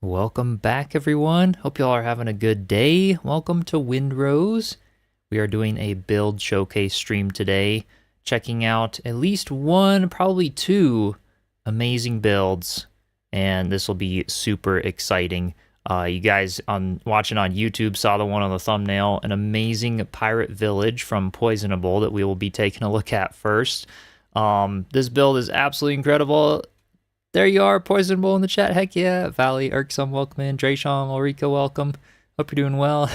Welcome back, everyone. Hope y'all are having a good day. Welcome to Windrose. We are doing a build showcase stream today, checking out at least one, probably two amazing builds, and this will be super exciting. You guys watching on YouTube saw the one on the thumbnail, an amazing pirate village from Poysenable that we will be taking a look at first. This build is absolutely incredible. There you are, Poysenable in the chat. Heck yeah. Valley, Irksome, welcome in. Drayshawn, Ulrika, welcome. Hope you're doing well.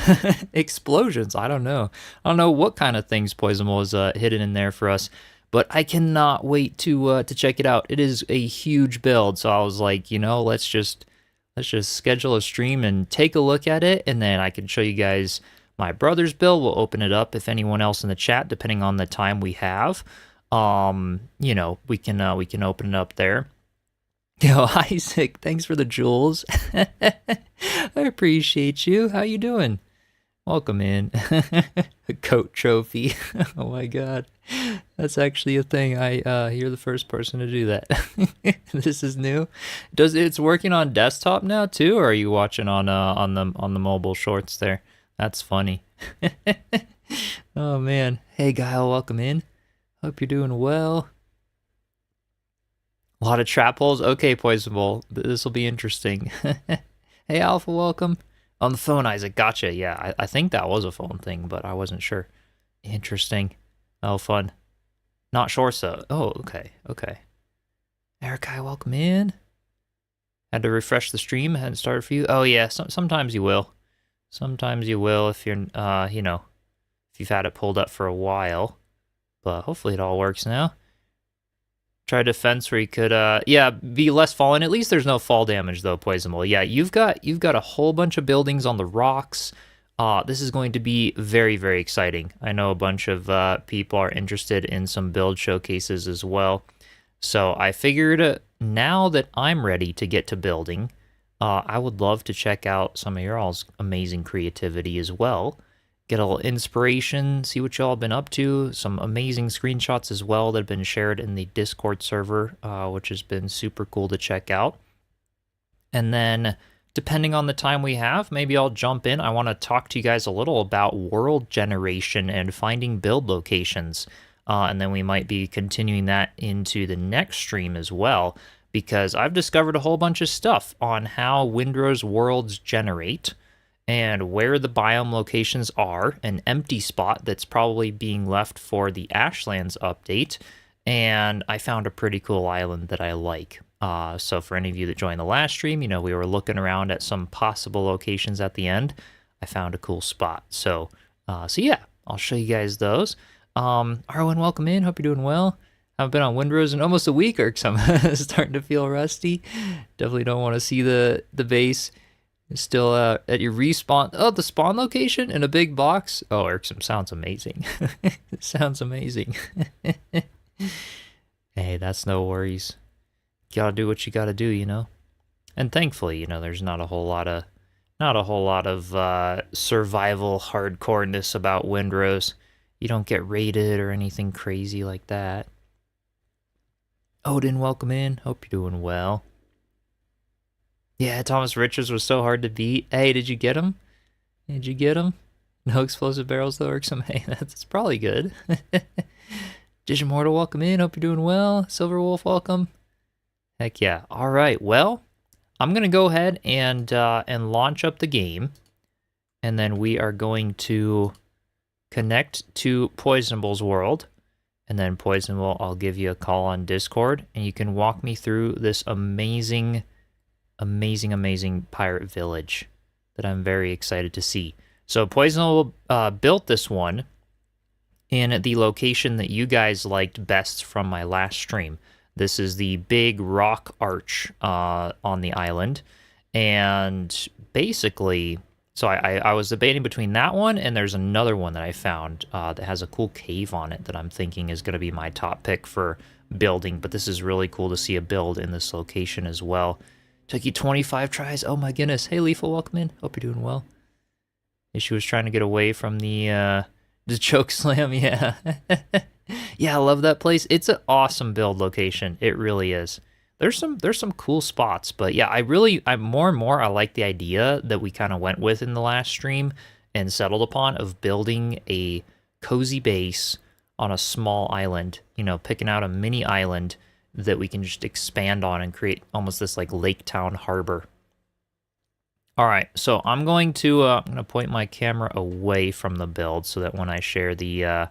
Explosions, I don't know. I don't know what kind of things Poysenable is hidden in there for us, but I cannot wait to check it out. It is a huge build, so I was like, let's just schedule a stream and take a look at it, and then I can show you guys my brother's build. We'll open it up if anyone else in the chat, depending on the time we have. We can open it up there. Yo, Isaac, thanks for the jewels. I appreciate you. How you doing? Welcome in. A coat trophy. Oh my god. That's actually a thing. You're the first person to do that. This is new. It's working on desktop now too, or are you watching on the mobile shorts there? That's funny. Oh man. Hey Guile, welcome in. Hope you're doing well. A lot of trap holes. Okay, Poysenable. This will be interesting. Hey, Alpha, welcome. On the phone, Isaac. Gotcha. Yeah, I think that was a phone thing, but I wasn't sure. Interesting. Oh, fun. Not sure so. Oh, okay. Erikai, welcome in. Had to refresh the stream. Hadn't started for you. Oh, yeah. Sometimes you will. Sometimes you will if you're, if you've had it pulled up for a while. But hopefully it all works now. Try defense where you could, be less falling. At least there's no fall damage though, Poysenable. Yeah, you've got a whole bunch of buildings on the rocks. This is going to be very, very exciting. I know a bunch of people are interested in some build showcases as well. So I figured now that I'm ready to get to building, I would love to check out some of your all's amazing creativity as well. Get a little inspiration, see what y'all have been up to. Some amazing screenshots as well that have been shared in the Discord server, which has been super cool to check out. And then, depending on the time we have, maybe I'll jump in. I want to talk to you guys a little about world generation and finding build locations. And then we might be continuing that into the next stream as well, because I've discovered a whole bunch of stuff on how Windrose worlds generate, and where the biome locations are, an empty spot that's probably being left for the Ashlands update, and I found a pretty cool island that I like. So for any of you that joined the last stream, we were looking around at some possible locations at the end. I found a cool spot. So yeah, I'll show you guys those. Arwen, welcome in. Hope you're doing well. I've been on Windrose in almost a week, Irksome. Starting to feel rusty. Definitely don't want to see the base. Still at your respawn. Oh, the spawn location in a big box. Oh, Irksome sounds amazing. It sounds amazing. Hey, that's no worries. You gotta do what you gotta do, And thankfully, there's not a whole lot of survival hardcoreness about Windrose. You don't get raided or anything crazy like that. Odin, welcome in. Hope you're doing well. Yeah, Thomas Richards was so hard to beat. Hey, did you get him? No explosive barrels, though, Irksome. Hey, that's probably good. Digimortal, welcome in. Hope you're doing well. Silverwolf, welcome. Heck yeah. All right, well, I'm going to go ahead and launch up the game. And then we are going to connect to Poysenable's world. And then Poysenable, I'll give you a call on Discord. And you can walk me through this amazing pirate village that I'm very excited to see. So Poysenable built this one in the location that you guys liked best from my last stream. This is the big rock arch on the island. And basically, so I was debating between that one and there's another one that I found that has a cool cave on it that I'm thinking is going to be my top pick for building. But this is really cool to see a build in this location as well. Took you 25 tries. Oh my goodness. Hey, Lethal, welcome in. Hope you're doing well. Issue was trying to get away from the choke slam. Yeah. Yeah, I love that place. It's an awesome build location. It really is. there's some cool spots, but yeah, I'm more and more I like the idea that we kind of went with in the last stream and settled upon of building a cozy base on a small island, picking out a mini island that we can just expand on and create almost this like lake town harbor. All right, so I'm going to point my camera away from the build so that when I share the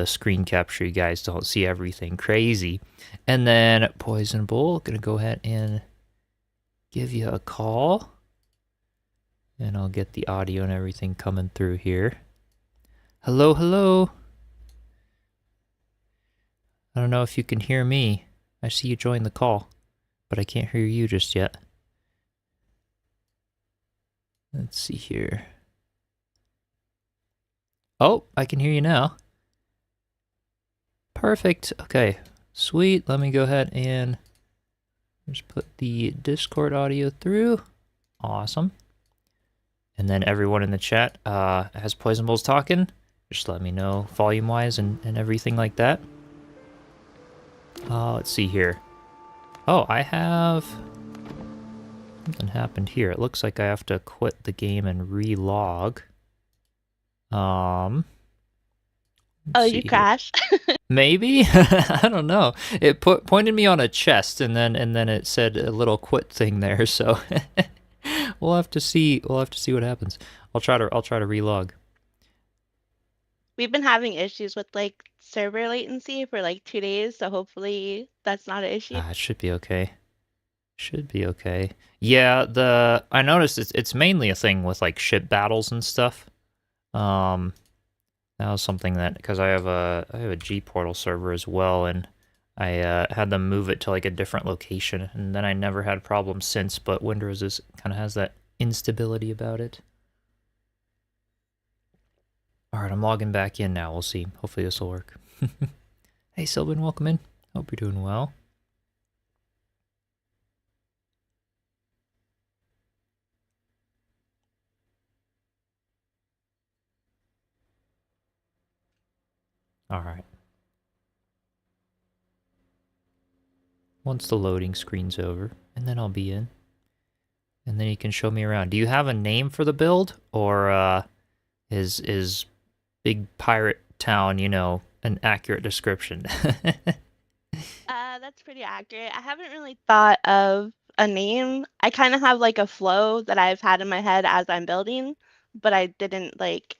screen capture, you guys don't see everything crazy. And then Poysenable, gonna go ahead and give you a call, and I'll get the audio and everything coming through here. Hello, hello. I don't know if you can hear me. I see you join the call, but I can't hear you just yet. Let's see here. Oh, I can hear you now. Perfect. Okay, sweet. Let me go ahead and just put the Discord audio through. Awesome. And then everyone in the chat, as Poysenable's talking, just let me know volume-wise and everything like that. Let's see here. Oh, I have... Something happened here. It looks like I have to quit the game and re-log. Oh, you crashed. Maybe? I don't know. It pointed me on a chest and then it said a little quit thing there, so we'll have to see what happens. I'll try to relog. We've been having issues with like server latency for like 2 days, so hopefully that's not an issue. It should be okay. Should be okay. Yeah, I noticed it's mainly a thing with like ship battles and stuff. That was something that, because I have a G Portal server as well, and I had them move it to like a different location, and then I never had problems since. But Windrose kind of has that instability about it. All right, I'm logging back in now. We'll see. Hopefully this will work. Hey, Sylvan, welcome in. Hope you're doing well. All right. Once the loading screen's over, and then I'll be in. And then you can show me around. Do you have a name for the build, or is Big Pirate Town, an accurate description? That's pretty accurate. I haven't really thought of a name. I kind of have like a flow that I've had in my head as I'm building, but I didn't like,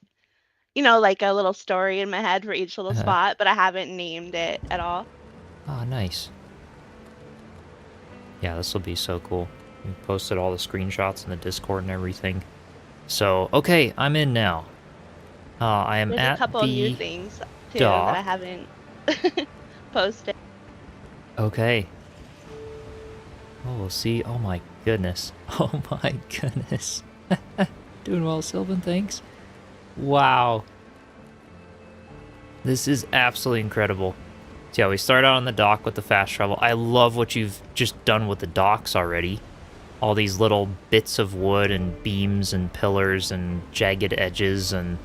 like a little story in my head for each little spot, but I haven't named it at all. Oh, nice. Yeah, this will be so cool. We posted all the screenshots in the Discord and everything. So, okay, I'm in now. I am There's at a couple the new things too dock. that I haven't posted. Okay. Oh, we'll see. Oh my goodness. Oh my goodness. Doing well, Sylvan, thanks. Wow. This is absolutely incredible. So yeah, we start out on the dock with the fast travel. I love what you've just done with the docks already. All these little bits of wood and beams and pillars and jagged edges and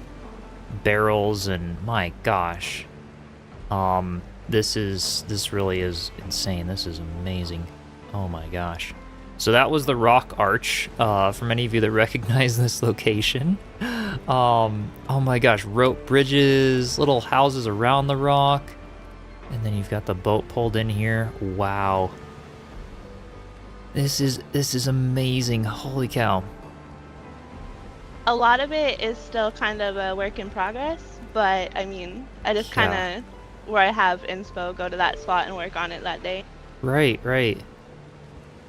barrels, and my gosh. This really is insane. This is amazing. Oh my gosh. So that was the Rock Arch, for many of you that recognize this location. Oh my gosh, rope bridges, little houses around the rock. And then you've got the boat pulled in here. Wow. This is amazing. Holy cow. A lot of it is still kind of a work in progress, but I mean, I just kind of, where I have inspo, go to that spot and work on it that day. Right.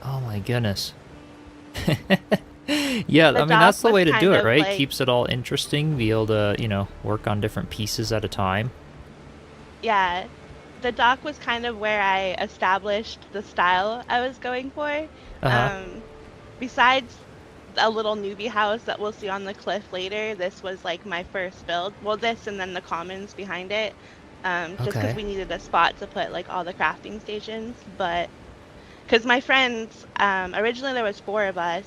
Oh my goodness. Yeah, I mean, that's the way to do it, right? Like, keeps it all interesting, be able to, work on different pieces at a time. Yeah, the dock was kind of where I established the style I was going for. Besides a little newbie house that we'll see on the cliff later, this was like my first build. Well, this and then the commons behind it, just because we needed a spot to put like all the crafting stations. But because my friends, originally there was 4 of us,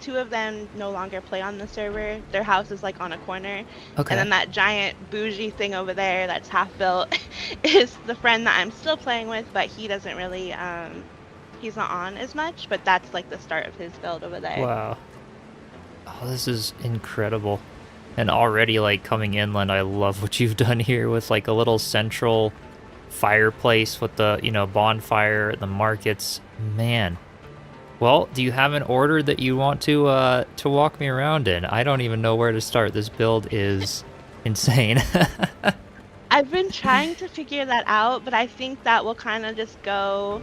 Two of them no longer play on the server. Their house is like on a corner. And Okay. then that giant bougie thing over there that's half built is the friend that I'm still playing with, but he doesn't really, he's not on as much, but that's like the start of his build over there. Wow. Oh, this is incredible. And already, like, coming inland, I love what you've done here with, like, a little central fireplace with the, bonfire, the markets. Man. Well, do you have an order that you want to walk me around in? I don't even know where to start. This build is insane. I've been trying to figure that out, but I think that will kind of just go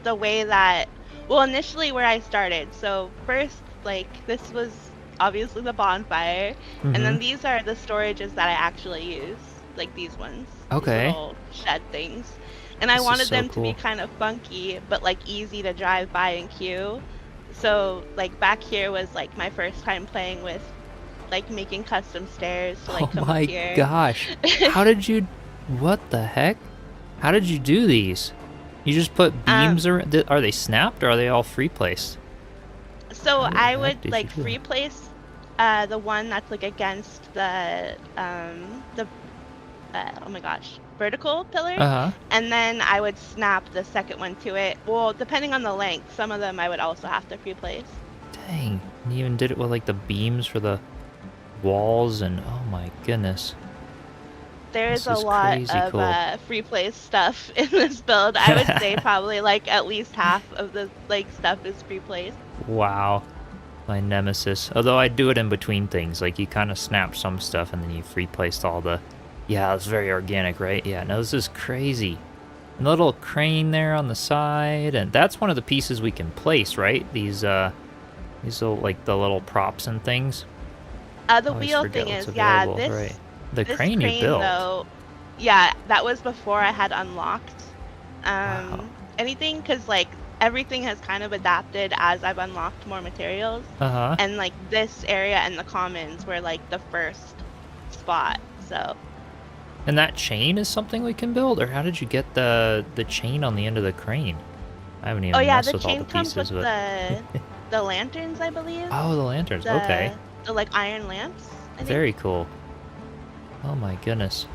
the way that, well, initially where I started. So first, like, this was obviously the bonfire, and then these are the storages that I actually use, like these ones. Okay. These little shed things. And I wanted them to be kind of funky, but like easy to drive by and queue. So like back here was like my first time playing with like making custom stairs to like come up here. Oh my gosh. How did you, what the heck? How did you do these? You just put beams around, are they snapped or are they all free placed? So I would like free place the one that's like against the oh my gosh, vertical pillar, and then I would snap the second one to it. Well, depending on the length, some of them I would also have to free place. Dang, and you even did it with like the beams for the walls, and oh my goodness. There's a lot of free place stuff in this build. I would say probably like at least half of the like stuff is free place. Wow. My nemesis. Although I do it in between things, like you kind of snap some stuff and then you free placed all the, yeah, it's very organic, right? Yeah, no, this is crazy. And the little crane there on the side, and that's one of the pieces we can place, right? These little, like the little props and things. The wheel thing is, yeah, this, right. The this crane you built. Though, yeah, that was before I had unlocked Wow. anything, because like everything has kind of adapted as I've unlocked more materials. And like this area and the commons were like the first spot, so. And that chain is something we can build, or how did you get the chain on the end of the crane? I haven't even messed with all the pieces. Oh yeah, the chain comes with the lanterns, I believe. Oh, the lanterns. Okay. The like iron lamps. I think. Very cool. Oh my goodness.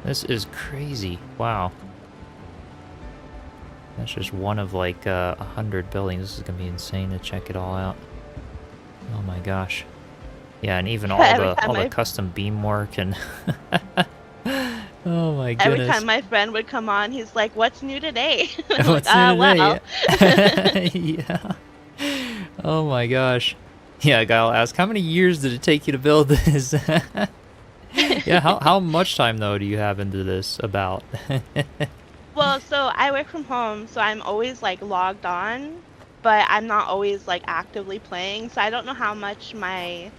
This is crazy. Wow. That's just one of like 100 buildings. This is gonna be insane to check it all out. Oh my gosh. Yeah, and even all the custom beam work and oh my goodness. Every time my friend would come on, he's like, "What's new today?" What's new today? Well. Yeah. Oh my gosh. Yeah, I'll ask, how many years did it take you to build this? Yeah, how much time though do you have into this about? Well, so I work from home, so I'm always like logged on, but I'm not always like actively playing, so I don't know how much my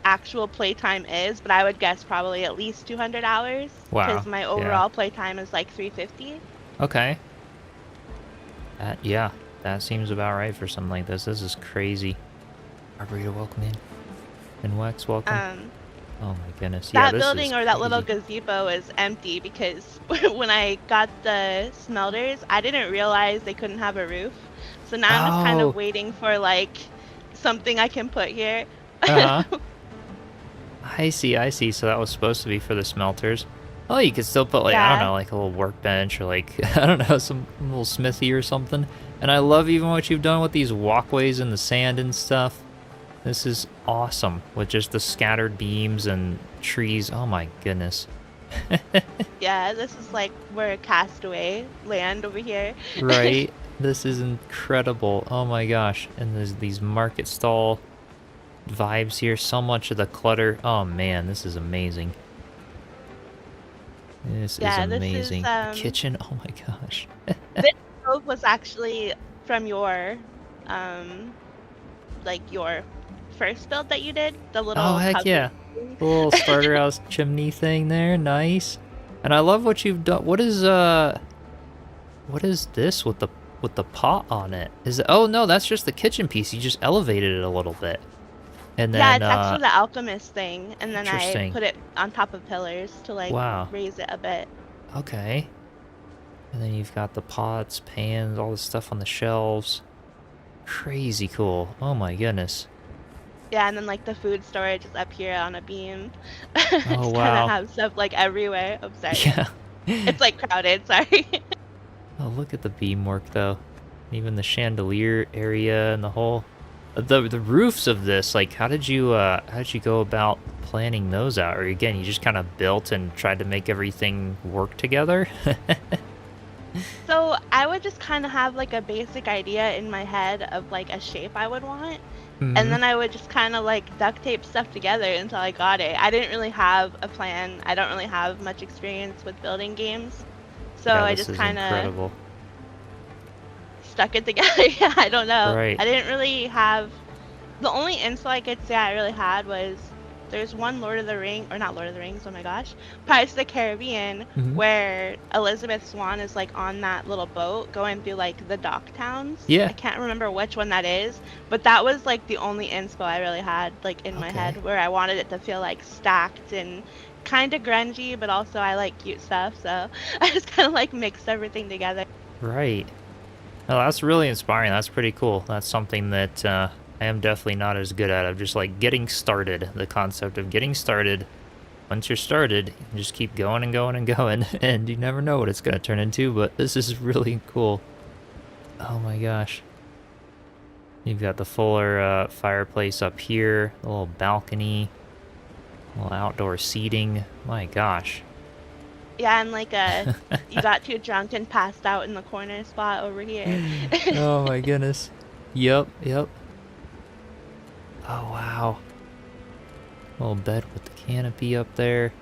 actual playtime is, but I would guess probably at least 200 hours. Wow. Because my overall playtime is like 350. Okay. Yeah, that seems about right for something like this. This is crazy. Arboreto, welcome in. And Wex, welcome. Oh my goodness. Yeah, that building or that little gazebo is empty because when I got the smelters, I didn't realize they couldn't have a roof. So now I'm just kind of waiting for like something I can put here. I see. So that was supposed to be for the smelters. Oh, you could still put like, I don't know, like a little workbench or like, I don't know, some little smithy or something. And I love even what you've done with these walkways in the sand and stuff. This is awesome with just the scattered beams and trees. Oh my goodness. Yeah, this is like we're Castaway land over here. Right? This is incredible. Oh my gosh. And there's these market stall vibes here. So much of the clutter. Oh man, this is amazing. This is amazing. This is, kitchen. Oh my gosh. This stove was actually from your, like your first build that you did. The little. Oh heck yeah! The little starter house chimney thing there. Nice. And I love what you've done. What is this with the pot on it? Is it? Oh no, that's just the kitchen piece. You just elevated it a little bit. And then, yeah, it's actually the alchemist thing, and then I put it on top of pillars to like raise it a bit. Okay. And then you've got the pots, pans, all the stuff on the shelves. Crazy cool. Oh my goodness. Yeah, and then like the food storage is up here on a beam. Oh Just kind of wow. have stuff like everywhere. I'm sorry. Yeah. It's like crowded, sorry. Oh, look at the beamwork though. Even the chandelier area and the whole the roofs of this, like how did you go about planning those out? Or again, you just kind of built and tried to make everything work together? So I would just kind of have like a basic idea in my head of like a shape I would want. And Mhm. then I would just kind of like duct tape stuff together until I got it. I didn't really have a plan. I don't really have much experience with building games. So Yeah, I this just is kind of incredible. stuck it together. Yeah, I don't know. Right. I didn't really have the only info I could say I really had was there's one Lord of the Ring, or not Lord of the Rings, oh my gosh, Pirates of the Caribbean, Mhm. where Elizabeth Swann is like on that little boat going through like the dock towns. I Yeah. can't remember which one that is, but that was like the only inspo I really had like in my Okay. head where I wanted it to feel like stacked and kind of grungy, but also I like cute stuff, so I just kind of like mixed everything together. Right. Oh, that's really inspiring. That's pretty cool. That's something that I am definitely not as good at. Of just like getting started. The concept of getting started. Once you're started, you can just keep going and going and going, and you never know what it's gonna turn into. But this is really cool. Oh my gosh. You've got the fuller fireplace up here, a little balcony, a little outdoor seating. My gosh. Yeah, and like you got too drunk and passed out in the corner spot over here. Oh my goodness. Yep, yep. Oh wow. Little bed with the canopy up there.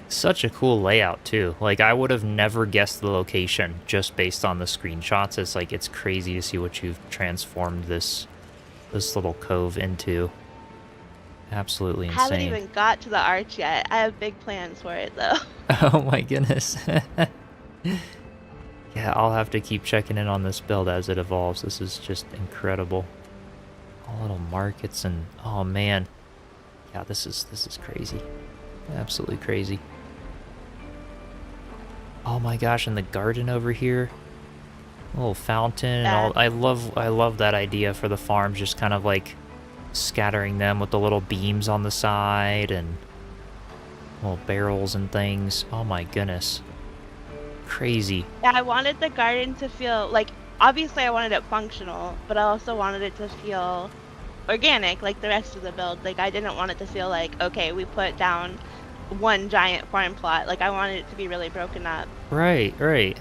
Such a cool layout too. Like I would have never guessed the location just based on the screenshots. It's like it's crazy to see what you've transformed this little cove into. Absolutely Haven't insane. even got to the arch yet. I have big plans for it though. Oh my goodness. Yeah, I'll have to keep checking in on this build as it evolves. This is just incredible. All little markets and oh man. Yeah, this is crazy. Absolutely crazy. Oh my gosh, and the garden over here. A little fountain and Yeah. all. I love that idea for the farms, just kind of like scattering them with the little beams on the side and little barrels and things. Oh my goodness. Crazy. Yeah, I wanted the garden to feel like obviously I wanted it functional, but I also wanted it to feel organic like the rest of the build. Like I didn't want it to feel like, okay, we put down one giant farm plot. Like I wanted it to be really broken up. Right, right.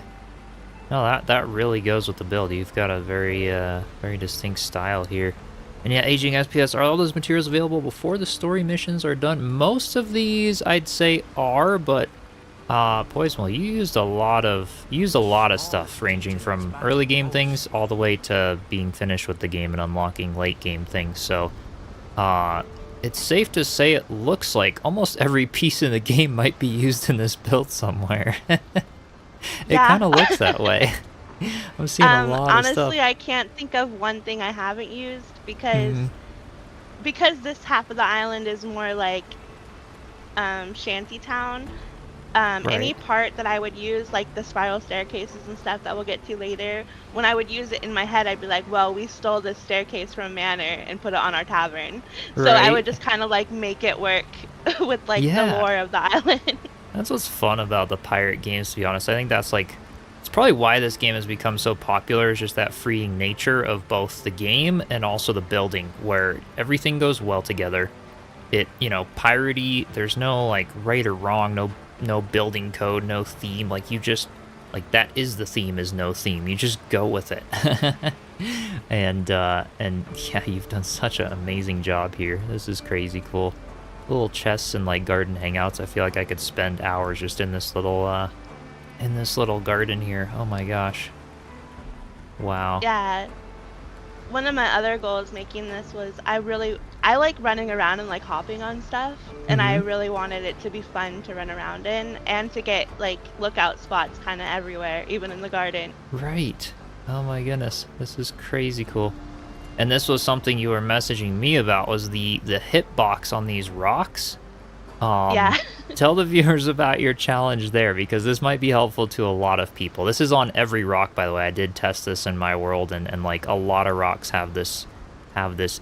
No, that really goes with the build. You've got a very distinct style here. And yeah, aging SPS, are all those materials available before the story missions are done? Most of these I'd say are, but Poisonable, you used a lot of stuff ranging from early game things all the way to being finished with the game and unlocking late game things. So it's safe to say it looks like almost every piece in the game might be used in this build somewhere. It Yeah. kind of looks that way. I'm seeing a lot of stuff. Honestly, I can't think of one thing I haven't used Mhm. because this half of the island is more like shanty town. Any Right. part that I would use, like the spiral staircases and stuff that we'll get to later, when I would use it in my head, I'd be like, well, we stole this staircase from Manor and put it on our tavern. So I Right. would just kind of like make it work with like the Yeah. lore of the island. That's what's fun about the pirate games, to be honest. I think that's like, it's probably why this game has become so popular, is just that freeing nature of both the game and also the building, where everything goes well together. Piratey, there's no like right or wrong, no building code, no theme. Like you just, like that is the theme, is no theme. You just go with it. And yeah, you've done such an amazing job here. This is crazy cool. Little chests and like garden hangouts. I feel like I could spend hours just in this little garden here. Oh my gosh. Wow. Yeah. One of my other goals making this was I like running around and like hopping on stuff, and I Mhm. really wanted it to be fun to run around in and to get like lookout spots kind of everywhere, even in the garden. Right. Oh my goodness. This is crazy cool. And this was something you were messaging me about, was the hitbox on these rocks. Yeah. Tell the viewers about your challenge there, because this might be helpful to a lot of people. This is on every rock, by the way. I did test this in my world, and like a lot of rocks have this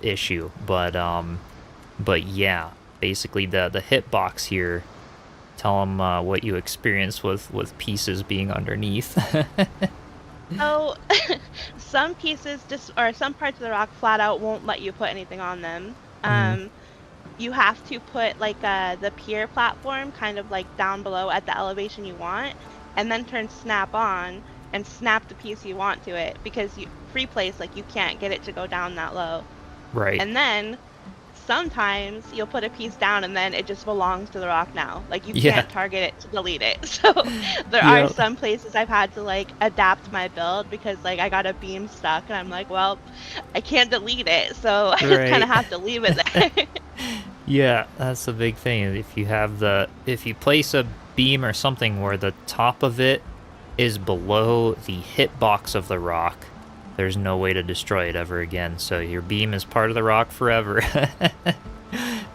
issue. But yeah, basically the hitbox here. Tell them what you experience with pieces being underneath. So some pieces just, or some parts of the rock flat out won't let you put anything on them. You have to put like the pier platform kind of like down below at the elevation you want, and then turn snap on and snap the piece you want to it, because free place, like you can't get it to go down that low. Right. And then sometimes you'll put a piece down and then it just belongs to the rock now. Like you can't target it to delete it. So there are some places I've had to like adapt my build because like I got a beam stuck and I'm like, well, I can't delete it. So I just kind of have to leave it there. Yeah, that's the big thing. If you place a beam or something where the top of it is below the hitbox of the rock, there's no way to destroy it ever again. So your beam is part of the rock forever.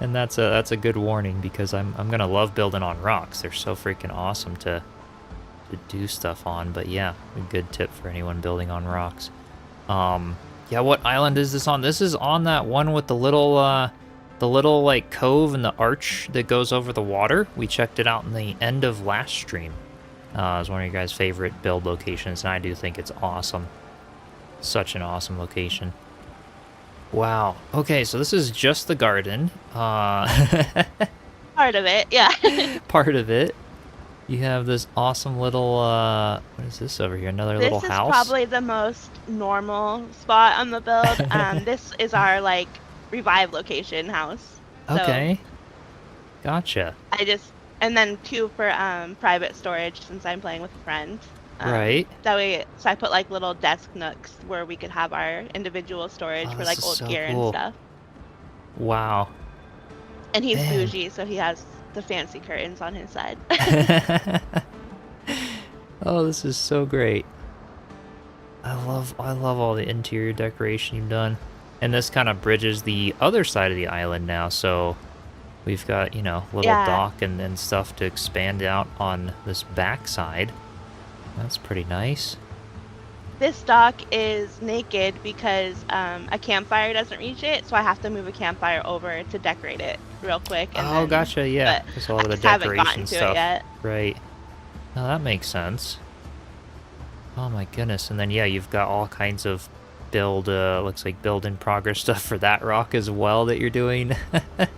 And that's a good warning, because I'm gonna love building on rocks. They're so freaking awesome to do stuff on. But yeah, a good tip for anyone building on rocks. Yeah, what island is this on? This is on that one with the little like cove and the arch that goes over the water. We checked it out in the end of last stream. It was one of your guys' favorite build locations, and I do think it's awesome. Such an awesome location. Wow. Okay, so this is just the garden. Part of it, yeah. Part of it. You have this awesome little, what is this over here? Another little house? This is probably the most normal spot on the build. This is our, like, revive location house. Okay. Gotcha. And then 2 for private storage, since I'm playing with a friend. Right. That way, so I put like little desk nooks where we could have our individual storage for like old gear and stuff. Wow. And he's bougie, so he has the fancy curtains on his side. Oh, this is so great. I love all the interior decoration you've done. And this kind of bridges the other side of the island now, so we've got, little dock and stuff to expand out on this back side. That's pretty nice. This dock is naked because a campfire doesn't reach it, so I have to move a campfire over to decorate it real quick. And gotcha, yeah. There's all of the decoration stuff. It yet. Right. Now that makes sense. Oh my goodness. And then, yeah, you've got all kinds of looks like build in progress stuff for that rock as well that you're doing.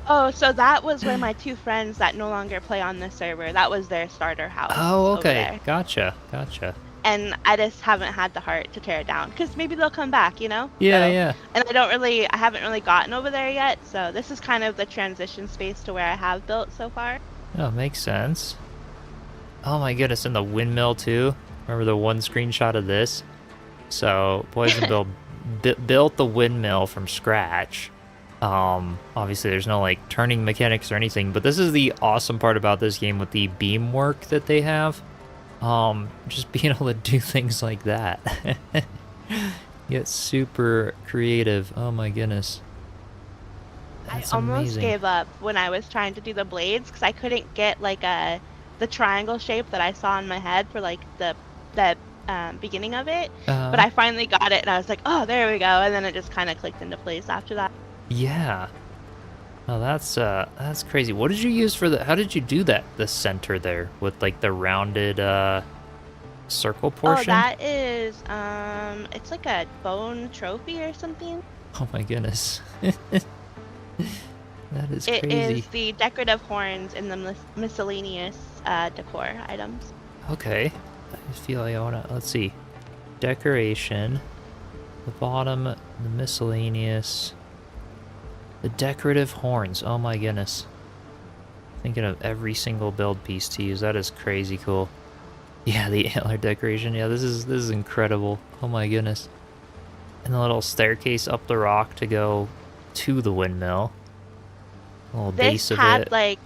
Oh, so that was where my 2 friends that no longer play on the server, that was their starter house. Oh, okay. Gotcha. And I just haven't had the heart to tear it down, because maybe they'll come back, Yeah, so, yeah. And I haven't really gotten over there yet, so this is kind of the transition space to where I have built so far. Oh, makes sense. Oh my goodness, and the windmill too. Remember the one screenshot of this? So Poysenable built the windmill from scratch. Obviously there's no like turning mechanics or anything, but this is the awesome part about this game with the beam work that they have. Just being able to do things like that. Get super creative. Oh my goodness. That's I almost amazing. gave up when I was trying to do the blades, because I couldn't get like the triangle shape that I saw in my head for like the beginning of it, but I finally got it and I was like, oh, there we go, and then it just kind of clicked into place after that. Yeah. Oh, that's crazy. What did you use for how did you do that, the center there with like the rounded circle portion? Oh, that is it's like a bone trophy or something. Oh my goodness. That is crazy. It is the decorative horns in the miscellaneous decor items. Okay. I just feel like I wanna, let's see. Decoration. The bottom, the miscellaneous. The decorative horns. Oh my goodness. Thinking of every single build piece to use. That is crazy cool. Yeah, the antler decoration. Yeah, this is incredible. Oh my goodness. And the little staircase up the rock to go to the windmill. A little base of it. This had like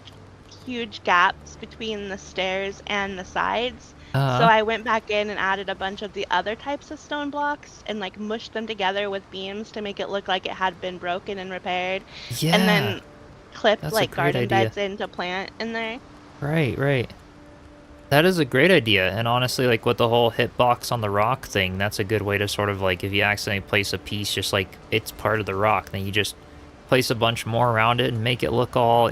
huge gaps between the stairs and the sides. So I went back in and added a bunch of the other types of stone blocks and like mushed them together with beams to make it look like it had been broken and repaired. Yeah. And then clipped That's like garden idea. beds in to plant in there. Right, right. That is a great idea, and honestly, like, with the whole hitbox on the rock thing, that's a good way to sort of, like, if you accidentally place a piece just like it's part of the rock, then you just place a bunch more around it and make it look all,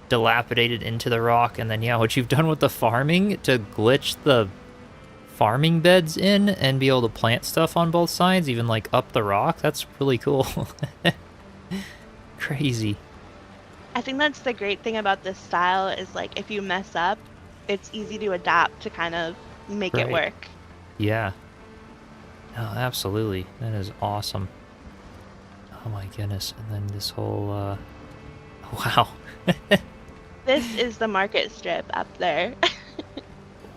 dilapidated into the rock, and then, yeah, what you've done with the farming to glitch the farming beds in and be able to plant stuff on both sides, even, like, up the rock, that's really cool. Crazy. I think that's the great thing about this style is like if you mess up, it's easy to adapt to kind of make it Right. work. Yeah. No, absolutely. That is awesome. Oh my goodness. And then this whole, wow. This is the market strip up there.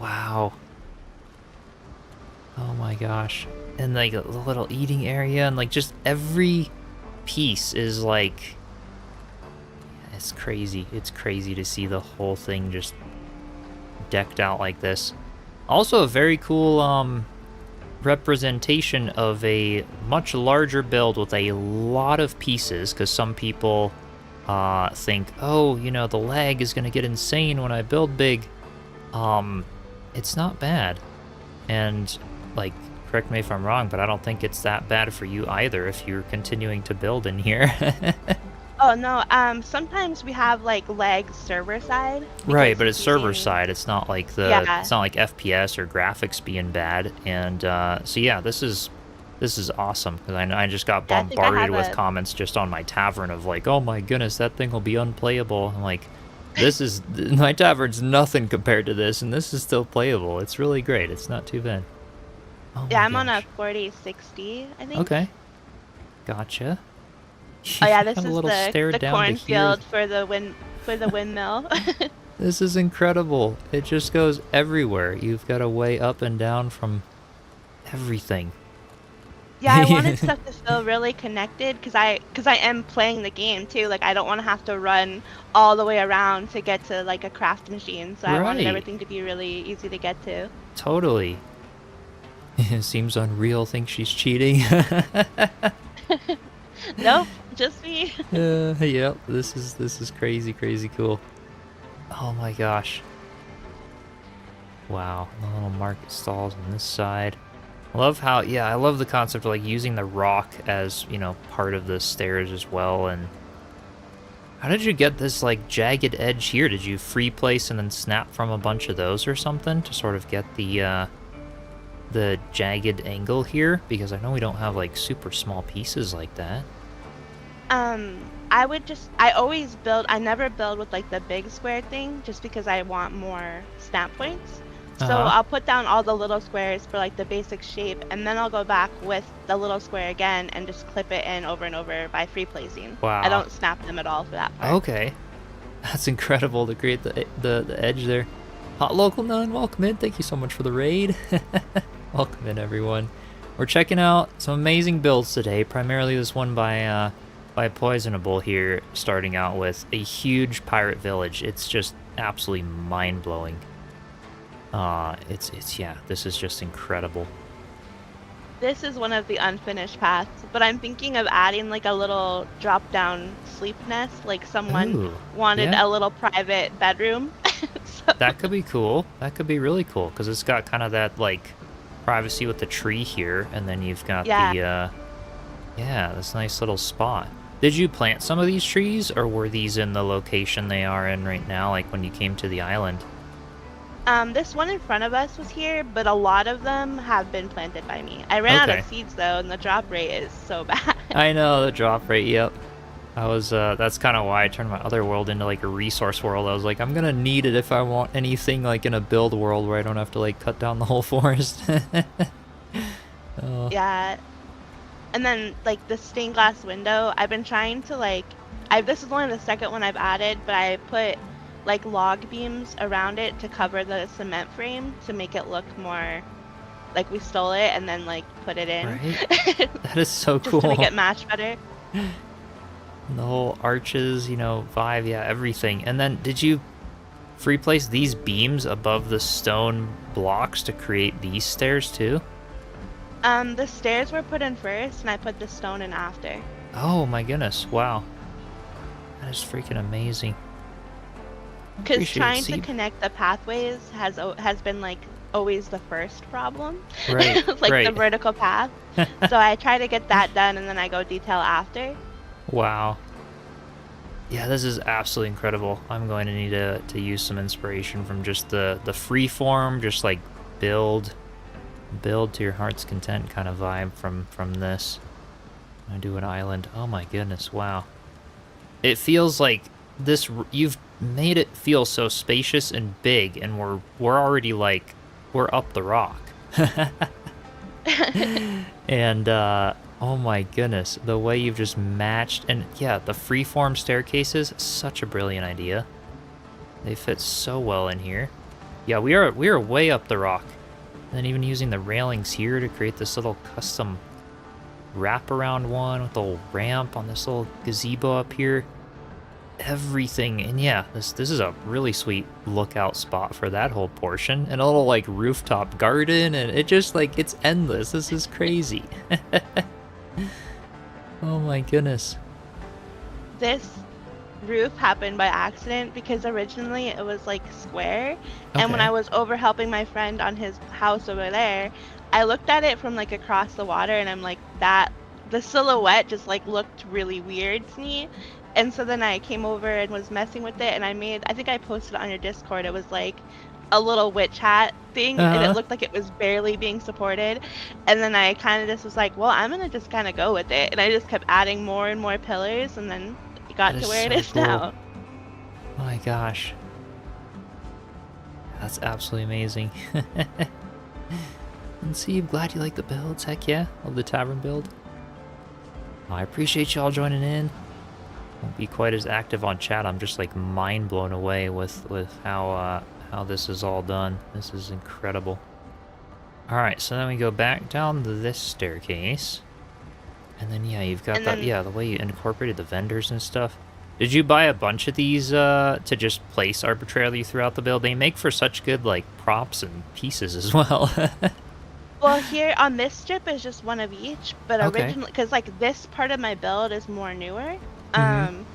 Wow. Oh my gosh. And like the little eating area and like just every piece is like, it's crazy. It's crazy to see the whole thing just decked out like this. Also a very cool representation of a much larger build with a lot of pieces, because some people think, oh, the lag is going to get insane when I build big. It's not bad. And, like, correct me if I'm wrong, but I don't think it's that bad for you either if you're continuing to build in here. Oh no, sometimes we have like lag server side. Right, because but it's it's server using side. It's not like yeah, it's not like FPS or graphics being bad. And so yeah, this is awesome, because I just got yeah, I think I bombarded have with a comments just on my tavern of like, oh my goodness, that thing will be unplayable. I'm like, my tavern's nothing compared to this, and this is still playable. It's really great. It's not too bad. Oh yeah, my I'm on a gosh. 4060, I think. Okay, gotcha. Oh yeah, You this got a is little the stare the down to here. cornfield for the windmill. This is incredible. It just goes everywhere. You've got a way up and down from everything. Yeah, I wanted stuff to feel really connected because I am playing the game too. Like I don't want to have to run all the way around to get to like a craft machine. So I wanted Right. everything to be really easy to get to. Totally. It seems unreal. Think she's cheating. Nope, just me. Yep. This is crazy, crazy cool. Oh my gosh. Wow. The little market stalls on this side. I love how, yeah, I love the concept of like using the rock as, part of the stairs as well. And how did you get this like jagged edge here? Did you free place and then snap from a bunch of those or something to sort of get the jagged angle here? Because I know we don't have like super small pieces like that. I always build, I never build with like the big square thing just because I want more snap points. So Uh-huh. I'll put down all the little squares for like the basic shape and then I'll go back with the little square again and just clip it in over and over by free placing. I Wow. don't snap them at all for that part. Okay. That's incredible to create the edge there. Hot Local Nun, welcome in. Thank you so much for the raid. Welcome in, everyone. We're checking out some amazing builds today, primarily this one by Poysenable here, starting out with a huge pirate village. It's just absolutely mind-blowing. Yeah, this is just incredible. This is one of the unfinished paths, but I'm thinking of adding like a little drop down sleep nest, like someone Ooh, wanted yeah. a little private bedroom. So, That could be cool. That could be really cool, because it's got kind of that, like, privacy with the tree here, and then you've got yeah. yeah, this nice little spot. Did you plant some of these trees, or were these in the location they are in right now, like when you came to the island? This one in front of us was here, but a lot of them have been planted by me. I ran out Okay. of seeds though, and the drop rate is so bad. I know, the drop rate, yep. That's kind of why I turned my other world into, like, a resource world. I was like, I'm gonna need it if I want anything, like, in a build world where I don't have to, like, cut down the whole forest. Oh, Yeah. And then like the stained glass window, I've been trying to this is only the second one I've added, but I put like log beams around it to cover the cement frame to make it look more like we stole it and then like put it in. right? That is so Just cool. to make it match better. The whole arches, vibe, yeah, everything. And then did you free place these beams above the stone blocks to create these stairs too? The stairs were put in first and I put the stone in after. Oh my goodness, wow. That is freaking amazing. Because Appreciate it, trying to Seed. connect the pathways has been like always the first problem, Right, like the right. vertical path. So I try to get that done, and then I go detail after. Wow. Yeah, this is absolutely incredible. I'm going to need to use some inspiration from just the free form, just like build to your heart's content kind of vibe from this. I do an island. Oh my goodness, wow. It feels like this you've made it feel so spacious and big, and we're already like we're up the rock. And oh my goodness, the way you've just matched, and yeah, the freeform staircases, such a brilliant idea. They fit so well in here. Yeah, we are way up the rock. And then even using the railings here to create this little custom wraparound one with a little ramp on this little gazebo up here. Everything, and yeah, this is a really sweet lookout spot for that whole portion, and a little like rooftop garden, and it just like it's endless. This is crazy. Oh my goodness. This roof happened by accident because originally it was like square, and when Okay. I was over helping my friend on his house over there, I looked at it from like across the water, and I'm like, that the silhouette just like looked really weird to me. And so then I came over and was messing with it, and I think I posted it on your Discord. It was like a little witch hat thing, and it Uh-huh. looked like it was barely being supported. And then I kind of just was like, well, I'm gonna just kind of go with it, and I just kept adding more and more pillars, and then it That got is to where it so is cool. now. My gosh. That's absolutely amazing. And see, I'm glad you like the builds. Heck yeah. Love the tavern build. I appreciate y'all joining in. Won't be quite as active on chat. I'm just like mind blown away with how this is all done. This is incredible. All right, so then we go back down this staircase, and then yeah, you've got And that, then yeah, the way you incorporated the vendors and stuff. Did you buy a bunch of these to just place arbitrarily throughout the build? They make for such good like props and pieces as well. well, here on this strip is just one of each, but Okay. originally, because like this part of my build is more newer. Mm-hmm. Um,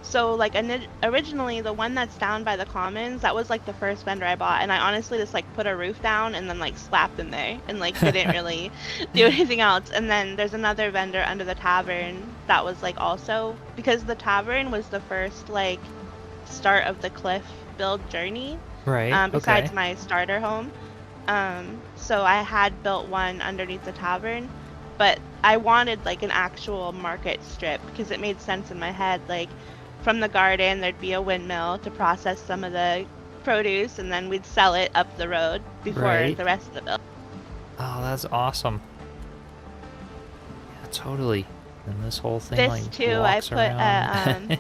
so like originally the one that's down by the commons, that was like the first vendor I bought, and I honestly just like put a roof down and then like slapped them there and like didn't really do anything else. And then there's another vendor under the tavern that was like also because the tavern was the first like start of the cliff build journey, Right. Okay. besides my starter home. So I had built one underneath the tavern, but I wanted like an actual market strip because it made sense in my head. Like from the garden, there'd be a windmill to process some of the produce, and then we'd sell it up the road before Right. the rest of the build. Oh, that's awesome. Yeah, totally. And this whole thing This like too, I walks put around.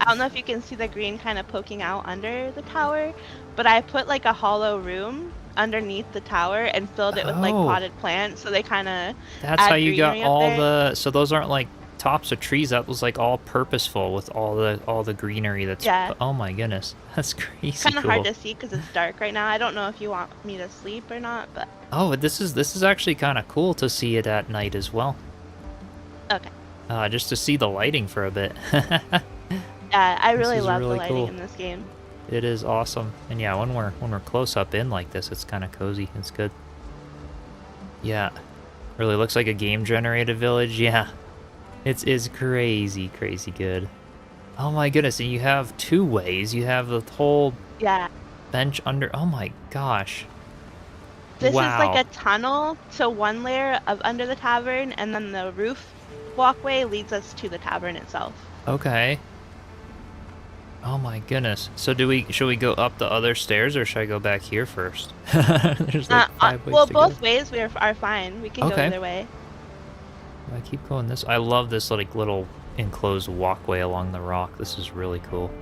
I don't know if you can see the green kind of poking out under the tower, but I put like a hollow room underneath the tower and filled it with like Oh, potted plants, so they kind of that's how add you got greenery up all there. the. So those aren't like tops of trees. That was like all purposeful with all the greenery. That's. Yeah, Oh my goodness, that's crazy kind of hard cool. to see because it's dark right now. I don't know if you want me to sleep or not, but Oh, this is actually kind of cool to see it at night as well. okay. Just to see the lighting for a bit. Yeah, I This really is love the really lighting cool. in this game. It is awesome, and yeah, when we're close up in like this, it's kind of cozy. It's good. Yeah, really looks like a game generated village. Yeah, it's crazy, crazy good. Oh my goodness, and you have two ways. You have the whole Yeah, bench under. Oh my gosh. this is like Wow. a tunnel to one layer of under the tavern, and then the roof walkway leads us to the tavern itself. Okay. Oh my goodness. So should we go up the other stairs or should I go back here first? There's like 5 ways Well, to go. both ways are fine. We can go Okay. either way. I keep going this. I love this like little enclosed walkway along the rock. This is really cool.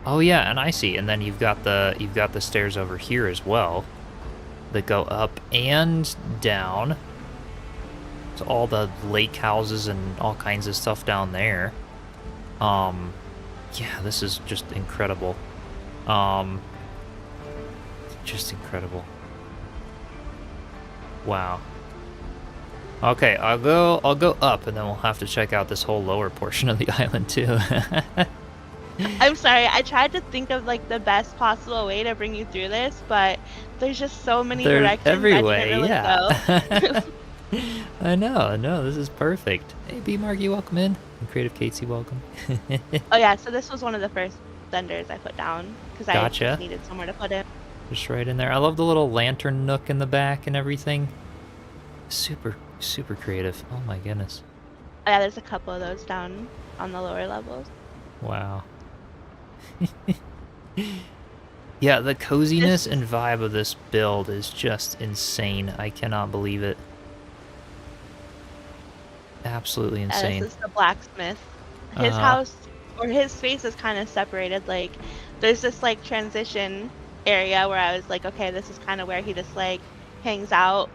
Oh yeah, and I see. And then you've got the stairs over here as well that go up and down to all the lake houses and all kinds of stuff down there. Um yeah, this is just incredible. Um just incredible. Wow. Okay, I'll go up and then we'll have to check out this whole lower portion of the island too. I'm sorry. I tried to think of like the best possible way to bring you through this, but there's just so many There's directions every I didn't way, really yeah. go. I know, no, this is perfect. Hey, B Marky, welcome in. And Creative Casey, welcome. Oh yeah, so this was one of the first vendors I put down because I just Gotcha. needed somewhere to put it. Just right in there. I love the little lantern nook in the back and everything. Super, super creative. Oh my goodness. Oh, yeah, there's a couple of those down on the lower levels. Wow. Yeah, the coziness and vibe of this build is just insane. I cannot believe it. Absolutely insane. This is the blacksmith. His Uh-huh. house or his space is kind of separated. Like there's this like transition area where I was like, okay, this is kind of where he just like hangs out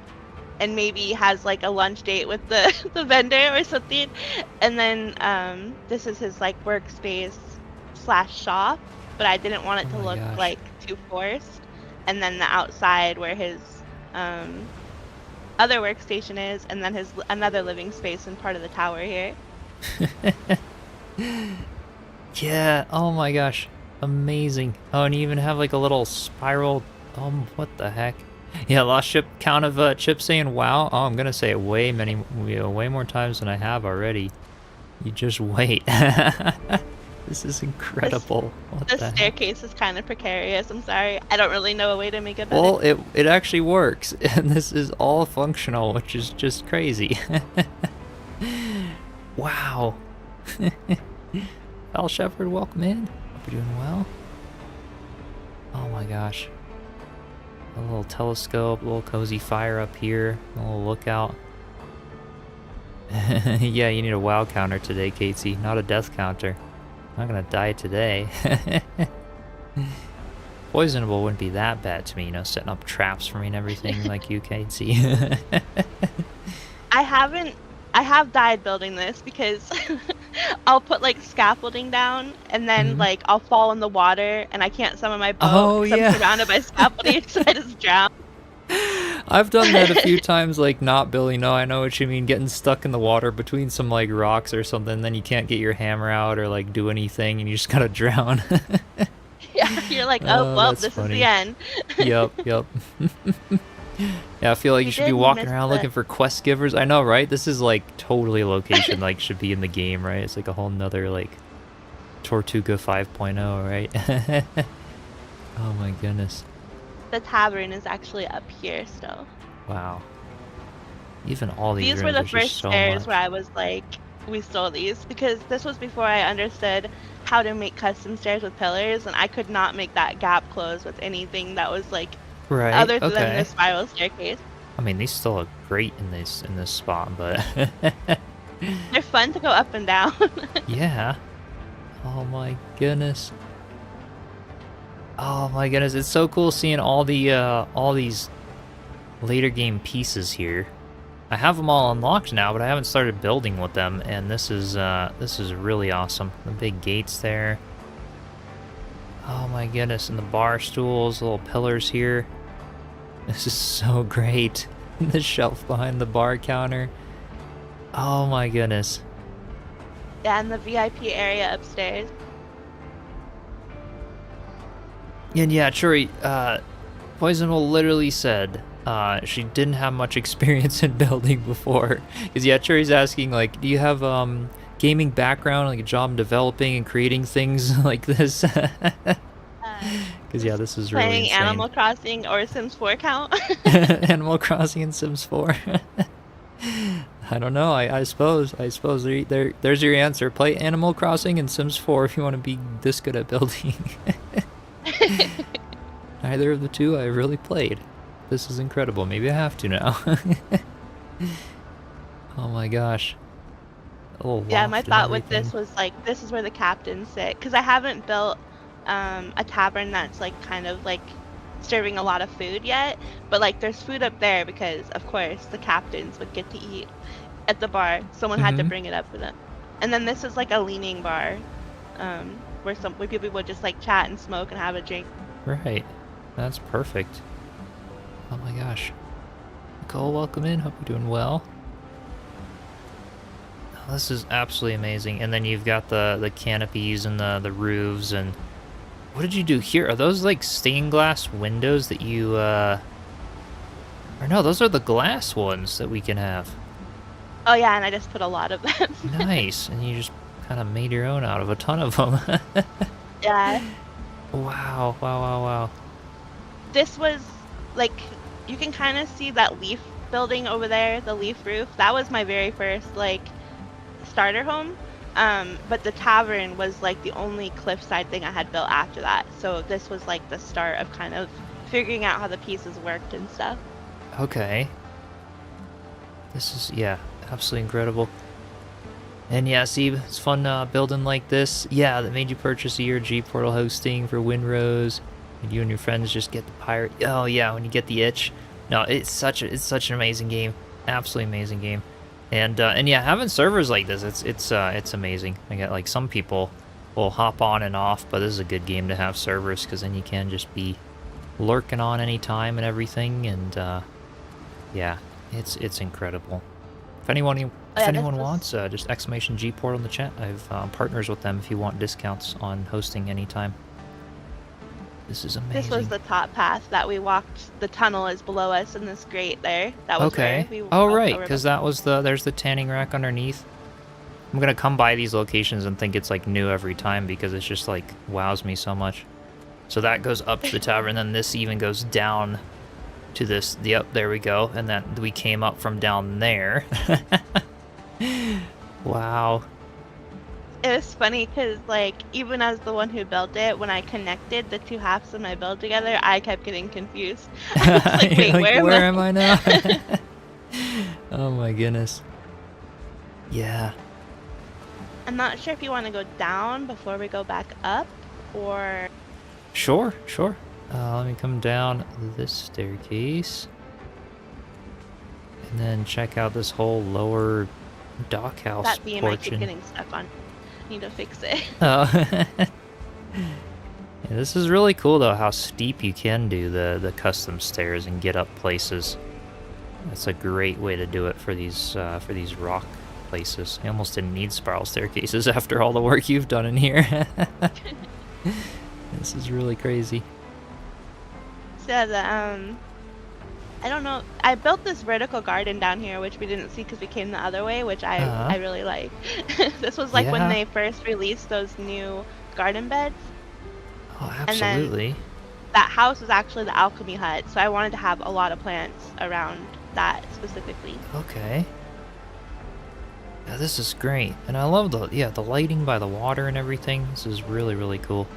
and maybe has like a lunch date with the the vendor or something. And then this is his like workspace slash shop, but I didn't want it Oh to my look gosh. like too forced. And then the outside where his um other workstation is, and then his another living space and part of the tower here. Yeah, oh my gosh. Amazing. Oh, and you even have like a little spiral. What the heck? Yeah, lost ship count of Chip saying wow. Oh, I'm gonna say it way more times than I have already. You just wait. This is incredible. What The the heck? staircase is kind of precarious. I'm sorry. I don't really know a way to make it better. Well, it actually works, and this is all functional, which is just crazy. Wow. Al Shepard, welcome in. Hope you're doing well. Oh my gosh. A little telescope, a little cozy fire up here, a little lookout. Yeah, you need a WoW counter today, Casey, not a death counter. I'm not gonna die today. Poysenable wouldn't be that bad to me, you know, setting up traps for me and everything like you, Casey. I have died building this because I'll put like scaffolding down and then like I'll fall in the water and I can't summon my boat Oh, because yeah. I'm surrounded by scaffolding, so I just drown. I've done that a few times, like not building. No, I know what you mean. Getting stuck in the water between some like rocks or something, then you can't get your hammer out or like do anything, and you just gotta drown. Yeah, you're like, oh Oh, well, that's this is funny. the end. Yep. Yeah, I feel like We you should be did walking miss around the- looking for quest givers. I know, right? This is like totally a location like should be in the game, right? It's like a whole nother like Tortuga 5.0, right? Oh my goodness. The tavern is actually up here still. Wow. Even all these These were rooms the are just first so stairs much. where I was like, we stole these because this was before I understood how to make custom stairs with pillars, and I could not make that gap close with anything that was like Right. other than Okay. the spiral staircase. I mean, these still look great in this spot, but They're fun to go up and down. yeah. Oh my goodness. Oh my goodness, it's so cool seeing all these later game pieces here. I have them all unlocked now, but I haven't started building with them, and this is really awesome. The big gates there. Oh my goodness, and the bar stools, little pillars here. This is so great. The shelf behind the bar counter. Oh my goodness. Yeah, and the VIP area upstairs. And yeah, Churi, Poisonable literally said she didn't have much experience in building before. Because yeah, Churi's asking, like, do you have gaming background, like a job in developing and creating things like this? Because yeah, this is really Playing insane. Animal Crossing or Sims 4 count? Animal Crossing and Sims 4. I don't know. I suppose there's your answer. Play Animal Crossing and Sims 4 if you want to be this good at building. Neither of the two I really played. This is incredible. Maybe I have to now. Oh my gosh. Yeah, my thought with this was like, this is where the captains sit. Because I haven't built a tavern that's like kind of like serving a lot of food yet. But like there's food up there because of course the captains would get to eat at the bar. Someone had to bring it up for them. And then this is like a leaning bar where people would just like chat and smoke and have a drink. Right. That's perfect. Oh my gosh. Nicole, welcome in. Hope you're doing well. Oh, this is absolutely amazing. And then you've got the canopies and the roofs. And what did you do here? Are those like stained glass windows that you or no, those are the glass ones that we can have. Oh yeah, and I just put a lot of them. Nice. And you just kind of made your own out of a ton of them. Yeah. Wow, wow, wow, wow. This was like, you can kind of see that leaf building over there, the leaf roof. That was my very first like starter home. But the tavern was like the only cliffside thing I had built after that. So this was like the start of kind of figuring out how the pieces worked and stuff. Okay. This is, yeah, absolutely incredible. And yeah, see, it's fun building like this. Yeah, that made you purchase a year of G-Portal hosting for Windrose. And you and your friends just get the pirate. Oh yeah, when you get the itch. No, it's such an amazing game. Absolutely amazing game. And yeah, having servers like this, it's amazing. I get like some people will hop on and off, but this is a good game to have servers because then you can just be lurking on any time and everything. And yeah, it's incredible. If anyone wants, just exclamation G Portal in the chat. I've partners with them if you want discounts on hosting anytime. This is amazing. This was the top path that we walked. The tunnel is below us in this grate there. That was okay. Where we oh right, because that was there's the tanning rack underneath. I'm gonna come by these locations and think it's like new every time because it's just like wows me so much. So that goes up to the tavern, and then this even goes down to this. Yep, there we go, and then we came up from down there. Wow. It was funny because, like, even as the one who built it, when I connected the two halves of my build together, I kept getting confused. I was like, wait, like, where am I now? Oh my goodness. Yeah. I'm not sure if you want to go down before we go back up, or... Sure. Let me come down this staircase. And then check out this whole lower dockhouse that beam portion. I keep getting stuck on. Need to fix it. Oh. Yeah, this is really cool though, how steep you can do the custom stairs and get up places. That's a great way to do it for these rock places. I almost didn't need spiral staircases after all the work you've done in here. This is really crazy. So the I don't know. I built this vertical garden down here, which we didn't see because we came the other way, which I really like. This was like when they first released those new garden beds. Oh, absolutely. And then that house was actually the alchemy hut, so I wanted to have a lot of plants around that specifically. Okay. Yeah, this is great, and I love the lighting by the water and everything. This is really, really cool.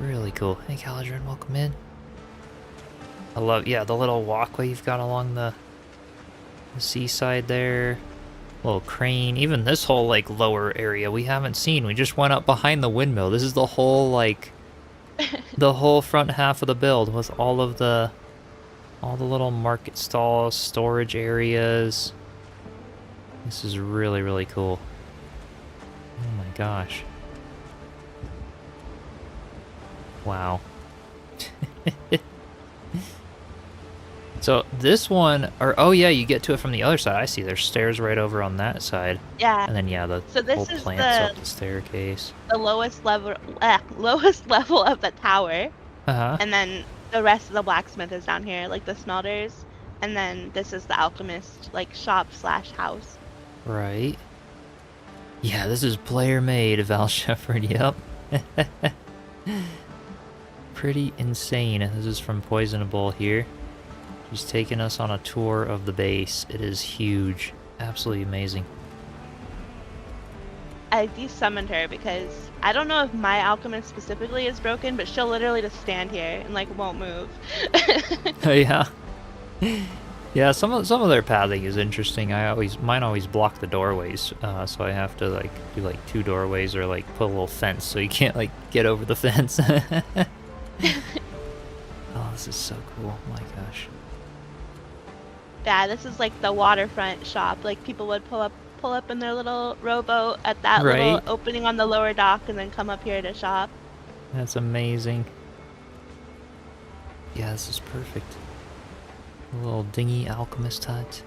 Really cool. Hey, Caladrin, welcome in. I love, the little walkway you've got along the seaside there. Little crane. Even this whole, like, lower area we haven't seen. We just went up behind the windmill. This is the whole, like, the whole front half of the build with all the little market stalls, storage areas. This is really, really cool. Oh my gosh. Wow. So this one, oh yeah, you get to it from the other side. I see there's stairs right over on that side. Yeah. And then the whole plants up the staircase. The lowest level of the tower. Uh-huh. And then the rest of the blacksmith is down here, like the smelters. And then this is the alchemist, like, shop/house. Right. Yeah, this is player made, Val Shepard, yep. Pretty insane. This is from Poysenable here. She's taking us on a tour of the base. It is huge. Absolutely amazing. I desummoned her because I don't know if my alchemist specifically is broken, but she'll literally just stand here and, like, won't move. Oh, yeah. Yeah, some of their pathing is interesting. Mine always block the doorways, so I have to, like, do like 2 doorways or like put a little fence so you can't, like, get over the fence. Oh, this is so cool. Oh my gosh. Yeah, this is like the waterfront shop. Like, people would pull up in their little rowboat at that little opening on the lower dock and then come up here to shop. That's amazing. Yeah, this is perfect. A little dingy alchemist hut.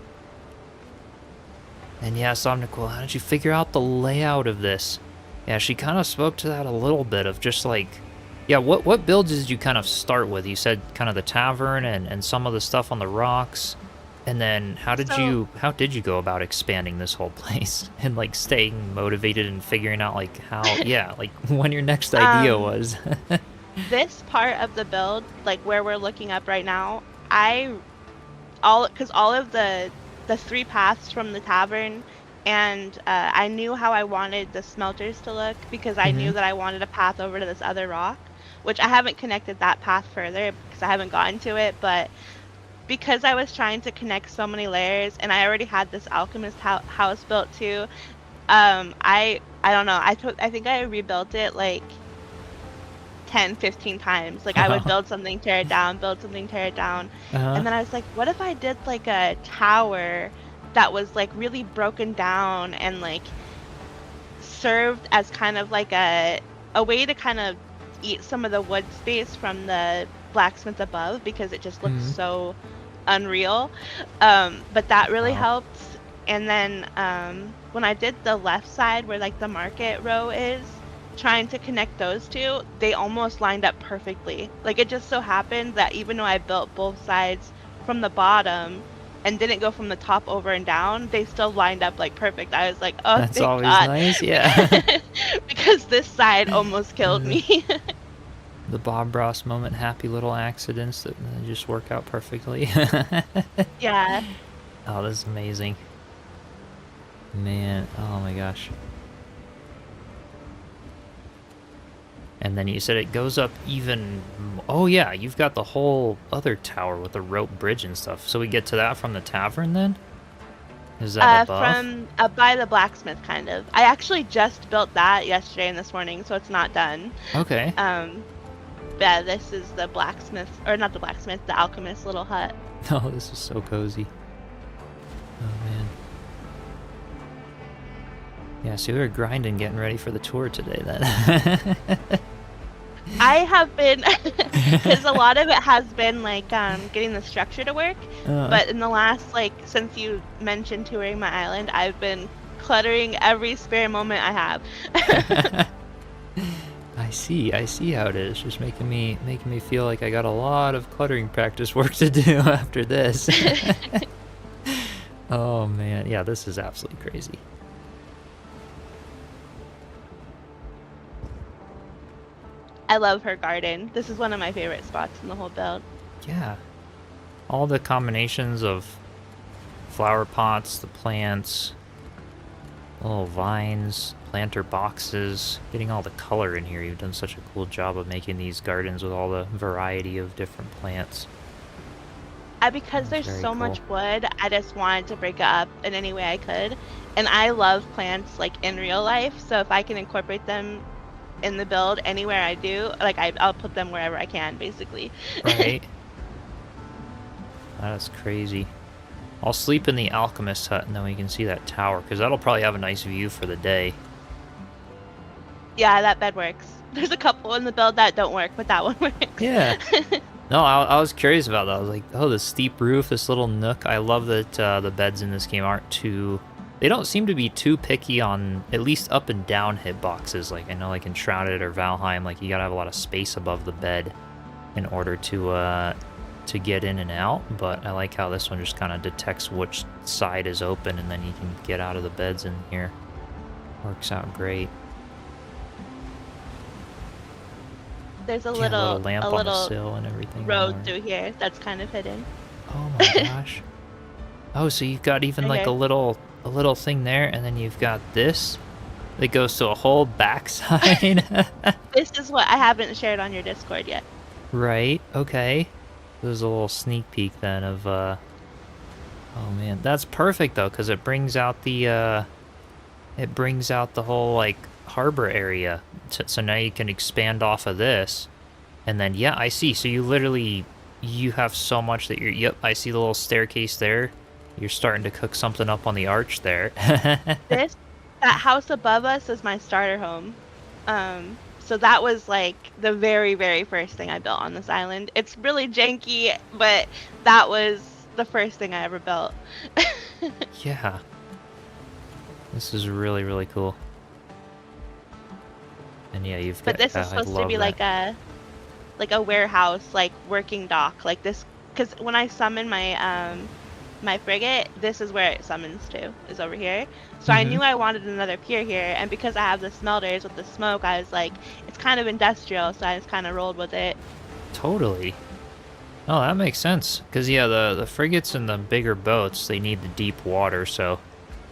And yeah, Somnical, how did you figure out the layout of this? Yeah, she kind of spoke to that a little bit of just like, yeah, what builds did you kind of start with? You said kind of the tavern and some of the stuff on the rocks. And then how did So you go about expanding this whole place and like staying motivated and figuring out like how, yeah, like when your next idea um, was? this part of the build, like where we're looking up right now, all of the three paths from the tavern, and I knew how I wanted the smelters to look because I Mm-hmm. knew that I wanted a path over to this other rock, which I haven't connected that path further because I haven't gotten to it, but because I was trying to connect so many layers and I already had this alchemist house built too. I don't know. I think I rebuilt it like 10, 15 times. Like I would Wow. build something, tear it down, build something, tear it down. Uh-huh. And then I was like, what if I did like a tower that was like really broken down and like served as kind of like a way to kind of eat some of the wood space from the blacksmith above because it just looked Mm-hmm. so unreal. But that really Wow. helped. And then when I did the left side where like the market row is, trying to connect those two, they almost lined up perfectly. Like it just so happened that even though I built both sides from the bottom and didn't go from the top over and down, they still lined up like perfect. I was like, oh, That's thank always God. nice, yeah. Because this side almost killed Uh, me. the Bob Ross moment, happy little accidents that just work out perfectly. Yeah. Oh, this is amazing. Man, oh my gosh. And then you said it goes up even... Oh yeah, you've got the whole other tower with the rope bridge and stuff. So we get to that from the tavern then? Is that above? From by the blacksmith, kind of. I actually just built that yesterday and this morning, so it's not done. Okay. Um, yeah, this is the blacksmith, or not the blacksmith, the alchemist little hut. Oh, this is so cozy. Oh man. Yeah, so we were grinding getting ready for the tour today then. I have been, because a lot of it has been like getting the structure to work, uh, but in the last, like, since you mentioned touring my island, I've been cluttering every spare moment I have. I see how it is. Just making me feel like I got a lot of cluttering practice work to do after this. Oh man, yeah, this is absolutely crazy. I love her garden. This is one of my favorite spots in the whole build. Yeah, all the combinations of flower pots, the plants, little vines, planter boxes, getting all the color in here. You've done such a cool job of making these gardens with all the variety of different plants. Because That's there's very so cool. much wood, I just wanted to break it up in any way I could. And I love plants like in real life, so if I can incorporate them in the build anywhere I do, like I'll put them wherever I can, basically. Right? That's crazy. I'll sleep in the alchemist hut and then we can see that tower, because that'll probably have a nice view for the day. Yeah, that bed works. There's a couple in the build that don't work, but that one works. Yeah. No, I was curious about that. I was like, oh, the steep roof, this little nook. I love that the beds in this game aren't too... They don't seem to be too picky on at least up and down hitboxes. Like, I know like in Shrouded or Valheim, like you gotta have a lot of space above the bed in order to get in and out. But I like how this one just kind of detects which side is open and then you can get out of the beds in here. Works out great. There's Yeah, a little lamp a on the little sill and everything. road through here that's kind of hidden. Oh my gosh. Oh, so you've got even Right like here. a little thing there, and then you've got this that goes to a whole backside. This is what I haven't shared on your Discord yet. Right, okay. There's a little sneak peek then of oh man, that's perfect though, because it brings out the whole like harbor area. So now you can expand off of this. And then yeah, I see. So you have so much that yep, I see the little staircase there. You're starting to cook something up on the arch there. That house above us is my starter home. So that was like the very, very first thing I built on this island. It's really janky, but that was the first thing I ever built. Yeah. This is really, really cool. And yeah, you've got. But this is I supposed to love be that. like a warehouse, like working dock, like this. Because when I summon my my frigate, this is where it summons to, is over here. So I knew I wanted another pier here, and because I have the smelters with the smoke, I was like, it's kind of industrial, so I just kind of rolled with it. Totally. Oh, that makes sense. Because, yeah, the frigates and the bigger boats, they need the deep water, so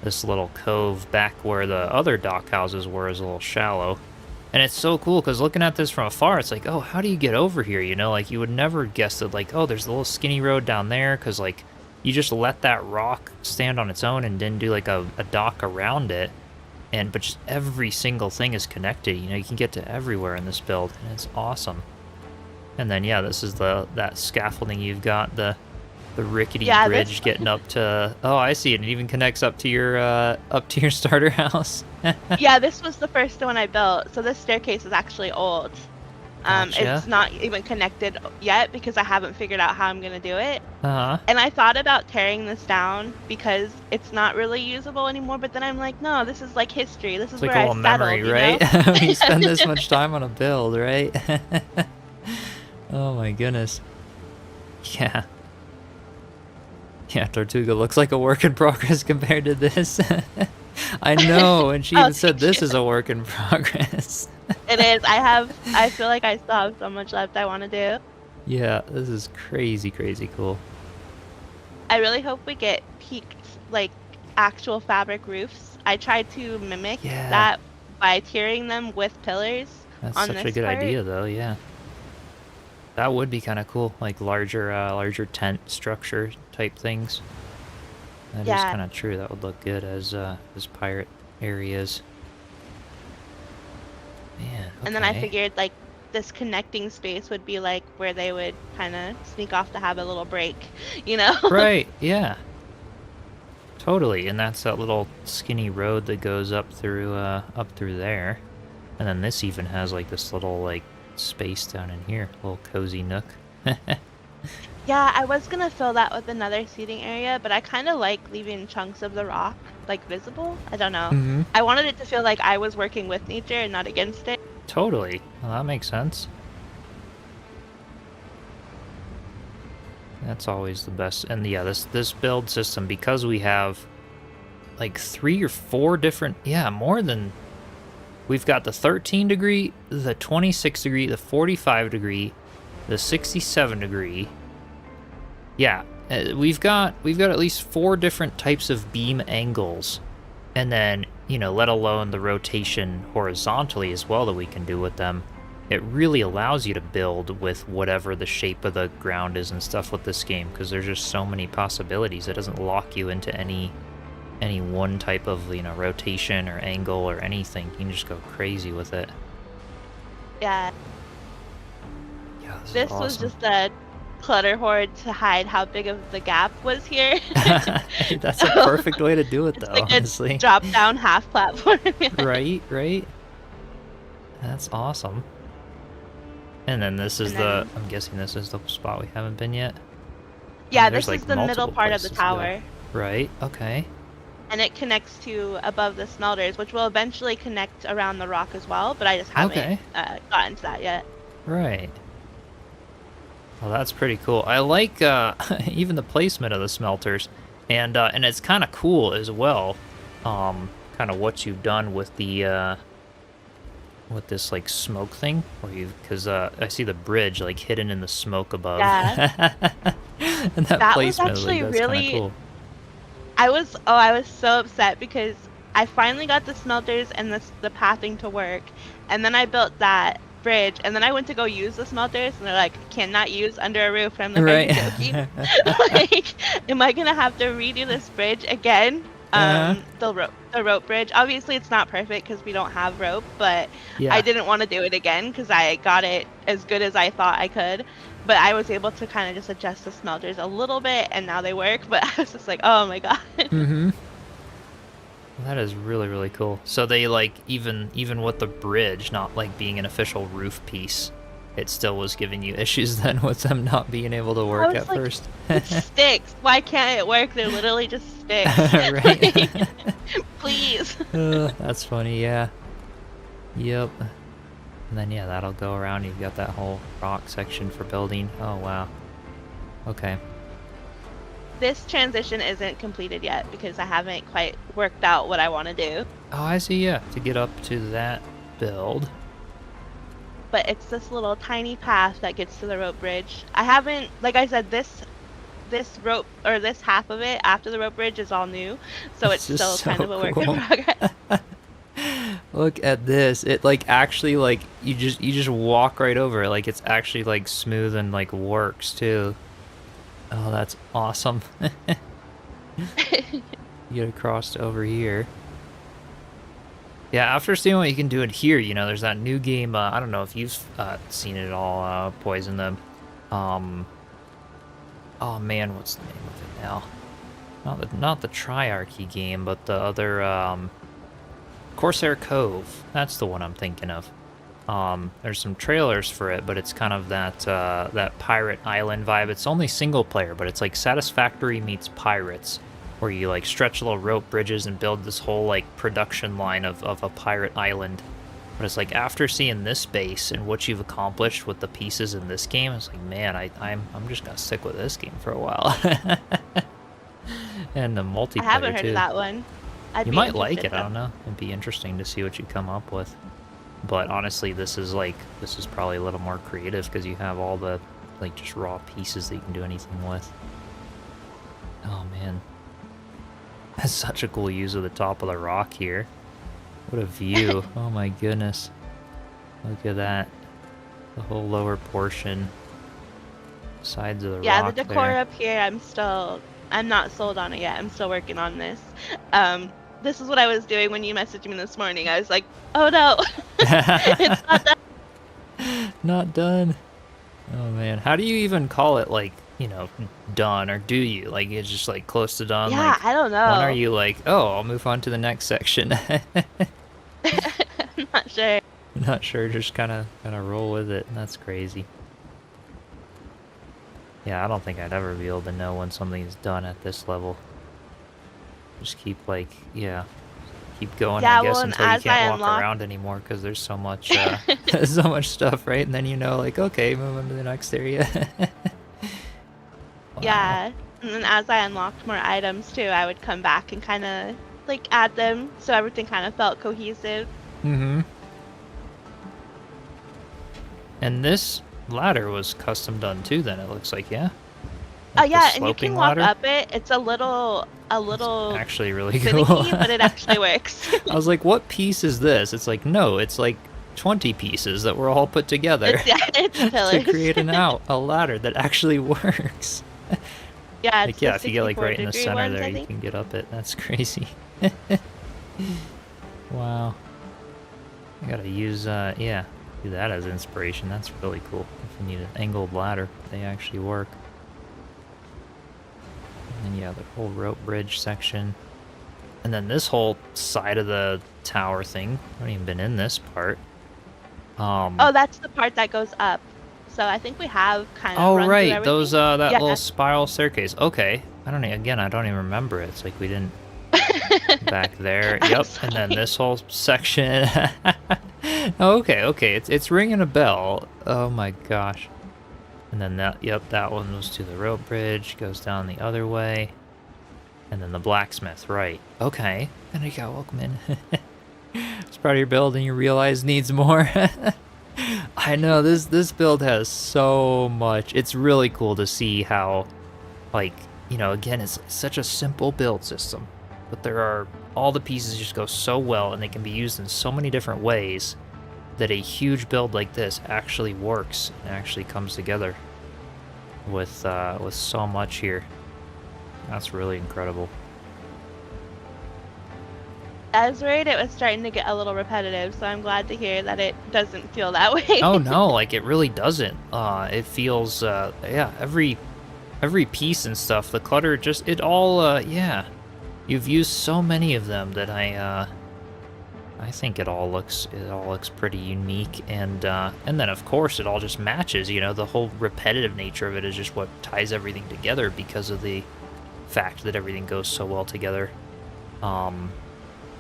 this little cove back where the other dock houses were is a little shallow. And it's so cool, because looking at this from afar, it's like, oh, how do you get over here, you know? Like, you would never guess that, like, oh, there's a little skinny road down there, because, like, you just let that rock stand on its own and then do, like, a dock around it. But just every single thing is connected, you know? You can get to everywhere in this build, and it's awesome. And then, yeah, this is that scaffolding you've got, the rickety bridge getting up to. Oh, I see it. It even connects up to your starter house. Yeah, this was the first one I built. So this staircase is actually old. Gotcha. It's not even connected yet because I haven't figured out how I'm gonna do it. Uh-huh. And I thought about tearing this down because it's not really usable anymore. But then I'm like, no, this is like history. This is like where a I little settled, memory, you right? know? When you spend this much time on a build, right? Oh my goodness. Yeah. Yeah, Tortuga looks like a work in progress compared to this. I know, and she even said this is a work in progress. It is. I feel like I still have so much left I want to do. Yeah, this is crazy, crazy cool. I really hope we get peaked, like, actual fabric roofs. I tried to mimic that by tiering them with pillars. That's on such this a good part. idea, though, yeah. That would be kind of cool, like larger tent structure type things. That is kind of true. That would look good as pirate areas. Man, okay. And then I figured, like, this connecting space would be, like, where they would kind of sneak off to have a little break, you know? Right, yeah. Totally, and that's that little skinny road that goes up through there. And then this even has, like, this little, like, space down in here, a little cozy nook. Yeah, I was gonna fill that with another seating area, but I kind of like leaving chunks of the rock, like, visible. I don't know. I wanted it to feel like I was working with nature and not against it. Totally. Well, that makes sense. That's always the best. And yeah, this build system, because we have like 3 or 4 different, more than. We've got the 13 degree, the 26 degree, the 45 degree, the 67 degree. Yeah, we've got at least 4 different types of beam angles, and then, you know, let alone the rotation horizontally as well that we can do with them. It really allows you to build with whatever the shape of the ground is and stuff with this game, because there's just so many possibilities. It doesn't lock you into any one type of, you know, rotation or angle or anything. You can just go crazy with it. Yeah. Yeah, this awesome. was just a clutter horde to hide how big of the gap was here. That's a perfect way to do it, though, like honestly. A drop down half platform. Right. That's awesome. And then this is I'm guessing this is the spot we haven't been yet. Yeah, this is the middle part of the tower. Right, okay. And it connects to above the smelters, which will eventually connect around the rock as well, but I just haven't gotten to that yet. Right. Well, that's pretty cool. I like even the placement of the smelters, and it's kind of cool as well. Kind of what you've done with the with this, like, smoke thing, because I see the bridge, like, hidden in the smoke above. Yeah. And that placement was actually that's really cool. I was so upset because I finally got the smelters and the pathing to work, and then I built that bridge, and then I went to go use the smelters, and they're like, cannot use under a roof. And I'm like, right. Are you joking? Like, am I gonna have to redo this bridge again? The rope bridge. Obviously, it's not perfect because we don't have rope, but I didn't want to do it again because I got it as good as I thought I could. But I was able to kind of just adjust the smelters a little bit, and now they work. But I was just like, oh my god. Well, that is really, really cool. So they, like, even with the bridge not, like, being an official roof piece, it still was giving you issues then with them not being able to work at first. It sticks. Why can't it work? They're literally just sticks. Right. Please. please. That's funny, yeah. Yep. And then, yeah, that'll go around. You've got that whole rock section for building. Oh, wow. Okay. This transition isn't completed yet because I haven't quite worked out what I want to do. Oh, I see, yeah. To get up to that build. But it's this little tiny path that gets to the rope bridge. I haven't, like I said, this rope, or this half of it after the rope bridge is all new. So it's still so kind of a work cool. in progress. Look at this. It like actually like you just walk right over it. Like it's actually like smooth and like works too. Oh, that's awesome. You get across to over here. Yeah, after seeing what you can do in here, you know, there's that new game. I don't know if you've seen it all. Poison them. Oh man, what's the name of it now? Not the Triarchy game, but the other Corsair Cove. That's the one I'm thinking of. There's some trailers for it, but it's kind of that pirate island vibe. It's only single player, but it's like Satisfactory meets Pirates, where you like stretch little rope bridges and build this whole like production line of a pirate island. But it's like after seeing this base and what you've accomplished with the pieces in this game, it's like, man, I'm just gonna stick with this game for a while. And the multiplayer I haven't heard too. of that one. You might like it. I don't know. It'd be interesting to see what you come up with. But honestly, this is probably a little more creative because you have all the like just raw pieces that you can do anything with. Oh man, that's such a cool use of the top of the rock here. What a view! Oh my goodness, look at that. The whole lower portion, sides of the rock. Yeah, the decor there. up here, I'm not sold on it yet. I'm still working on this. This is what I was doing when you messaged me this morning. I was like, oh no, it's not done. Not done. Oh man, how do you even call it, like, you know, done, or do you? Like, it's just like close to done? Yeah, like, I don't know. When are you like, oh, I'll move on to the next section? I'm not sure. Not sure, just kind of roll with it. That's crazy. Yeah, I don't think I'd ever be able to know when something's done at this level. Just keep like, yeah, keep going, Yeah, I guess, well, until you can't walk around anymore because there's so much, so much stuff, right? And then you know, like, okay, move on to the next area. Wow. Yeah, and then as I unlocked more items too, I would come back and kind of like add them so everything kind of felt cohesive. Mm-hmm. And this ladder was custom done too, then it looks like, yeah? Oh Like the yeah, and you sloping can walk ladder? up it. It's a little It's actually really finicky, cool. but it actually works. I was like, what piece is this? It's like, no, it's like 20 pieces that were all put together It's pillars. to create a ladder that actually works. Yeah, Like, it's yeah, the if you get like right in the 64-degree center ones, there, I you think. can get up it. That's crazy. Wow. I gotta use, yeah, do that as inspiration. That's really cool. If you need an angled ladder, they actually work. And yeah, the whole rope bridge section. And then this whole side of the tower thing. I haven't even been in this part. Oh, that's the part that goes up. So I think we have kind of oh run through right, everything. those that Yeah. little spiral staircase. Okay, I don't even remember it. It's like we didn't back there. I'm Yep, sorry. and then this whole section. Okay, it's ringing a bell. Oh my gosh. And then that one goes to the rope bridge, goes down the other way. And then the blacksmith, right. Okay. And you go, welcome in. It's part of your build and you realize needs more. I know, this build has so much. It's really cool to see how, like, you know, again, it's such a simple build system. But all the pieces just go so well and they can be used in so many different ways that a huge build like this actually works and actually comes together with so much here. That's really incredible. I was worried it was starting to get a little repetitive, so I'm glad to hear that it doesn't feel that way. Oh no, like it really doesn't. It feels yeah, every piece and stuff, the clutter, just it all yeah. You've used so many of them that I think it all looks pretty unique, and then of course it all just matches. You know, the whole repetitive nature of it is just what ties everything together because of the fact that everything goes so well together.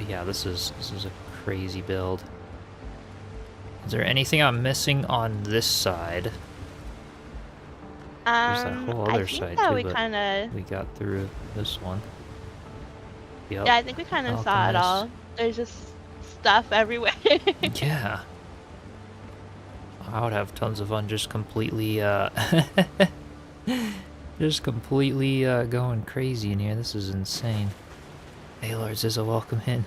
Yeah, this is a crazy build. Is there anything I'm missing on this side? There's that whole I other think side that too, we but kind of, we got through this one. Yep. yeah, I think we kind of saw it Alchemist. all. There's just stuff everywhere. Yeah. I would have tons of fun just completely, just completely, going crazy in here. This is insane. Hey, Lords is a welcome in.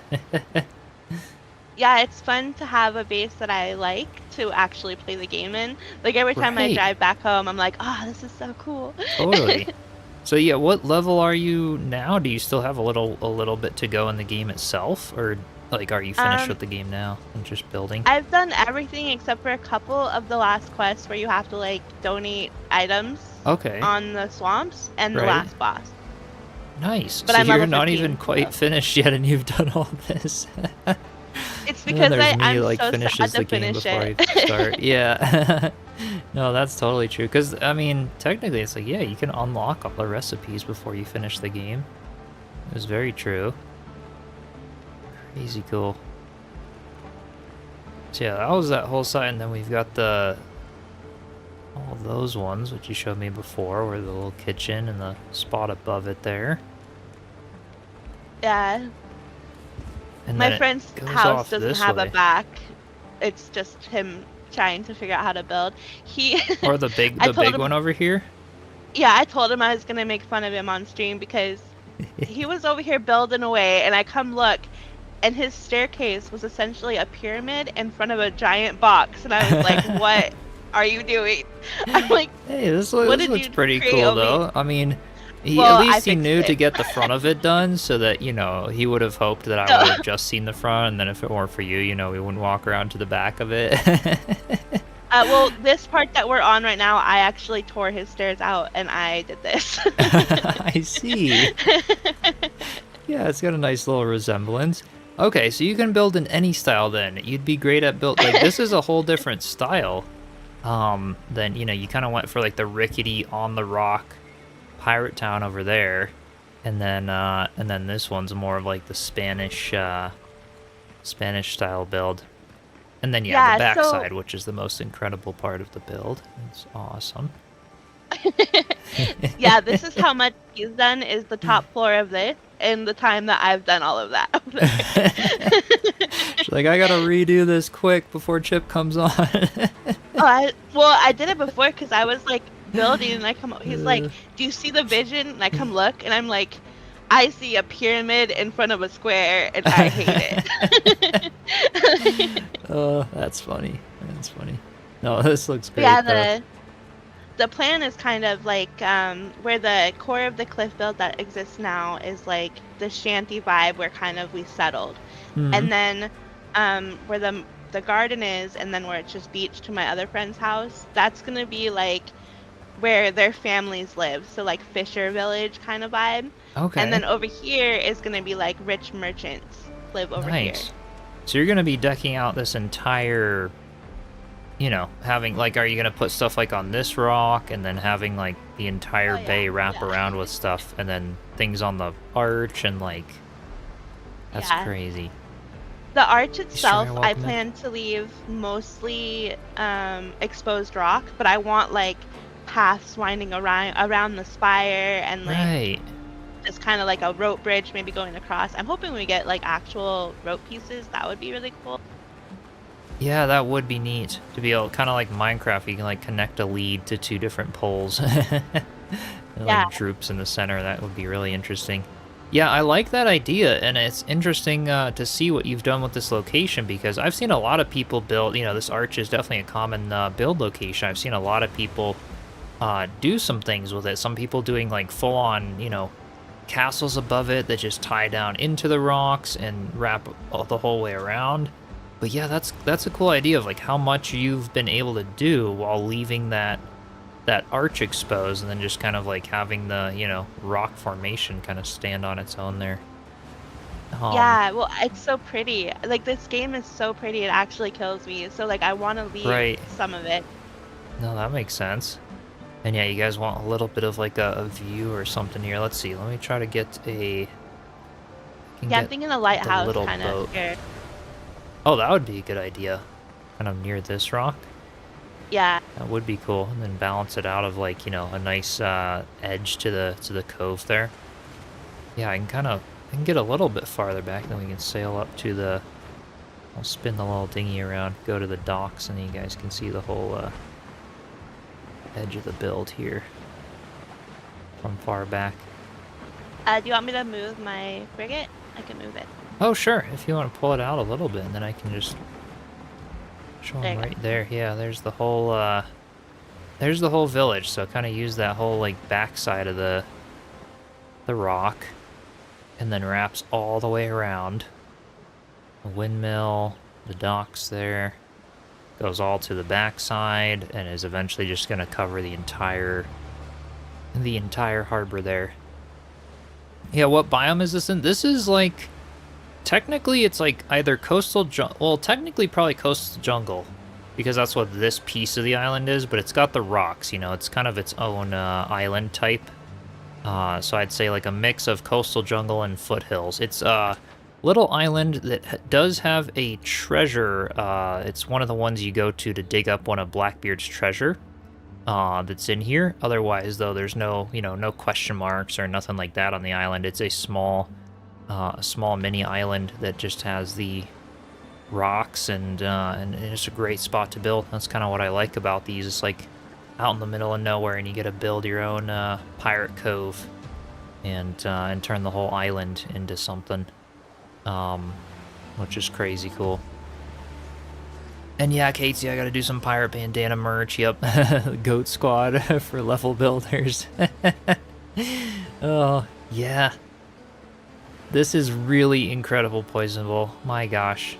Yeah, it's fun to have a base that I like to actually play the game in. Like every time I Right. drive back home, I'm like, oh, this is so cool. Totally. So yeah, what level are you now? Do you still have a little bit to go in the game itself, or like are you finished Um, with the game now and just building? I've done everything except for a couple of the last quests where you have to like donate items Okay. on the swamps and the Right. last boss. Nice. But So I'm you're level not even 15. quite So. finished yet, and you've done all this. It's And then because there's me, I'm like, so sad finishes to the game finish before it. I start. Yeah. No, that's totally true. Because, I mean, technically, it's like, yeah, you can unlock all the recipes before you finish the game. It was very true. Crazy cool. So, yeah, that was that whole side. And then we've got all those ones, which you showed me before, where the little kitchen and the spot above it there. Yeah. And My then friend's it goes house off doesn't this have a way. back. It's just him trying to figure out how to build. He, Or I the told big him, one over here. yeah, I told him I was gonna make fun of him on stream because he was over here building away, and I come look, and his staircase was essentially a pyramid in front of a giant box, and I was like, "What are you doing?" I'm like, Hey, "What this did looks you pretty create cool over here?" though. I mean, at Well, I least he fixed knew to it. get the front of it done so that, he would have hoped that I would have just seen the front, and then if it weren't for you, we wouldn't walk around to the back of it. Well, this part that we're on right now, I actually tore his stairs out, and I did this. I see. Yeah, it's got a nice little resemblance. Okay, so you can build in any style then. You'd be great at build like this is a whole different style. Then, you kind of went for like the rickety on the rock pirate town over there. And then this one's more of like the Spanish style build. And then yeah, the Yeah, so backside, which is the most incredible part of the build. It's awesome. yeah, this is how much he's done is the top floor of this in the time that I've done all of that. She's like, I gotta redo this quick before Chip comes on. Well, I did it before because I was like building and I come he's like, "Do you see the vision?" And I come look and I'm like, "I see a pyramid in front of a square and I hate it." Oh, that's funny. That's funny. No, this looks But yeah, great though. the plan is kind of like where the core of the cliff build that exists now is like the shanty vibe where kind of we settled. Hmm. And then where the garden is and then where it's just beach to my other friend's house, that's going to be like where their families live. So like Fisher Village kind of vibe. And Okay. then over here is going to be like rich merchants live over here. Nice. So you're gonna be decking out this entire, having like, are you gonna put stuff like on this rock and then having like the entire Oh yeah. bay wrap Yeah. around with stuff and then things on the arch and like, that's Yeah. crazy. The arch Sure, itself, you're I welcome in. plan to leave mostly exposed rock, but I want like paths winding around the spire and like Right. just kind of like a rope bridge maybe going across. I'm hoping we get like actual rope pieces. That would be really cool. Yeah, that would be neat to be able, kind of like Minecraft, you can like connect a lead to two different poles. It Yeah. like droops in the center. That would be really interesting. Yeah, I like that idea, and it's interesting to see what you've done with this location because I've seen a lot of people build. This arch is definitely a common build location. I've seen a lot of people do some things with it. Some people doing like full on, castles above it that just tie down into the rocks and wrap the whole way around. But yeah, that's a cool idea of like how much you've been able to do while leaving that arch exposed and then just kind of like having the, rock formation kind of stand on its own there. Yeah, well, it's so pretty. Like this game is so pretty, it actually kills me. So like I want to leave Right. some of it. No, that makes sense. And yeah, you guys want a little bit of like a view or something here. Let's see. Let me try to get a Can Yeah, I'm get thinking a the lighthouse little kind of boat. here. Oh, that would be a good idea. Kind of near this rock. Yeah. That would be cool. And then balance it out of like, a nice edge to the cove there. Yeah, I can get a little bit farther back, then we can sail up to the. I'll spin the little dinghy around, go to the docks, and then you guys can see the whole edge of the build here from far back. Do you want me to move my frigate? I can move it. Oh, sure. If you want to pull it out a little bit, and then I can just show them right there. Yeah, there's the whole village. So kind of use that whole like backside of the rock, and then wraps all the way around. The windmill, the docks there, goes all to the backside, and is eventually just going to cover the entire harbor there. Yeah, what biome is this in? This is like, technically it's like either coastal jungle, well, technically probably coastal jungle, because that's what this piece of the island is, but it's got the rocks, it's kind of its own island type. So I'd say like a mix of coastal jungle and foothills. It's a little island that does have a treasure. It's one of the ones you go to dig up one of Blackbeard's treasure. That's in here. Otherwise, though, there's no, no question marks or nothing like that on the island. It's a small mini island that just has the rocks, and it's a great spot to build. That's kind of what I like about these. It's like out in the middle of nowhere, and you get to build your own pirate cove, and turn the whole island into something, which is crazy cool. And yeah, Casey, I gotta do some pirate bandana merch. Yep, Goat Squad for level builders. Oh yeah, this is really incredible, Poysenable. My gosh.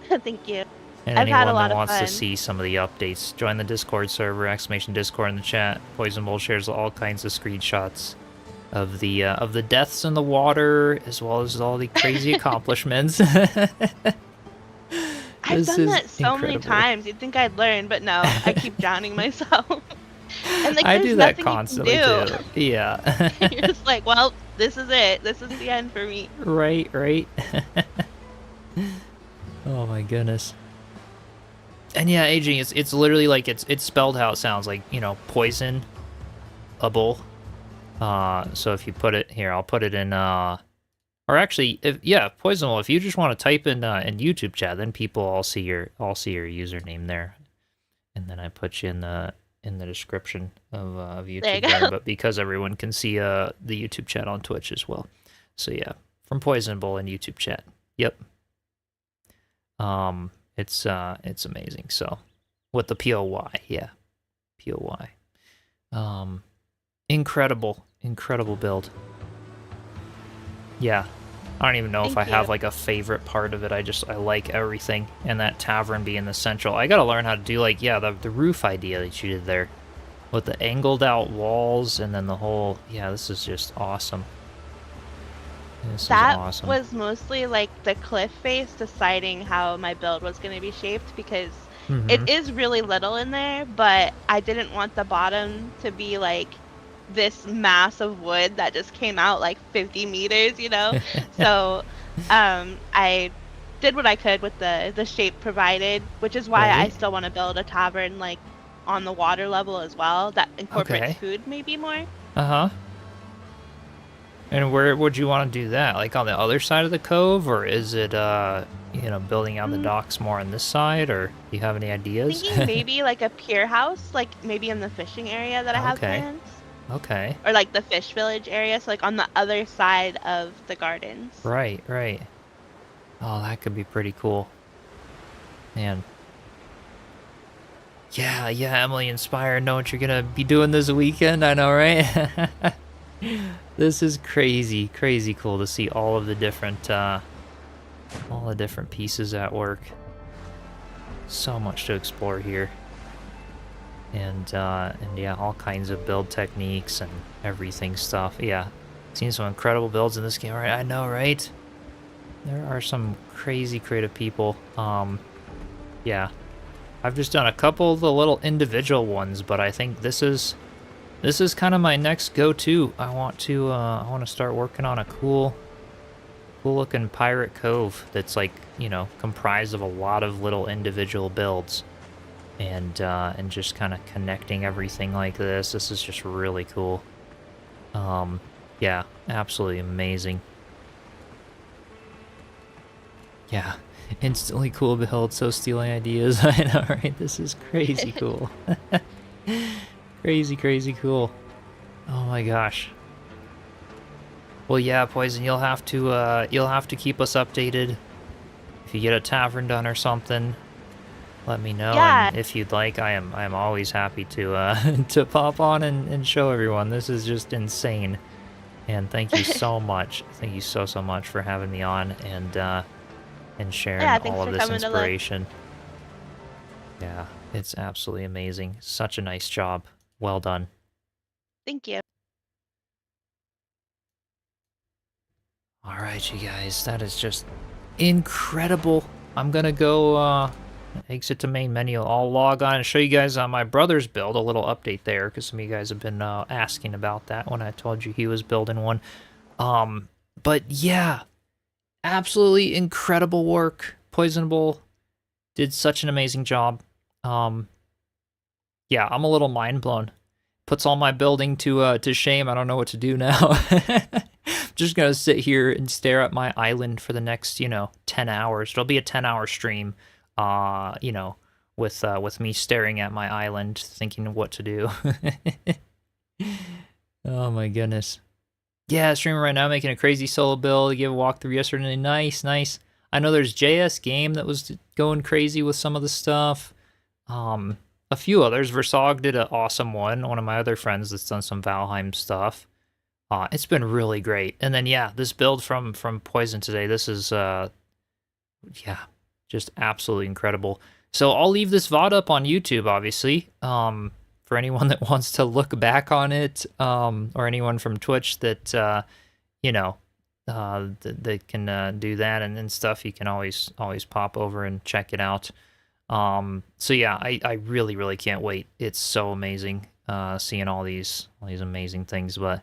Thank you. And I've anyone had a lot that of wants fun. to see some of the updates, join the Discord server, !Discord in the chat. Poysenable shares all kinds of screenshots of the deaths in the water, as well as all the crazy accomplishments. I've done that so incredible. many times. You'd think I'd learn, but no, I keep drowning myself. And like, I there's do that nothing constantly you can do. too. Yeah. You're just like, well, this is it. This is the end for me. Right. Oh my goodness. And yeah, aging, it's literally like it's spelled how it sounds, like, poison able. So if you put it here, I'll put it in or actually, Poysenable, if you just want to type in YouTube chat, then people all see your username there. And then I put you in the description of YouTube there. You go. there, but because everyone can see the YouTube chat on Twitch as well. So yeah, from Poysenable and YouTube chat. Yep. It's amazing. So with the POY, yeah. POY. Incredible build. Yeah. I don't even know if I have like a favorite part of it. I like everything, and that tavern being the central. I gotta learn how to do like, the roof idea that you did there with the angled out walls, and then the whole, this is just awesome. That awesome. was mostly like the cliff face deciding how my build was going to be shaped, because it is really little in there, but I didn't want the bottom to be like this mass of wood that just came out like 50 meters, So I did what I could with the shape provided, which is why I still want to build a tavern like on the water level as well, that incorporates food maybe more. And where would you want to do that? Like on the other side of the cove, or is it building out the docks more on this side, or do you have any ideas? Thinking maybe like a pier house, like maybe in the fishing area that I have plans. Okay. Or like the fish village area, so like on the other side of the gardens. Right. Oh, that could be pretty cool. Man. Yeah, Emily Inspired, know what you're gonna be doing this weekend, I know, right? This is crazy cool to see all of the different pieces at work. So much to explore here. And yeah, all kinds of build techniques and everything stuff. Yeah, seen some incredible builds in this game, right? I know, right? There are some crazy creative people. Yeah, I've just done a couple of the little individual ones, but I think this is kind of my next go-to. I want to start working on a cool Cool looking pirate cove that's like, you know, comprised of a lot of little individual builds. And just kind of connecting everything like this. This is just really cool. Yeah, absolutely amazing. Yeah, instantly cool build, so stealing ideas. I know, right? This is crazy cool. Crazy, crazy cool. Oh my gosh. Well, yeah, Poison, you'll have to keep us updated. If you get a tavern done or something, let me know. Yeah. And if you'd like, I am always happy to to pop on and show everyone. This is just insane. And thank you so much. Thank you so much for having me on and sharing Yeah, thanks all for of this coming to look. inspiration. Yeah, it's absolutely amazing. Such a nice job. Well done. Thank you. All right, you guys, that is just incredible. I'm gonna go exit to main menu. I'll log on and show you guys my brother's build, a little update there, because some of you guys have been asking about that when I told you he was building one. But yeah, absolutely incredible work. Poysenable did such an amazing job. Yeah, I'm a little mind blown. Puts all my building to shame. I don't know what to do now. Just gonna sit here and stare at my island for the next, 10 hours. It'll be a 10-hour stream, with me staring at my island, thinking of what to do. Oh my goodness. Yeah, streaming right now, making a crazy solo build. Give a walkthrough yesterday. Nice, nice. I know there's JS Game that was going crazy with some of the stuff. A few others. Versog did an awesome one. One of my other friends that's done some Valheim stuff. It's been really great. And then yeah, this build from Poison today. This is just absolutely incredible. So I'll leave this VOD up on YouTube, obviously. For anyone that wants to look back on it, or anyone from Twitch that that can do that and stuff, you can always pop over and check it out. So yeah, I really can't wait. It's so amazing seeing all these amazing things. But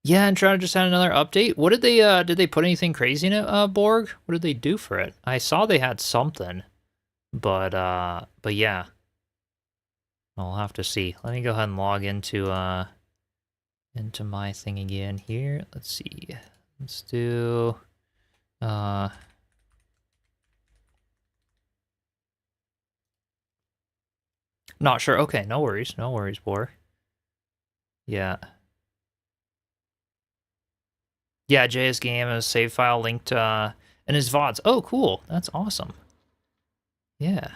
yeah, and Toronto just had another update. What did they put anything crazy in it, Borg? What did they do for it? I saw they had something, but yeah, I'll have to see. Let me go ahead and log into my thing again here. Let's see. Let's do not sure. Okay, no worries, Borg. Yeah. Yeah, JS Game is a save file linked in his VODs. Oh, cool. That's awesome. Yeah.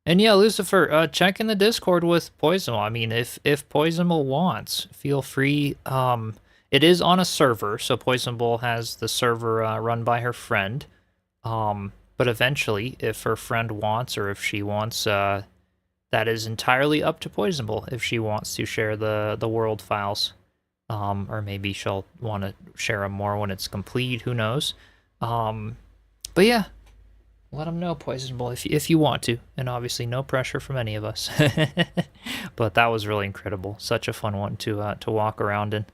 And yeah, Lucifer, check in the Discord with Poysenable. I mean, if Poysenable wants, feel free. It is on a server, so Poysenable has the server run by her friend. But eventually, if her friend wants, or if she wants, that is entirely up to Poysenable if she wants to share the world files. Or maybe she'll want to share them more when it's complete, who knows. But yeah, let them know, Poisonable, if you want to, and obviously no pressure from any of us. But that was really incredible. Such a fun one to walk around in.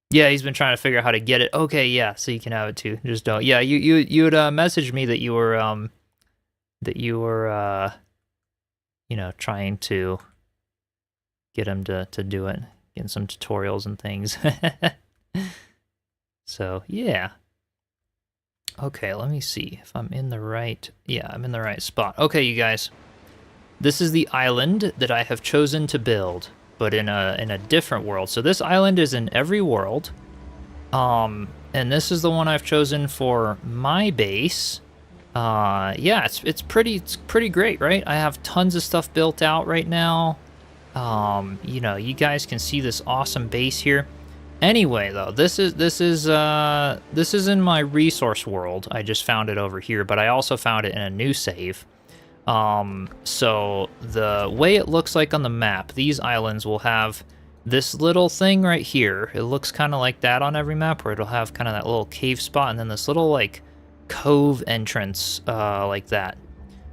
Yeah, he's been trying to figure out how to get it. Okay, yeah, so you can have it too. Just don't. Yeah, you would message me that you were trying to get him to do it, getting some tutorials and things. So yeah. Okay, let me see if I'm in the right. Yeah, I'm in the right spot. Okay, you guys, this is the island that I have chosen to build, but in a different world. So this island is in every world, and this is the one I've chosen for my base. Yeah, it's pretty great, right? I have tons of stuff built out right now. You guys can see this awesome base here. Anyway, though, this is in my resource world. I just found it over here, but I also found it in a new save. So the way it looks like on the map, these islands will have this little thing right here. It looks kind of like that on every map, where it'll have kind of that little cave spot, and then this little like cove entrance like that.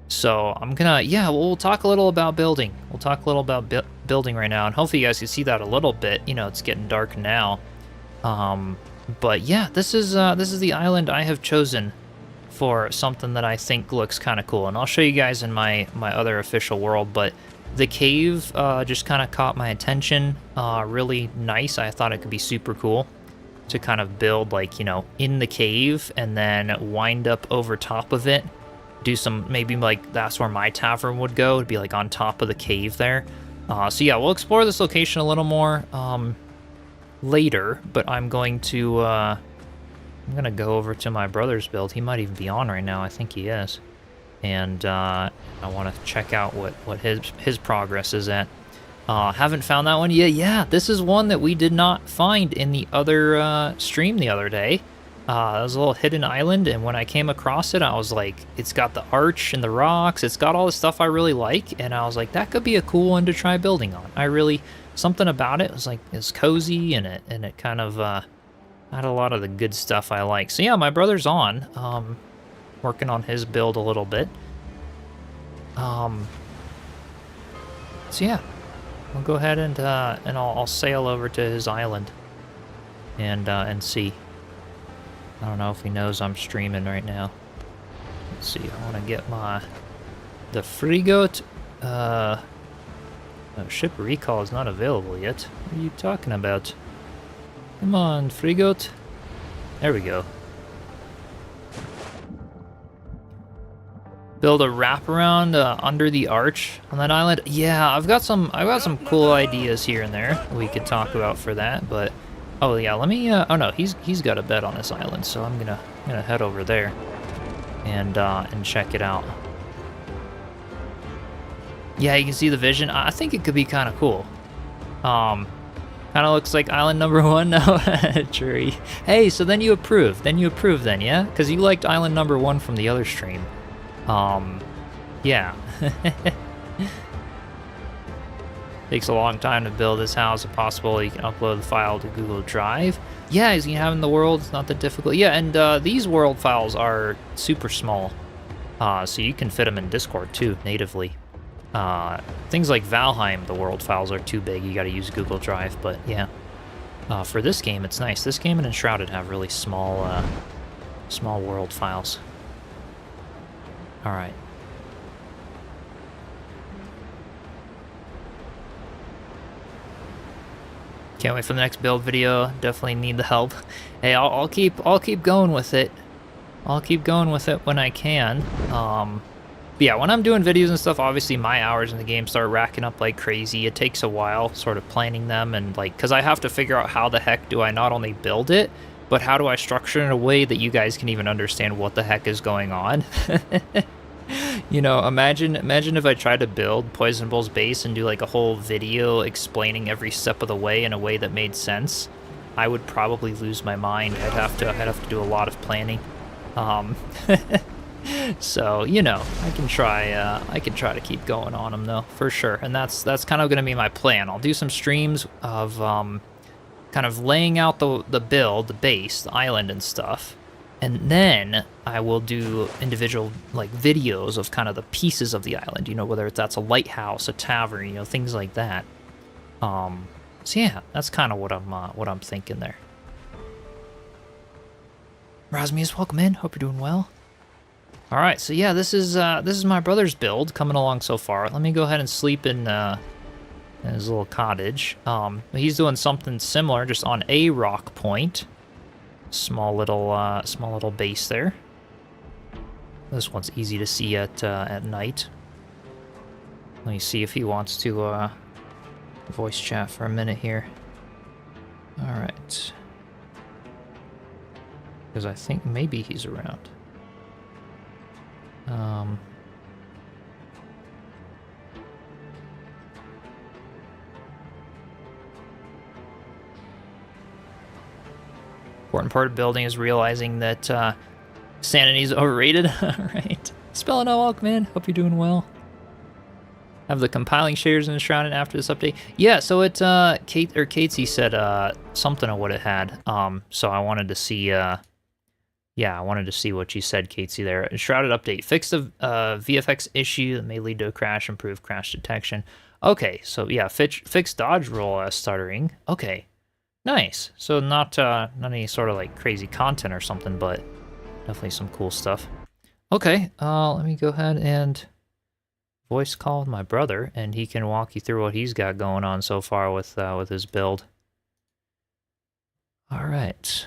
So I'm gonna, yeah, we'll talk a little about building. We'll talk a little about building right now, and hopefully you guys can see that a little bit. You know, it's getting dark now. But yeah, this is the island I have chosen for something that I think looks kind of cool, and I'll show you guys in my other official world. But the cave just kind of caught my attention. Really nice. I thought it could be super cool to kind of build, like, you know, in the cave and then wind up over top of it. Do some, maybe like that's where my tavern would go. It'd be like on top of the cave there. So yeah, we'll explore this location a little more later, but I'm going to go over to my brother's build. He might even be on right now. I think he is. And I want to check out what his progress is at. Haven't found that one yet. Yeah, this is one that we did not find in the other stream the other day. It was a little hidden island, and when I came across it, I was like, it's got the arch and the rocks. It's got all the stuff I really like, and I was like, that could be a cool one to try building on. Something about it was like, it's cozy, and it kind of had a lot of the good stuff I like. So yeah, my brother's on, working on his build a little bit. So yeah, I'll go ahead and I'll sail over to his island and see. I don't know if he knows I'm streaming right now. Let's see, I want to get the Frigote. No, ship recall is not available yet. What are you talking about? Come on, Frigote. There we go. Build a wraparound under the arch on that island. Yeah, I've got some cool ideas here and there we could talk about for that, but oh yeah, let me oh no, he's got a bed on this island, so I'm gonna head over there and check it out. Yeah, you can see the vision. I think it could be kind of cool. Kind of looks like island number 1 now. True. Hey, so then you approve. Then, yeah? Because you liked island number 1 from the other stream. Yeah. Takes a long time to build this house. If possible, you can upload the file to Google Drive. Yeah, as you have in the world, it's not that difficult. Yeah, and these world files are super small. So you can fit them in Discord too, natively. Things like Valheim, the world files are too big. You gotta use Google Drive, but yeah. For this game, it's nice. This game and Enshrouded have really small, small world files. Alright. Can't wait for the next build video. Definitely need the help. Hey, I'll keep going with it. I'll keep going with it when I can. But yeah, when I'm doing videos and stuff, obviously my hours in the game start racking up like crazy. It takes a while sort of planning them, and like, because I have to figure out how the heck do I not only build it, but how do I structure it in a way that you guys can even understand what the heck is going on. You know, imagine if I tried to build Poysonable's base and do like a whole video explaining every step of the way in a way that made sense. I would probably lose my mind. I'd have to do a lot of planning. So, you know, I can try to keep going on them though, for sure. And that's kind of going to be my plan. I'll do some streams of kind of laying out the build, the base, the island and stuff. And then I will do individual like videos of kind of the pieces of the island, you know, whether that's a lighthouse, a tavern, you know, things like that. So yeah, that's kind of what I'm thinking there. Rasmius, welcome in. Hope you're doing well. All right, so yeah, this is my brother's build coming along so far. Let me go ahead and sleep in his little cottage. He's doing something similar, just on a rock point. Small little base there. This one's easy to see at night. Let me see if he wants to voice chat for a minute here. All right. Because I think maybe he's around. Important part of building is realizing that sanity is overrated. Alright. Spelling out, welcome in. Hope you're doing well. Have the compiling shaders in Enshrouded after this update? Yeah, so it Catesy said something of what it had. So I wanted to see Yeah, I wanted to see what you said, Casey, there. Shrouded update. Fix the VFX issue that may lead to a crash, improve crash detection. Okay, so yeah, fix dodge roll stuttering. Okay, nice. So not any sort of like crazy content or something, but definitely some cool stuff. Okay, let me go ahead and voice call my brother, and he can walk you through what he's got going on so far with his build. All right.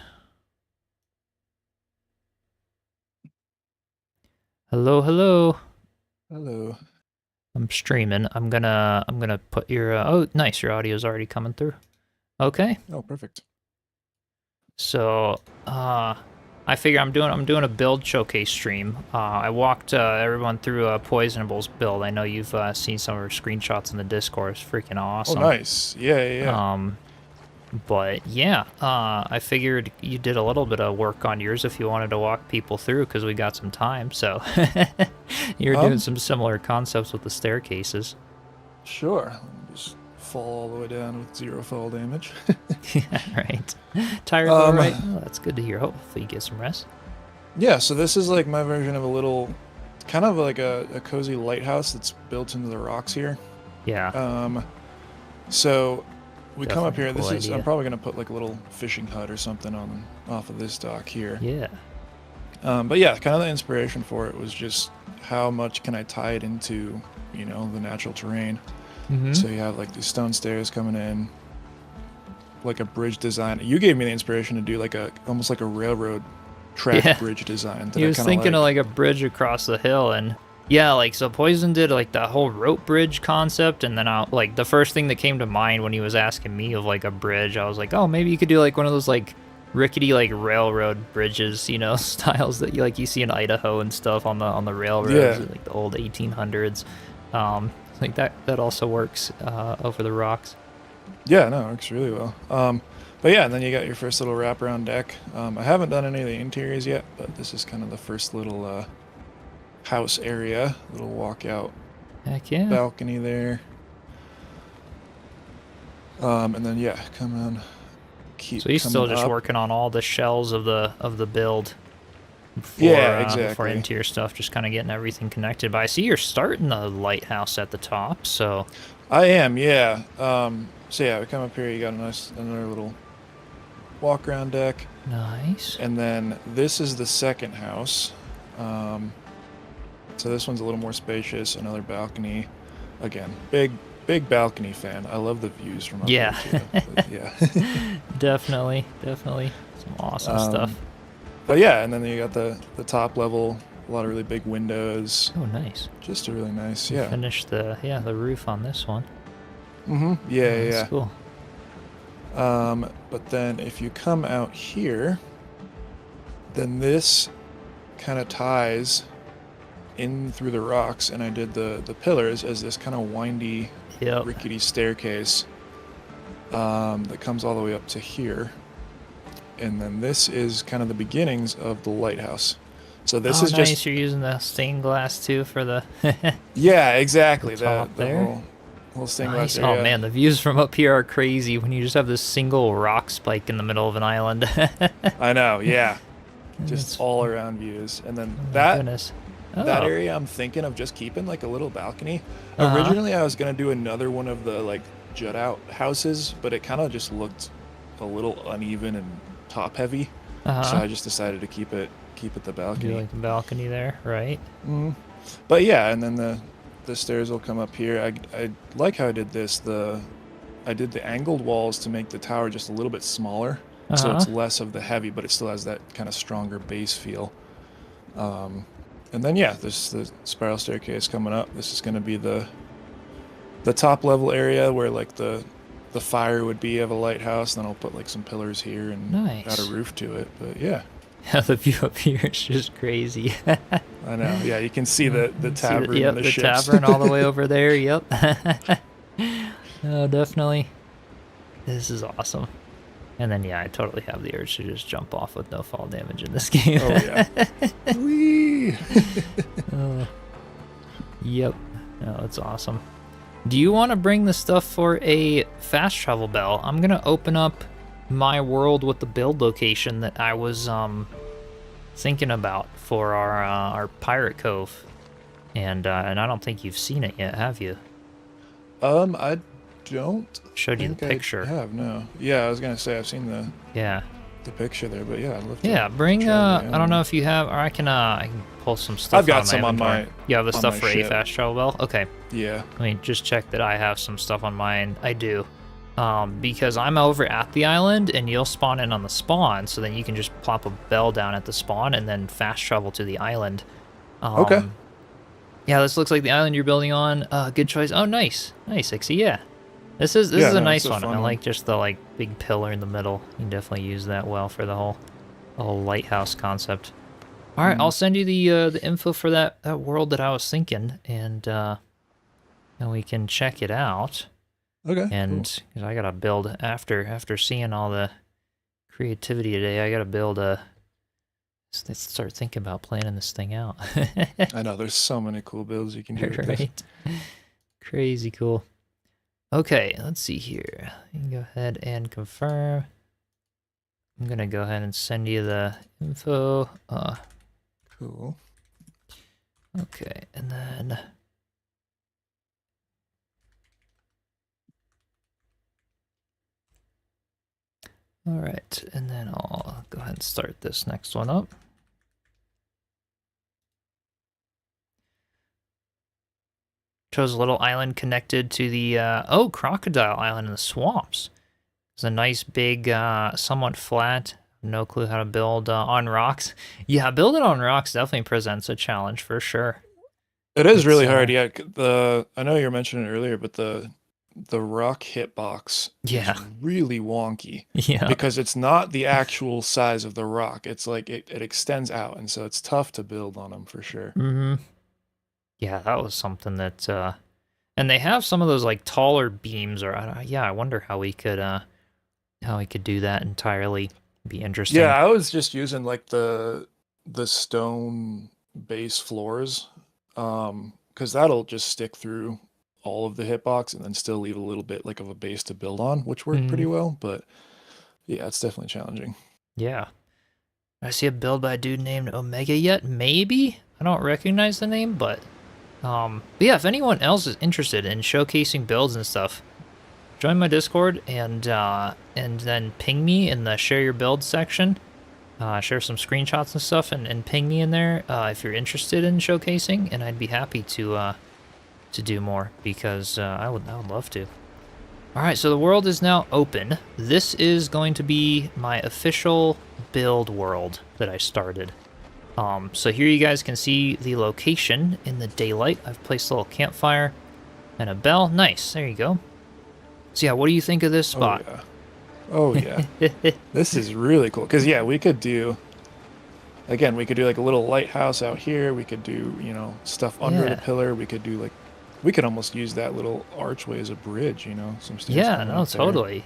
Hello, hello. Hello. I'm streaming. I'm gonna put your oh, nice, your audio's already coming through. Okay. Oh, perfect. So, I figure I'm doing a build showcase stream. I walked everyone through Poisonable's build. I know you've seen some of her screenshots in the Discord. It's freaking awesome. Oh, nice. Yeah. But yeah, I figured you did a little bit of work on yours if you wanted to walk people through, because we got some time. So you're doing some similar concepts with the staircases. Sure. Let me just fall all the way down with 0 fall damage. Yeah, right. Tired, all right? Oh, that's good to hear. Hopefully you get some rest. Yeah, so this is like my version of a little, kind of like a cozy lighthouse that's built into the rocks here. Yeah. So we come up here. Cool This is idea. I'm probably gonna put like a little fishing hut or something on off of this dock here. Yeah. But yeah, kind of the inspiration for it was just how much can I tie it into, you know, the natural terrain. Mm-hmm. So you have like these stone stairs coming in, like a bridge design. You gave me the inspiration to do like almost like a railroad track bridge design. He was thinking of like a bridge across the hill, and yeah, like so Poison did like the whole rope bridge concept, and then like the first thing that came to mind when he was asking me of like a bridge, I was like, oh, maybe you could do like one of those like rickety like railroad bridges, you know, styles that you see in Idaho and stuff on the railroads, like the old 1800s. Like that also works over the rocks. Yeah, no, it works really well. But yeah, and then you got your first little wraparound deck. I haven't done any of the interiors yet, but this is kind of the first little house area, little walkout Heck yeah. balcony there. And then yeah, come on. So he's still just working on all the shells of the build. Before, exactly. Before into your stuff, just kind of getting everything connected. But I see you're starting the lighthouse at the top, so. I am, yeah. So yeah, we come up here. You got another little walk around deck. Nice. And then this is the second house. So this one's a little more spacious. Another balcony. Again, big balcony fan. I love the views from up here too. But, yeah. Definitely. Some awesome stuff. But yeah, and then you got the top level, a lot of really big windows. Oh, nice. Just a really nice, yeah. Finished the roof on this one. Mm-hmm. Yeah, That's cool. But then if you come out here, then this kind of ties in through the rocks, and I did the pillars as this kind of windy, rickety staircase that comes all the way up to here. And then this is kind of the beginnings of the lighthouse. So this is nice. just... You're using the stained glass too for the... Yeah, exactly. The top there. Whole stained glass area. Oh man, the views from up here are crazy when you just have this single rock spike in the middle of an island. I know, yeah. Just all around views. And then that area I'm thinking of just keeping like a little balcony. Originally I was going to do another one of the like jut out houses, but it kind of just looked a little uneven and top heavy, so I just decided to keep it the balcony. You like the balcony there, right? Mm-hmm. But yeah, and then the stairs will come up here. I like how I did this. I did the angled walls to make the tower just a little bit smaller, so it's less of the heavy, but it still has that kind of stronger base feel. And then yeah, there's the spiral staircase coming up. This is going to be the top level area where like the fire would be of a lighthouse. Then I'll put like some pillars here and add a roof to it. But yeah. Yeah, the view up here is just crazy. I know. Yeah, you can see the tavern and the ships. Tavern all the way over there. Yep. Oh, definitely. This is awesome. And then yeah, I totally have the urge to just jump off with no fall damage in this game. Oh yeah. Whee! Yep. No, it's awesome. Do you want to bring the stuff for a fast travel bell? I'm gonna open up my world with the build location that I was thinking about for our Pirate Cove, and I don't think you've seen it yet, have you? I don't Showed you the think picture. I have, no. Yeah, I was gonna say I've seen Yeah. the picture there, but yeah, I'd love to. Yeah, bring try the I don't know if you have, or I can pull some stuff. I've got out of some on inventory. my. You have the on stuff my for a ship. fast travel bell? Okay. Yeah. Let me just check that I have some stuff on mine. I do. Because I'm over at the island and you'll spawn in on the spawn, so then you can just plop a bell down at the spawn and then fast travel to the island. Okay. Yeah, this looks like the island you're building on. Good choice. Oh, nice. Nice, Ixie, yeah. This is a nice one. I like just the big pillar in the middle. You can definitely use that well for the whole lighthouse concept. All right, I'll send you the info for that world that I was thinking, and we can check it out. Okay. And cool. 'cause I gotta build after seeing all the creativity today, I gotta build let's start thinking about planning this thing out. I know there's so many cool builds you can do with this. Right? Crazy cool. Okay, let's see here. You can go ahead and confirm. I'm gonna go ahead and send you the info. Cool. Okay, and then all right, and then I'll go ahead and start this next one up. Chose a little island connected to the Crocodile Island in the swamps. It's a nice big, somewhat flat. No clue how to build on rocks. Yeah, building on rocks definitely presents a challenge for sure. It is really hard. Yeah, I know you were mentioning it earlier, but the rock hitbox is really wonky. Yeah. Because it's not the actual size of the rock. It's like it extends out, and so it's tough to build on them for sure. Mm-hmm. Yeah, that was something that and they have some of those like taller beams, or yeah, I wonder how we could do that entirely. Be interesting. Yeah, I was just using like the stone base floors, because that'll just stick through all of the hitbox and then still leave a little bit like of a base to build on, which worked pretty well. But yeah, it's definitely challenging. Yeah. I see a build by a dude named Omega yet? Maybe? I don't recognize the name, but yeah, if anyone else is interested in showcasing builds and stuff, join my Discord and then ping me in the share your build section. Share some screenshots and stuff and ping me in there if you're interested in showcasing, and I'd be happy to do more because I would love to. All right, so the world is now open. This is going to be my official build world that I started. So here you guys can see the location in the daylight. I've placed a little campfire and a bell. Nice, there you go. So yeah, what do you think of this spot? Oh yeah. This is really cool. Because yeah, we could do like a little lighthouse out here. We could do, stuff under the pillar. We could almost use that little archway as a bridge, some stairs. Yeah, no, totally.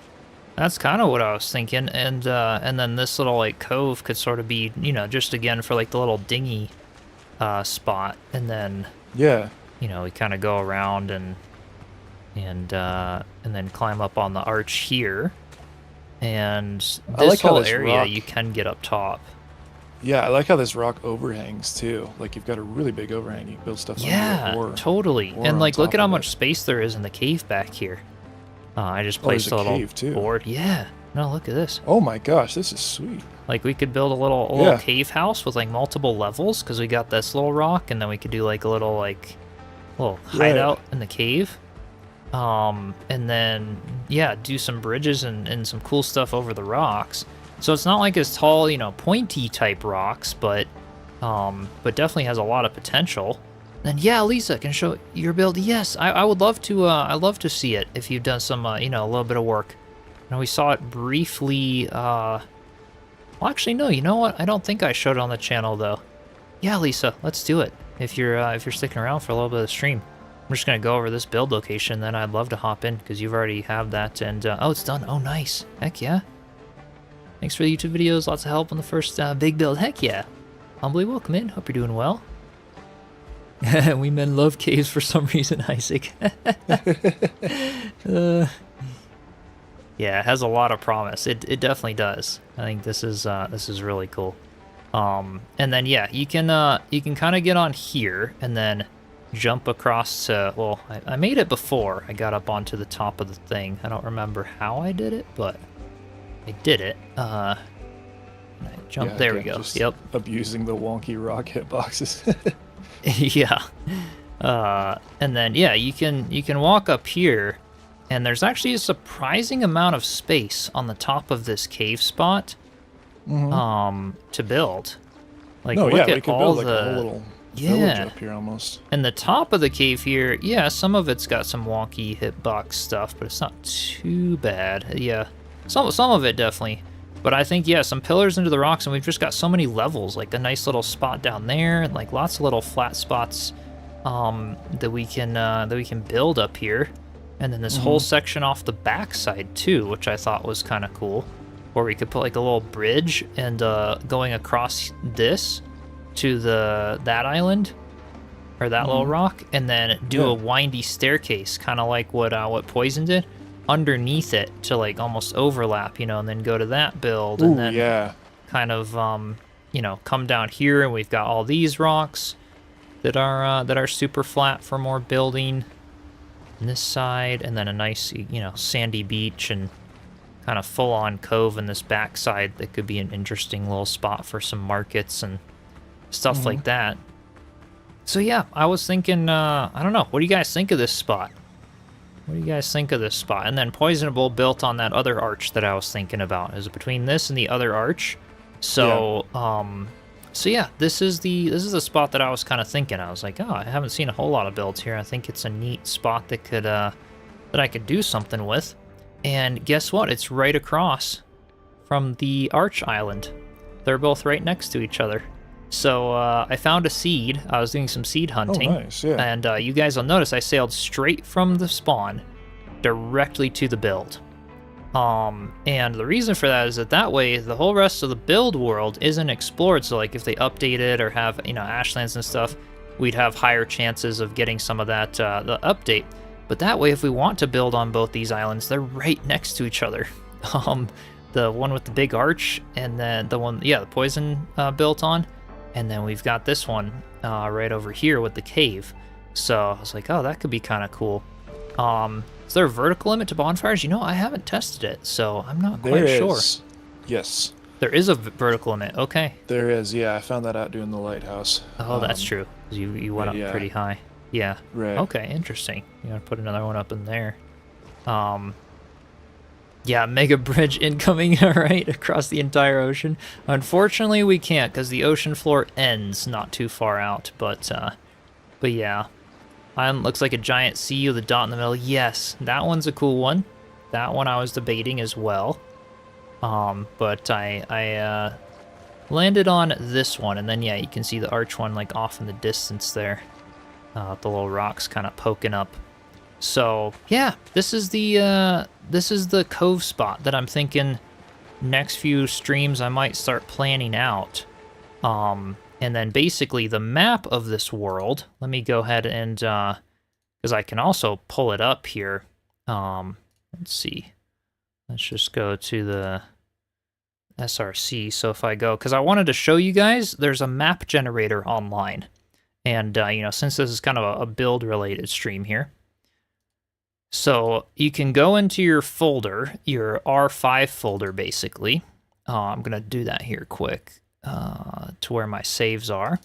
That's kind of what I was thinking. And then this little like cove could sort of be, just again for like the little dinghy spot. And then we kind of go around and then climb up on the arch here. And this whole area you can get up top. Yeah, I like how this rock overhangs too. Like you've got a really big overhang. You can build stuff. Yeah, totally. And like, look at how much space there is in the cave back here. I just placed a little board. Yeah. No, look at this. Oh my gosh, this is sweet. Like we could build a little cave house with like multiple levels because we got this little rock, and then we could do like a little hideout in the cave. And then do some bridges and some cool stuff over the rocks. So it's not like as tall, pointy type rocks, but definitely has a lot of potential. And yeah, Lisa can show your build. Yes, I would love to. I'd love to see it if you've done some, a little bit of work. Now we saw it briefly. Well, actually, no. You know what? I don't think I showed it on the channel though. Yeah, Lisa, let's do it. If you're sticking around for a little bit of the stream, I'm just gonna go over this build location. Then I'd love to hop in because you've already have that. And oh, it's done. Oh, nice. Heck yeah. Thanks for the YouTube videos. Lots of help on the first big build. Heck yeah. Humbly welcome in. Hope you're doing well. We men love caves for some reason, Isaac. Yeah, it has a lot of promise. It definitely does. I think this is really cool. And then yeah, you can kind of get on here and then jump across to, well, I made it before I got up onto the top of the thing. I don't remember how I did it, but I did it. And I jumped. Yeah, there we again, go. just Yep. abusing the wonky rock hitboxes. Yeah. And then yeah, you can walk up here, and there's actually a surprising amount of space on the top of this cave spot to build. Like, no, look yeah, at we could all build like a whole little village up here almost. And the top of the cave here, yeah, some of it's got some wonky hitbox stuff, but it's not too bad. Yeah, some of it definitely. But I think, yeah, some pillars into the rocks, and we've just got so many levels, like a nice little spot down there, and like lots of little flat spots that we can build up here. And then this whole section off the backside too, which I thought was kind of cool, where we could put like a little bridge and going across this to that island or that little rock, and then do a windy staircase, kind of like what Poison did, underneath it to like almost overlap, you know, and then go to that build, and then kind of you know, come down here, and we've got all these rocks that are super flat for more building on this side, and then a nice, you know, sandy beach and kind of full-on cove in this backside that could be an interesting little spot for some markets and stuff like that. So yeah, I was thinking, I don't know, what do you guys think of this spot? What do you guys think of this spot? And then Poysenable built on that other arch that I was thinking about. Is it between this and the other arch? So, so yeah, this is the spot that I was kind of thinking. I was like, oh, I haven't seen a whole lot of builds here. I think it's a neat spot that could that I could do something with. And guess what? It's right across from the Arch Island. They're both right next to each other. So I found a seed. I was doing some seed hunting. Oh, nice, yeah. And you guys will notice I sailed straight from the spawn directly to the build. And the reason for that is that way the whole rest of the build world isn't explored. So like if they update it or have, you know, ashlands and stuff, we'd have higher chances of getting some of that the update. But that way, if we want to build on both these islands, they're right next to each other. The one with the big arch, and then the one, yeah, the Poison built on. And then we've got this one right over here with the cave. So I was like, oh, that could be kind of cool. Is there a vertical limit to bonfires? You know, I haven't tested it, so I'm not quite sure. Yes. There is a vertical limit. Okay. There is, yeah. I found that out doing the lighthouse. Oh, that's true. You went up pretty high. Yeah. Right. Okay, interesting. You gotta put another one up in there. Yeah, mega bridge incoming, right, across the entire ocean. Unfortunately, we can't, because the ocean floor ends not too far out, but yeah. Looks like a giant sea with a dot in the middle. Yes, that one's a cool one. That one I was debating as well. But I landed on this one, and then, yeah, you can see the arch one, like, off in the distance there. The little rocks kind of poking up. So yeah, this is the cove spot that I'm thinking next few streams I might start planning out. And then basically the map of this world, let me go ahead and because I can also pull it up here. Let's see. Let's just go to the SRC. So if I go, because I wanted to show you guys, there's a map generator online. And, you know, since this is kind of a build-related stream here, so you can go into your folder, your R5 folder, basically. I'm going to do that here quick to where my saves are.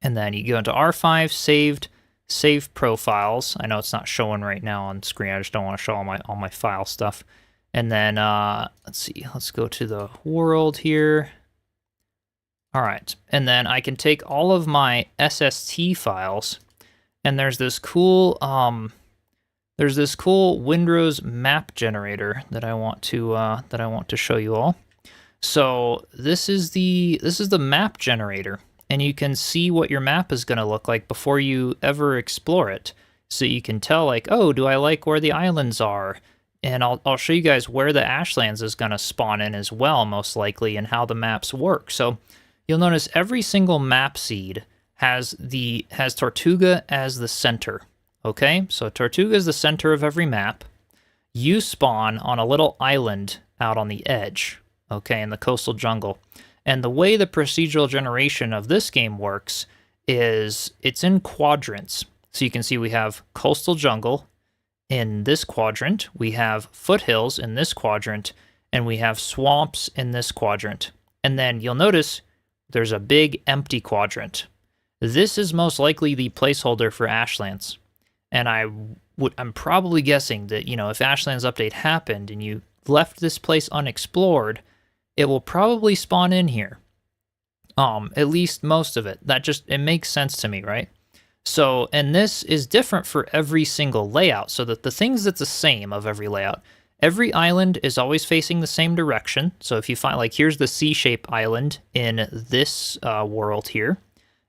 And then you go into R5, save profiles. I know it's not showing right now on screen. I just don't want to show all my file stuff. And then, let's see, let's go to the world here. All right, and then I can take all of my SST files, and there's this cool Windrose map generator that I want to show you all. So this is the map generator, and you can see what your map is going to look like before you ever explore it. So you can tell, like, oh, do I like where the islands are? And I'll show you guys where the ashlands is going to spawn in as well, most likely, and how the maps work. So you'll notice every single map seed has Tortuga as the center. Okay, so Tortuga is the center of every map. You spawn on a little island out on the edge, okay, in the coastal jungle. And the way the procedural generation of this game works is it's in quadrants. So you can see we have coastal jungle in this quadrant, we have foothills in this quadrant, and we have swamps in this quadrant. And then you'll notice there's a big empty quadrant. This is most likely the placeholder for Ashlands. And I'm probably guessing that, you know, if Ashlands update happened and you left this place unexplored, it will probably spawn in here. At least most of it. It makes sense to me, right? So, and this is different for every single layout, so that the things that's the same of every layout, every island is always facing the same direction. So if you find, like, here's the C-shaped island in this world here,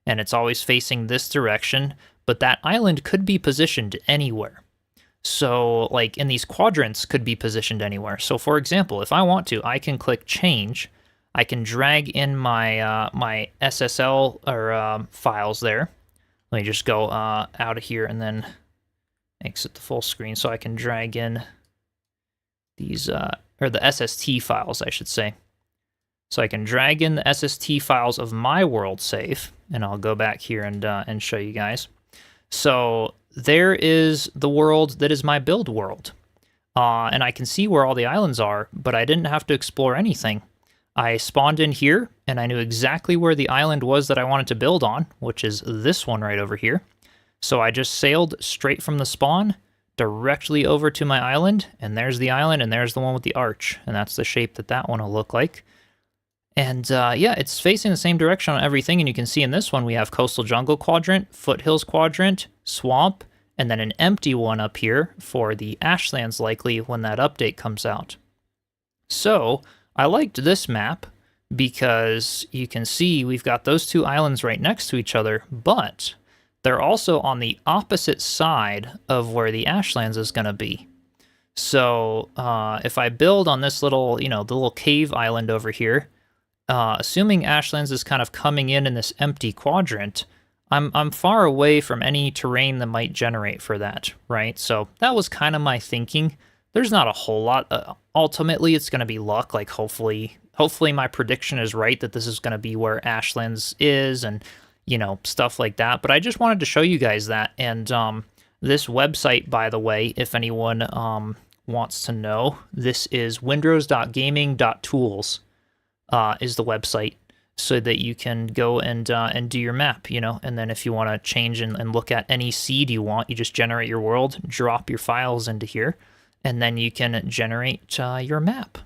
and it's always facing this direction, but that island could be positioned anywhere. So, like, in these quadrants could be positioned anywhere. So, for example, if I want to, I can click change. I can drag in my my SSL or files there. Let me just go out of here and then exit the full screen so I can drag in these, or the SST files, I should say. So I can drag in the SST files of my world save, and I'll go back here and show you guys. So there is the world that is my build world. And I can see where all the islands are, but I didn't have to explore anything. I spawned in here, and I knew exactly where the island was that I wanted to build on, which is this one right over here. So I just sailed straight from the spawn directly over to my island, and there's the island, and there's the one with the arch, and that's the shape that one will look like. And yeah, it's facing the same direction on everything, and you can see in this one we have coastal jungle quadrant, foothills quadrant, swamp, and then an empty one up here for the Ashlands likely when that update comes out. So I liked this map because you can see we've got those two islands right next to each other, but they're also on the opposite side of where the Ashlands is going to be. So if I build on this little, you know, the little cave island over here, assuming Ashlands is kind of coming in this empty quadrant, I'm far away from any terrain that might generate for that, right? So that was kind of my thinking. There's not a whole lot. Ultimately, it's going to be luck. Like, hopefully my prediction is right that this is going to be where Ashlands is and, you know, stuff like that. But I just wanted to show you guys that. And this website, by the way, if anyone wants to know, this is windrose.gaming.tools is the website, so that you can go and do your map, you know. And then if you want to change and look at any seed you want, you just generate your world, drop your files into here, and then you can generate your map.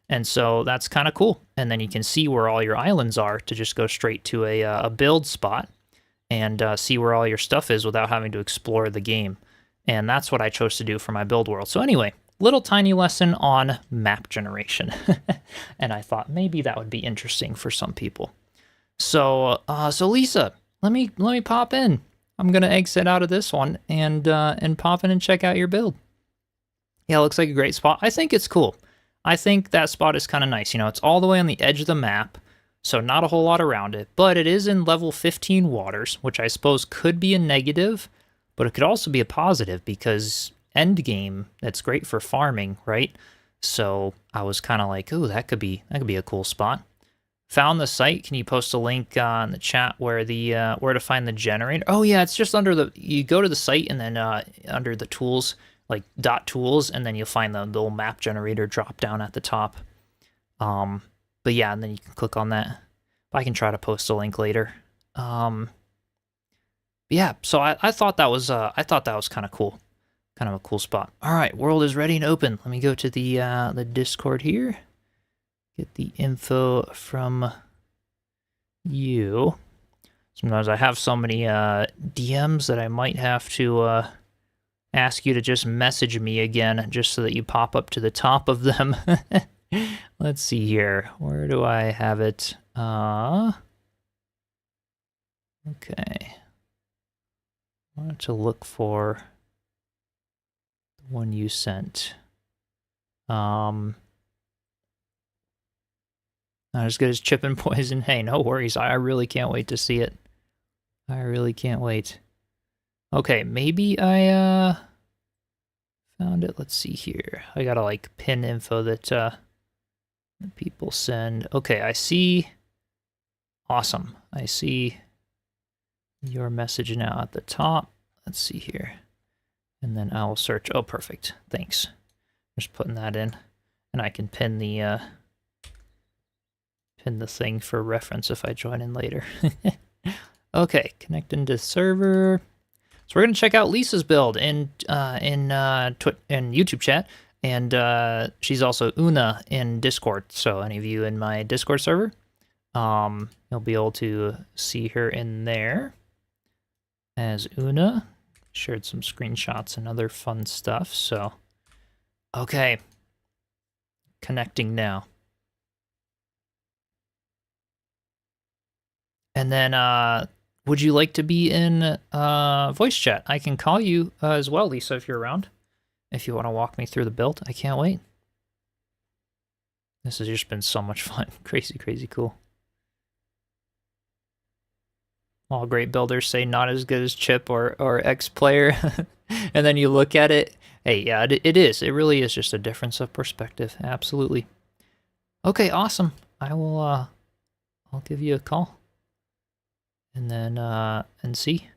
And so that's kind of cool. And then you can see where all your islands are to just go straight to a build spot and see where all your stuff is without having to explore the game. And that's what I chose to do for my build world. So anyway, little tiny lesson on map generation. And I thought maybe that would be interesting for some people. So Lisa, let me pop in. I'm gonna exit out of this one and pop in and check out your build. Yeah, it looks like a great spot. I think it's cool. I think that spot is kind of nice. You know, it's all the way on the edge of the map, so not a whole lot around it, but it is in level 15 waters, which I suppose could be a negative, but it could also be a positive because end game, that's great for farming, right? So I was kind of like, ooh, that could be a cool spot. Found the site. Can you post a link in the chat where to find the generator? Oh yeah, it's just under you go to the site and then under the tools, like .tools, and then you'll find the little map generator drop down at the top. But yeah, and then you can click on that. I can try to post a link later. Yeah, so I thought that was kind of cool. Kind of a cool spot. All right, world is ready and open. Let me go to the Discord here. Get the info from you. Sometimes I have so many DMs that I might have to ask you to just message me again, just so that you pop up to the top of them. Let's see here. Where do I have it? Okay. I wanted to look for the one you sent. Not as good as Chip and Poison. Hey, no worries. I really can't wait to see it. I really can't wait. Okay, maybe I found it. Let's see here. I gotta like pin info that people send. Okay, I see Awesome. I see your message now at the top. Let's see here. And then I will search. Oh, perfect. Thanks. Just putting that in. And I can pin the thing for reference if I join in later. Okay, connecting to server. So we're gonna check out Lisa's build in YouTube chat, and she's also Una in Discord. So any of you in my Discord server, you'll be able to see her in there as Una. Shared some screenshots and other fun stuff. So, okay, connecting now. And then, would you like to be in voice chat? I can call you as well, Lisa, if you're around. If you want to walk me through the build, I can't wait. This has just been so much fun. Crazy, crazy cool. All great builders say not as good as Chip or X player. And then you look at it. Hey, yeah, it is. It really is just a difference of perspective. Absolutely. Okay, awesome. I will, I'll give you a call. And then, and see.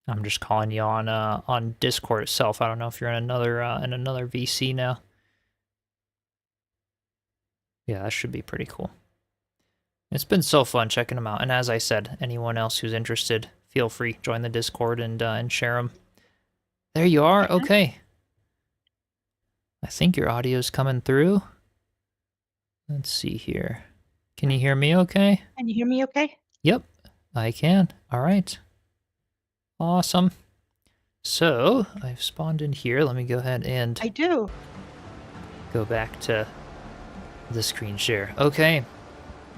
I'm just calling you on Discord itself. I don't know if you're in another VC now. Yeah, that should be pretty cool. It's been so fun checking them out. And as I said, anyone else who's interested, feel free, join the Discord and share them. There you are. Okay. I think your audio's coming through. Let's see here. Can you hear me okay? Can you hear me okay? Yep, I can. All right. Awesome. So, I've spawned in here. Let me go ahead and I do. go back to the screen share. Okay.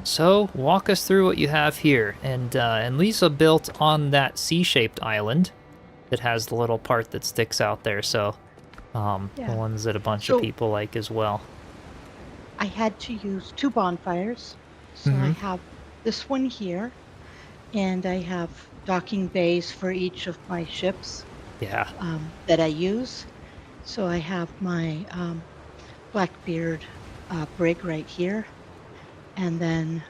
So, walk us through what you have here. And Lisa built on that C-shaped island that has the little part that sticks out there. So, the ones that a bunch of people like as well. I had to use 2 bonfires. So I have this one here, and I have docking bays for each of my ships. Yeah. That I use. So I have my Blackbeard brig right here, and then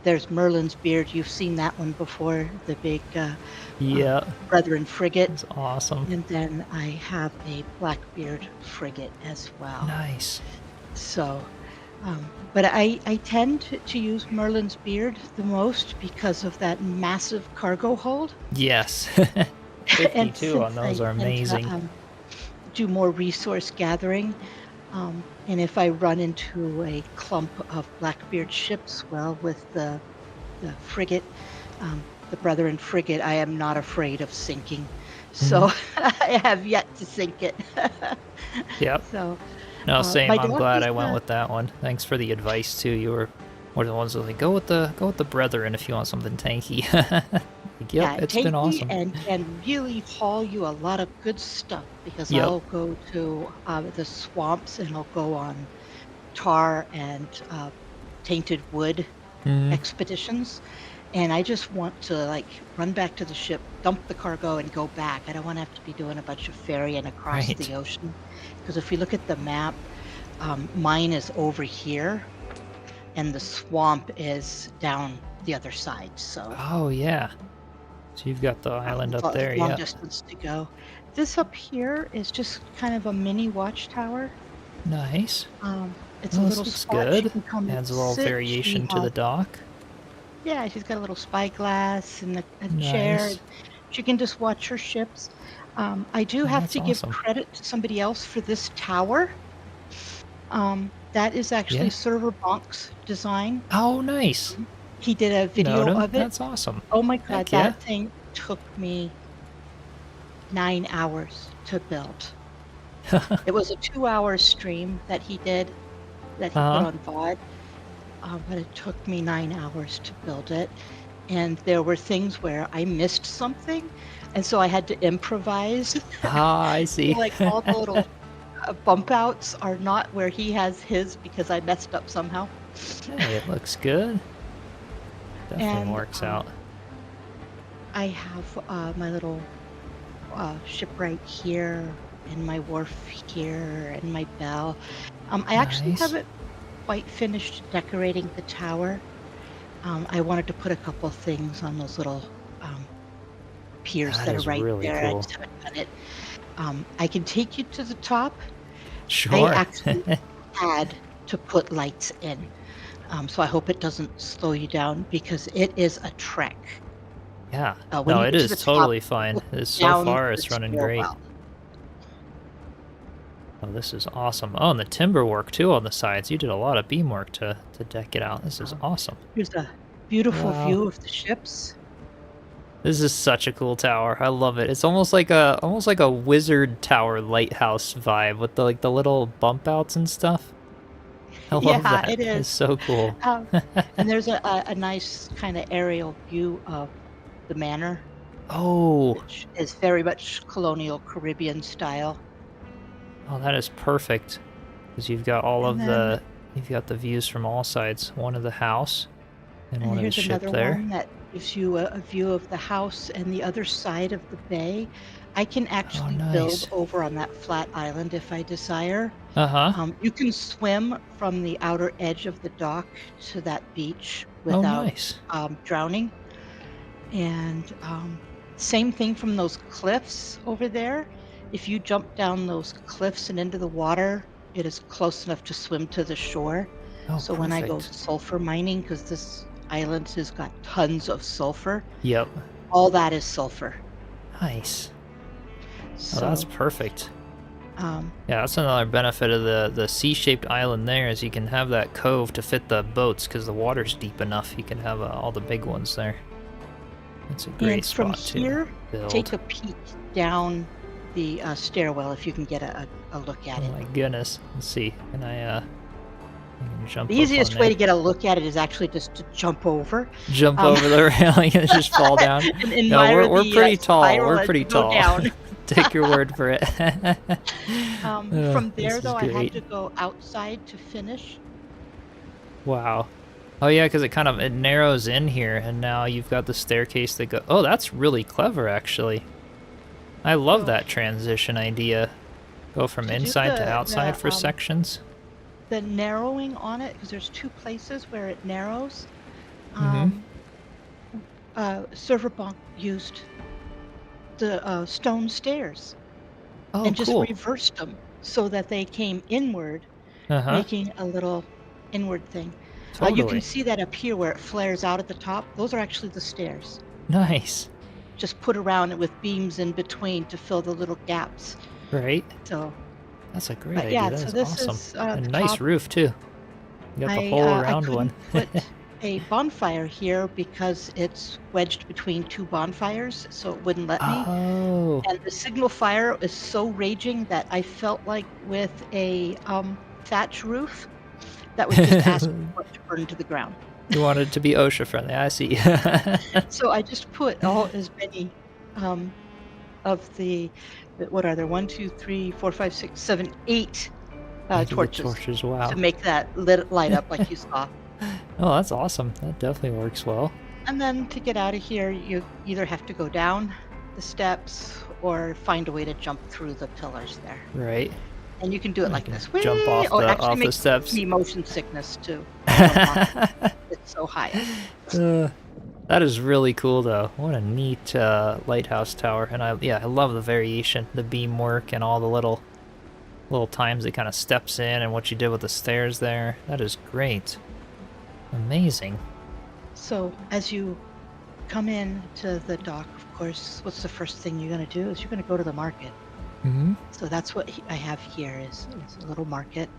there's Merlin's beard. You've seen that one before, the big Brethren frigate. That's awesome. And then I have a Blackbeard frigate as well. Nice. So, but I tend to use Merlin's beard the most because of that massive cargo hold. Yes. 52 on those are amazing. To, do more resource gathering. And if I run into a clump of Blackbeard ships, well, with the frigate, the Brethren frigate, I am not afraid of sinking. So I have yet to sink it. Yep. So. No, same. I'm glad I went with that one. Thanks for the advice too. You were one of the ones that like go with the Brethren if you want something tanky. Yep, it's been awesome. And can really haul you a lot of good stuff because I'll go to the swamps and I'll go on tar and tainted wood expeditions. And I just want to like run back to the ship, dump the cargo, and go back. I don't want to have to be doing a bunch of ferrying across the ocean. Because if you look at the map, mine is over here, and the swamp is down the other side. So. Oh yeah. So you've got the island up there, long distance to go. This up here is just kind of a mini watchtower. Nice. It's a little spot. Good. Adds a little variation to the dock. Yeah, she's got a little spyglass and a chair. She can just watch her ships. I do have to give credit to somebody else for this tower. That is actually Server Bonk's design. Oh, nice. He did a video of it. That's awesome. Oh my god, that thing took me 9 hours to build. It was a 2-hour stream that he did, that he put on VOD. But it took me 9 hours to build it. And there were things where I missed something, and so I had to improvise. Ah, I see. Like all the little bump outs are not where he has his because I messed up somehow. Hey, it looks good. Definitely works out. I have my little ship right here. and my wharf here and my bell. I actually Nice. haven't quite finished decorating the tower. I wanted to put a couple things on those little piers that are is right really there. I cool. just haven't done it. I can take you to the top. I Sure. actually had to put lights in. So I hope it doesn't slow you down because it is a trek. Yeah. When No, you it get to is the top, totally fine. look So down far, the it's running great. stairwell. Oh, this is awesome. Oh, and the timber work, too, on the sides. You did a lot of beam work to deck it out. This is awesome. Here's a beautiful Wow. view of the ships. This is such a cool tower. I love it. It's almost like a wizard tower lighthouse vibe with the little bump outs and stuff. I love Yeah, that. it It's is. so cool. And there's a nice kind of aerial view of the manor, Oh, which is very much colonial Caribbean style. oh, that is perfect. Because you've got all And of then you've got the views from all sides. One of the house and one of the here's ship another there. one that gives you a view of the house and the other side of the bay. I can actually nice. build over on that flat island if I desire. Uh-huh. You can swim from the outer edge of the dock to that beach Oh, without nice. drowning. And same thing from those cliffs over there. If you jump down those cliffs and into the water, it is close enough to swim to the shore. Oh, So when I go perfect. sulfur mining, because this island has got tons of sulfur, Yep. all that is sulfur. Nice. So Oh, that's perfect. um, Yeah, that's another benefit of the C-shaped island there is you can have that cove to fit the boats because the water's deep enough. You can have all the big ones there. It's a great and from spot here, to build. take a peek down the stairwell if you can get a look at Oh it. my goodness. Let's see. Can I can jump The up easiest on way there? to get a look at it is actually just to jump over. Jump over the railing and just fall down. And No, admire we're the, pretty tall. spiral We're as pretty you go tall. down. Take your word for it. From This there, is though, I had great. to go outside to finish. Wow. Oh yeah, because it narrows in here, and now you've got the staircase that go. Oh, that's really clever, actually. I love So- that transition idea. Go from To do inside to the- outside the, for sections. The narrowing on it, because there's two places where it narrows. Mhm. Serverbank used the stone stairs Oh, and just cool. reversed them so that they came inward, Uh-huh. making a little inward thing. You Totally. can see that up here where it flares out at the top. Those are actually the stairs. Nice. Just put around it with beams in between to fill the little gaps. Right? So, That's a great but idea. yeah, That so is this awesome. is A the nice top. roof, too. You got the I, whole I round couldn't one. put a bonfire here because it's wedged between two bonfires, so it wouldn't let me. Oh. And the signal fire is so raging that I felt like with a thatch roof that was just asking for it to burn to the ground. You wanted it to be OSHA friendly. I see. So I just put as many of the, what are there, 1, 2, 3, 4, 5, 6, 7, 8 torches Torches, wow. to make that light up like you saw. Oh, that's awesome. That definitely works well. And then to get out of here, you either have to go down the steps or find a way to jump through the pillars there. Right. And you can do it You like can this. jump Whee! off Oh, it the- actually off the makes steps. me motion sickness too. It's so high. That is really cool, though. What a neat lighthouse tower. And I love the variation, the beam work, and all the little times it kind of steps in, and what you did with the stairs there. That is great. Amazing. So as you come in to the dock, of course, what's the first thing you're going to do is you're going to go to the market. Mm-hmm. So that's what I have here is a little market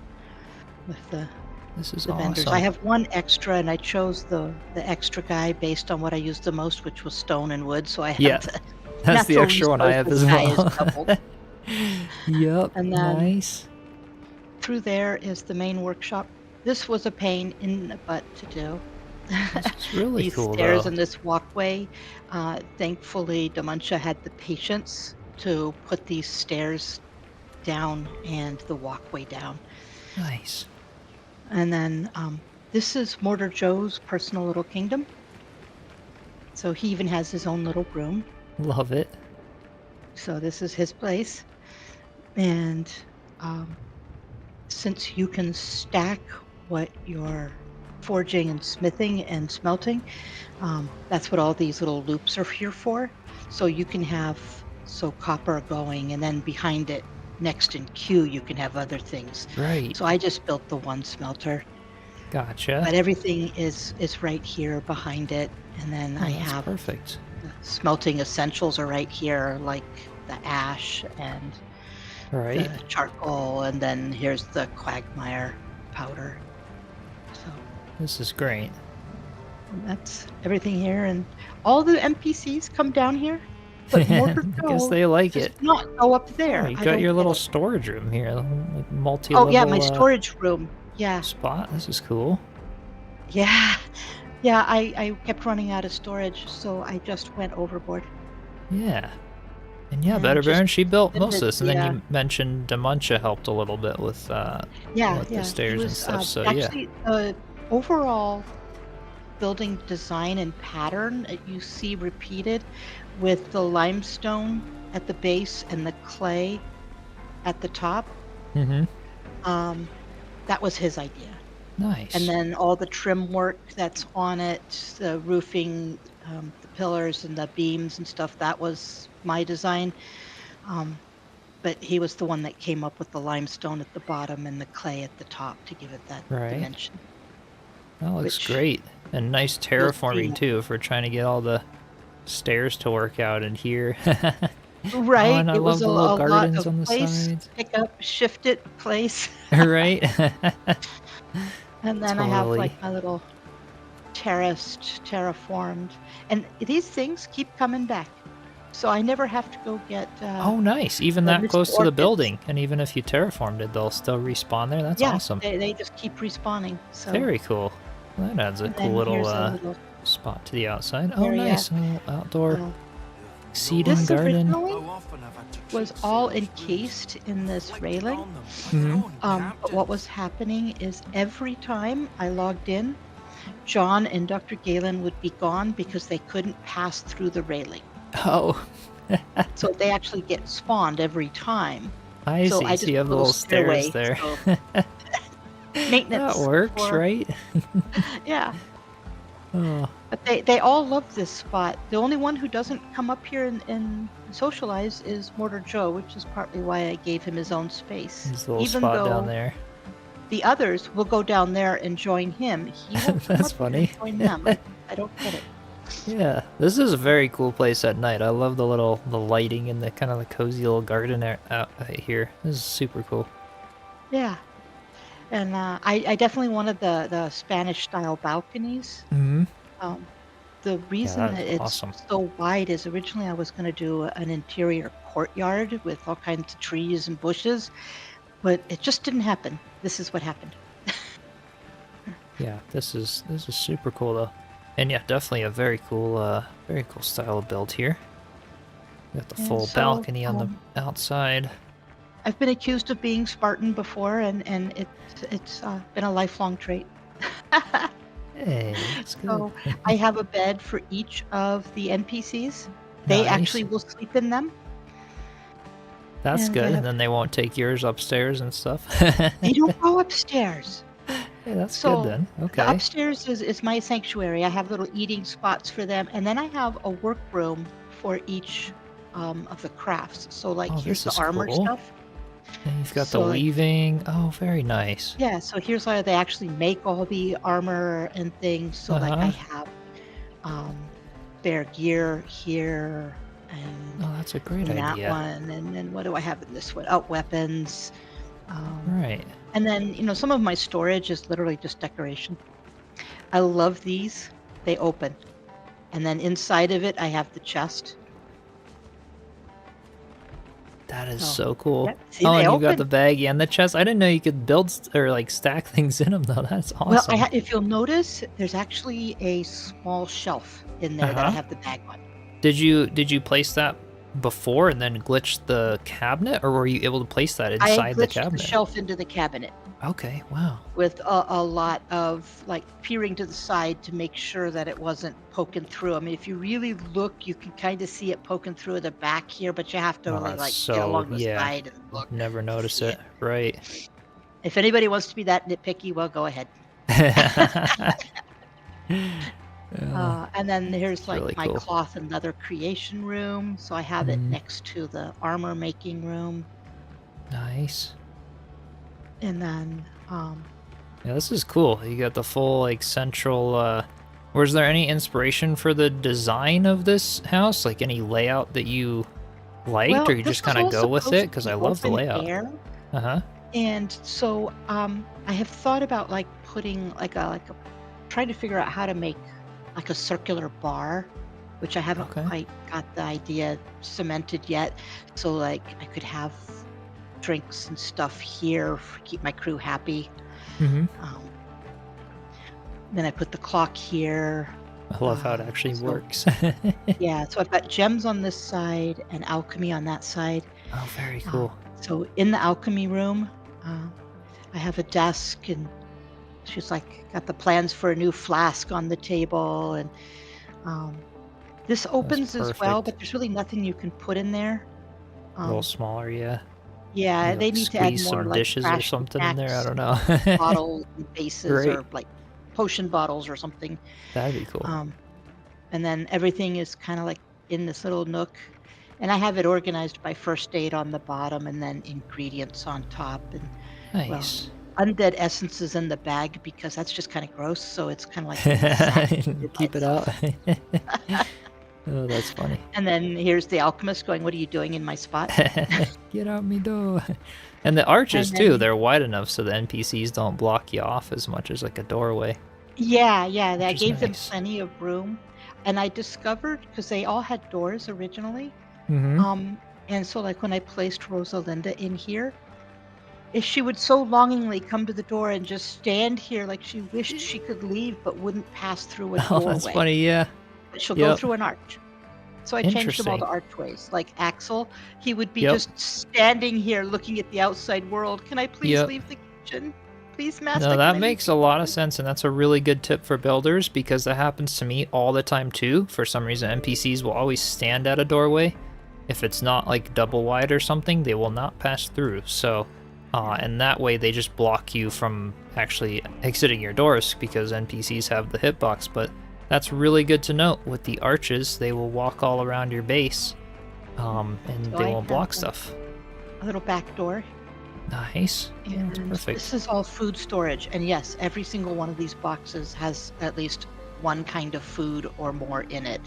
with the This is vendors. awesome. I have one extra, and I chose the extra guy based on what I used the most, which was stone and wood. So I have Yeah, the That's the natural extra one I have as resources guy well. is doubled. Yep. And then- nice. Through there is the main workshop. This was a pain in the butt to do. It's really These cool, stairs though. and this walkway. Thankfully, Demuncia had the patience to put these stairs down and the walkway down. Nice. And then this is Mortar Joe's personal little kingdom. So he even has his own little room. Love it. So this is his place. And since you can stack what you're forging and smithing and smelting, that's what all these little loops are here for. So you can have copper going, and then behind it, next in queue, you can have other things. Right. So I just built the one smelter. Gotcha. But everything is right here behind it, and then I have perfect. The smelting essentials are right here, like the ash and Right. the charcoal, and then here's the quagmire powder. So This is great. that's everything here, and all the NPCs come down here. But Mortar I guess they like does it. not go up there. Oh, you I got don't your get little it. storage room here, like multi-level. Oh yeah, my storage room. Yeah. Spot. This is cool. Yeah. Yeah, I kept running out of storage, so I just went overboard. Yeah. And yeah, And Better just Baron, she built most of did this, and then the, you mentioned Demuntia helped a little bit with the the stairs and stuff. So yeah. actually, overall building design and pattern you see repeated with the limestone at the base and the clay at the top. Mm-hmm. That was his idea. Nice. And then all the trim work that's on it, the roofing, the pillars and the beams and stuff, that was my design. But he was the one that came up with the limestone at the bottom and the clay at the top to give it that dimension. That looks great. And nice terraforming too, for trying to get all the stairs to work out in here. Right. Oh, and I it love was the a little lot gardens of on the place, sides. pick up, shift it, place. Right? And then I have Totally. like my little terraformed. And these things keep coming back. So I never have to go get... oh, nice. Even the that missed close to the orchids. building. And even if you terraformed it, they'll still respawn there. That's Yeah, awesome. they just keep respawning. So Very cool. Well, that adds a and cool then little, here's a little spot to the outside. Oh, area. nice. Oh, outdoor seeding This garden. originally was all encased in this railing. Mhm. But what was happening is every time I logged in, John and Dr. Galen would be gone because they couldn't pass through the railing. Oh, So they actually get spawned every time. I So see. I So just you have put a little stairs stairway, there. so maintenance. That works, for- right? Yeah. Oh, But they all love this spot. The only one who doesn't come up here and socialize is Mortar Joe, which is partly why I gave him his own space. there's a little Even spot though down there. the others will go down there and join him. He won't come That's up here and funny. join them. I don't get it. Yeah, this is a very cool place at night. I love the lighting and the kind of the cozy little garden out here. This is super cool. Yeah. And I definitely wanted the Spanish style balconies. Mm-hmm. The reason that that is it's awesome. so wide is originally I was going to do an interior courtyard with all kinds of trees and bushes, but it just didn't happen. This is what happened. Yeah, this is super cool though, and yeah, definitely a very cool style of build here. You got the And full so, balcony on the outside. I've been accused of being Spartan before, and it's been a lifelong trait. Hey, that's good. So I have a bed for each of the NPCs. They Nice. actually will sleep in them. That's and good, I have- and then they won't take yours upstairs and stuff. They don't go upstairs. Hey, that's So, good then. The Okay. upstairs is my sanctuary. I have little eating spots for them, and then I have a workroom for each of the crafts. So like Oh, here's this the is armor cool. stuff. And you've got So, the like- weaving. Oh, very nice. Yeah, so here's how they actually make all the armor and things. So like I have their gear here and Oh, that's a great in that idea. one, and then what do I have in this one? Oh, weapons. Right. And then some of my storage is literally just decoration. I love these. They open, and then inside of it I have the chest. That is Oh, so cool. yeah, see, Oh, they and you've got open. the baggie and the chest. I didn't know you could build or like stack things in them though. That's awesome. Well, if you'll notice, there's actually a small shelf in there that I Uh-huh. have the bag on. Did you place that before and then glitched the cabinet, or were you able to place that I inside the glitched cabinet? the shelf into the cabinet Okay, wow. with a lot of like peering to the side to make sure that it wasn't poking through. I mean, if you really look, you can kind of see it poking through the back here, but you have to Oh, really that's like get so, along the yeah. side and look Never to notice see it. it. Right. If anybody wants to be that nitpicky, well, go ahead. And then here's It's like really my cool. cloth and leather creation room. So I have it next to the armor making room. Nice. And then, Yeah, this is cool. You got the full, like, central, was there any inspiration for the design of this house? Like, any layout that you liked, well, or you this just was kind of all go with supposed it? to Because be I love the open layout. air. Uh-huh. And so, I have thought about like putting like a trying to figure out how to make like a circular bar, which I haven't Okay. quite got the idea cemented yet. So like I could have drinks and stuff here, keep my crew happy. Mm-hmm. Then I put the clock here. I love how it Um, actually so- works. Yeah, so I've got gems on this side and alchemy on that side. Oh, very cool. So in the alchemy room, I have a desk, and she's like got the plans for a new flask on the table, and this opens as well, perfect. but there's really nothing you can put in there. A little smaller, yeah. Yeah, Maybe, they like, need to add squeeze more some like dishes or trash something in there. I snacks, don't know. bottles and bases, Right. or like potion bottles or something. That'd be cool. And then everything is kind of like in this little nook. And I have it organized by first aid on the bottom and then ingredients on top. And Nice. undead essences in the bag because that's just kind of gross. So it's kind of like in the sack by Keep it out. itself. Oh, that's funny. And then here's the alchemist going, "What are you doing in my spot?" Get out me door. And the arches And too, then- they're wide enough so the NPCs don't block you off as much as like a doorway. Yeah, I Which is gave them nice. plenty of room. And I discovered, because they all had doors originally, Mm-hmm. and so like when I placed Rosalinda in here, if she would so longingly come to the door and just stand here like she wished she could leave but wouldn't pass through a Oh, doorway. that's funny, yeah. But she'll go Yep. through an arch. So I changed them all to Interesting. archways. Like Axel, he would be Yep. just standing here looking at the outside world. Can I please Yep. leave the kitchen? Please, master. No, can that I leave makes the a lot of kitchen?" sense, and that's a really good tip for builders because that happens to me all the time too. For some reason, NPCs will always stand at a doorway. If it's not like double wide or something, they will not pass through. So, and that way they just block you from actually exiting your doors because NPCs have the hitbox. But that's really good to note. With the arches, they will walk all around your base, and So they I won't have block a- stuff. A little back door. Nice. Yeah, that's And perfect. this is all food storage. And yes, every single one of these boxes has at least one kind of food or more in it.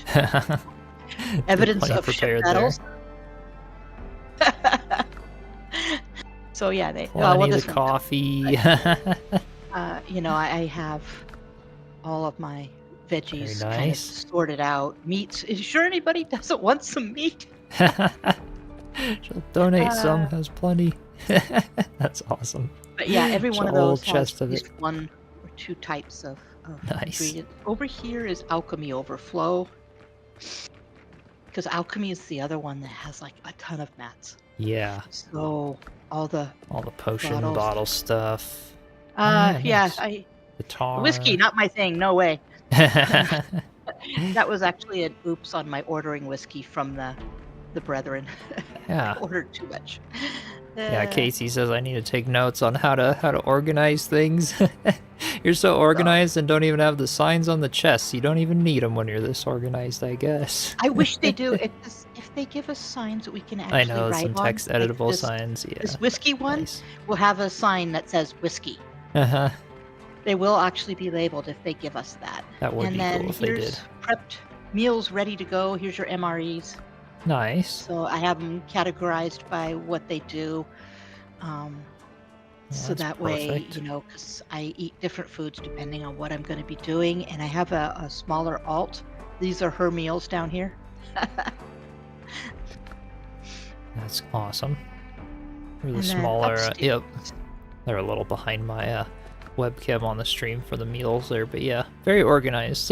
Evidence Plenty of ship prepared there. battles. So yeah, they Plenty well, of this one, coffee. I have all of my veggies Very kind of nice. sorted out. Meats. Is sure anybody doesn't want some meat? She'll donate some, has plenty. That's awesome. But yeah, every Just one of a whole those has chest at of least it. one or two types of Nice. ingredients. Over here is alchemy overflow. Because alchemy is the other one that has like a ton of mats. Yeah, So all the all the potion Bottles. bottle stuff. yeah, nice. The tar. Whiskey, not my thing, no way. yeah, That was actually an oops on my ordering whiskey from the brethren. I ordered too much. Casey says I need to take notes on how to organize things. You're so organized and don't even have the signs on the chests. You don't even need them when you're this organized, I guess. I wish they do. If they give us signs that we can actually I know, write some on, text like editable this, signs. Yeah. This whiskey one Nice. will have a sign that says whiskey. Uh-huh. They will actually be labeled if they give us that. That would And be then cool if they did. here's prepped meals ready to go. Here's your MREs. Nice. So I have them categorized by what they do. So that's that way, perfect. because I eat different foods depending on what I'm going to be doing. And I have a smaller alt. These are her meals down here. That's awesome. Really And then smaller. Yep. upstairs- They're a little behind my webcam on the stream for the meals there, but yeah, very organized.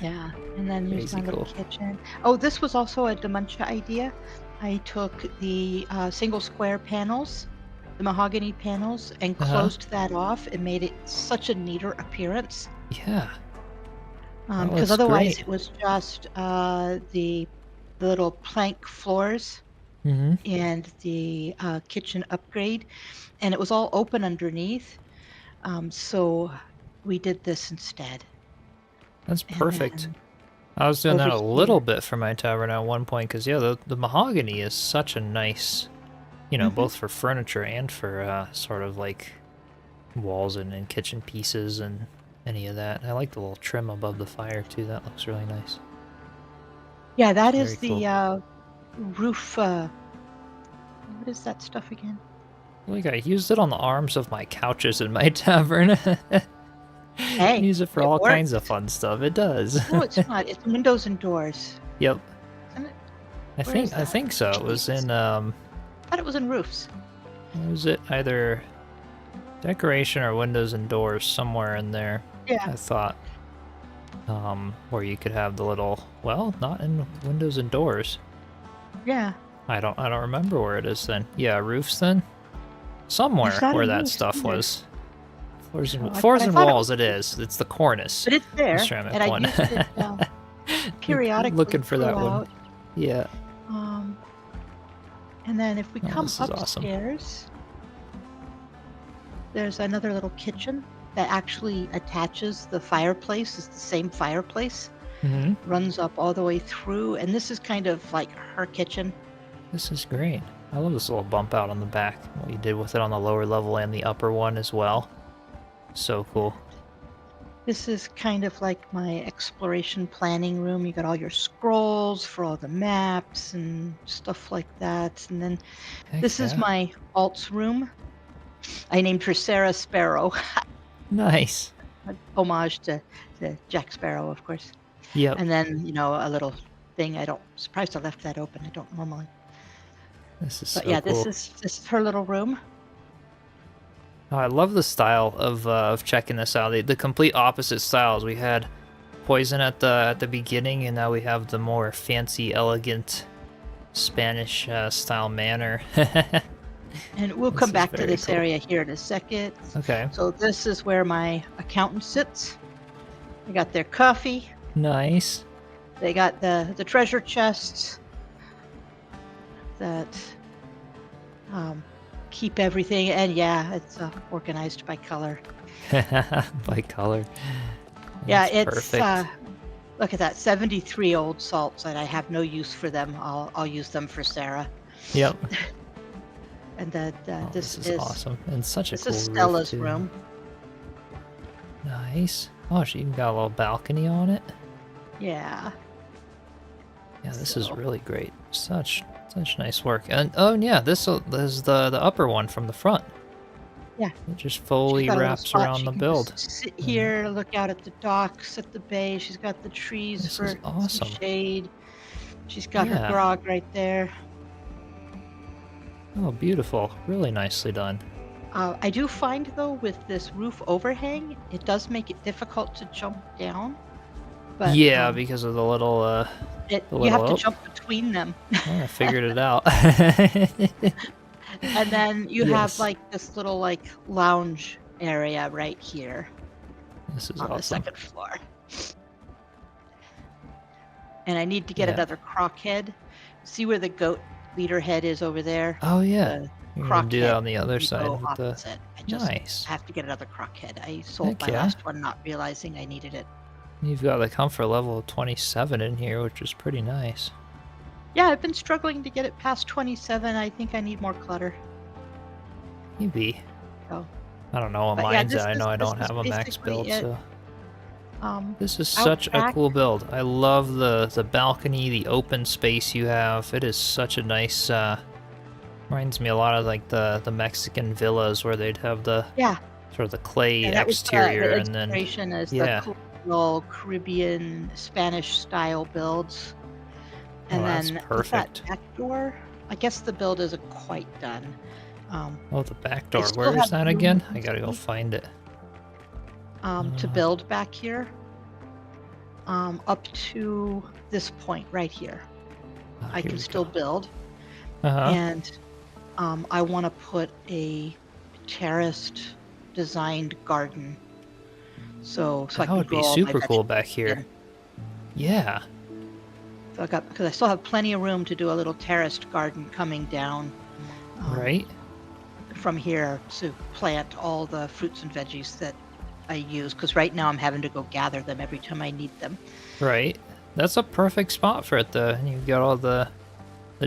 Yeah, and then here's Crazy my little cool. kitchen. Oh, this was also a dementia idea. I took the single square panels, the mahogany panels, and Uh-huh. closed that off and made it such a neater appearance. Yeah, that Because looks otherwise great. it was just the little plank floors Mm-hmm. and the kitchen upgrade, and it was all open underneath. So we did this instead. That's And perfect. then I was doing over that a little here. bit for my tavern at one point, because, yeah, the mahogany is such a nice, Hmm. both for furniture and for sort of like walls and kitchen pieces and any of that. I like the little trim above the fire, too. That looks really nice. Yeah, It's that is very cool. the roof. What is that stuff again? Like, I used it on the arms of my couches in my tavern. Hey, Use it for it all kinds of works. fun stuff. It does. No, it's not. It's windows and doors, Yep. isn't it? I Where is think I that? think so. It was Jesus. in I thought it was in roofs. was it either decoration or windows and doors, somewhere in there. Yeah, I thought where you could have the little, well, not in windows and doors. yeah. I don't remember where it is then. Yeah, roofs then. It's Somewhere not where in that roofs stuff either. was. Floors So and I, floors I and thought it was walls it roofs, is. It's the cornice. but it's The there, ceramic and I one. used it periodically Looking for that one. throughout. Yeah. Um, and then if we Oh, come this is awesome. upstairs, there's another little kitchen that actually attaches the fireplace. It's the same fireplace. Mm-hmm. Runs up all the way through, and this is kind of like her kitchen. This is great. I love this little bump out on the back. What you did with it on the lower level and the upper one as well. So cool. This is kind of like my exploration planning room. You got all your scrolls for all the maps and stuff like that. And then Heck this is yeah. my alts room. I named her Sarah Sparrow, Nice. homage to Jack Sparrow, of course. Yep. And then, a little thing. Surprised I left that open. I don't normally. This is But so yeah, cool. this is her little room. Oh, I love the style of checking this out. The complete opposite styles. We had Poison at the beginning, and now we have the more fancy, elegant Spanish style manor. And we'll This come is back to very this cool. area here in a second. Okay. So this is where my accountant sits. They got their coffee. Nice. They got the treasure chests that keep everything. And yeah, it's organized by color. By color. Yeah, That's it's perfect. look at that, 73 old salts, and I have no use for them. I'll use them for Sarah. Yep. And that Oh, this is awesome. And such a this cool is roof, Stella's too. room. Nice. Oh, she even got a little balcony on it. Yeah. Yeah, this is So- really great. Such nice work. And oh yeah, this is the upper one from the front. Yeah. It just She's fully got a little wraps spot around she the can build. just sit here, look out at the docks, at the bay. She's got the trees This for is some awesome. shade. She's got Yeah. her grog right there. Oh, beautiful. Really nicely done. I do find though with this roof overhang, it does make it difficult to jump down. But Yeah, because of the little the you have to little jump between them. oh, I figured it out. And then you Yes. have like this little like lounge area right here This is on the awesome. second floor. And I need to get Yeah. another croc head. See where the goat leader head is over there? Oh yeah. The You're croc gonna do head that on the other we side go with the opposite. I just nice. have to get another croc head. I sold Heck my yeah. last one not realizing I needed it. You've got the comfort level of 27 in here, which is pretty nice. Yeah, I've been struggling to get it past 27. I think I need more clutter. Maybe. So, I don't know what but yeah, mine's this at. I know I this don't is have a max basically build, it. so this is Out such a back- cool build. I love the balcony, the open space you have. It is such a nice reminds me a lot of like the Mexican villas where they'd have the Yeah, sort of the clay and that was exterior the and then inspiration is yeah. the colonial Caribbean Spanish style builds. And Oh, that's then perfect. that back door, I guess the build isn't quite done. Oh, the back door. still Where is have that room again? I gotta go inside. find it. To build back here. up to this point right here. I Here can we still go. build, Uh-huh. and I want to put a terraced designed garden, so I That can would be grow all my super cool vegetables back here. in. Yeah. So because I still have plenty of room to do a little terraced garden coming down Right. from here to plant all the fruits and veggies that I use. Because right now I'm having to go gather them every time I need them. Right. That's a perfect spot for it, though. And you've got all the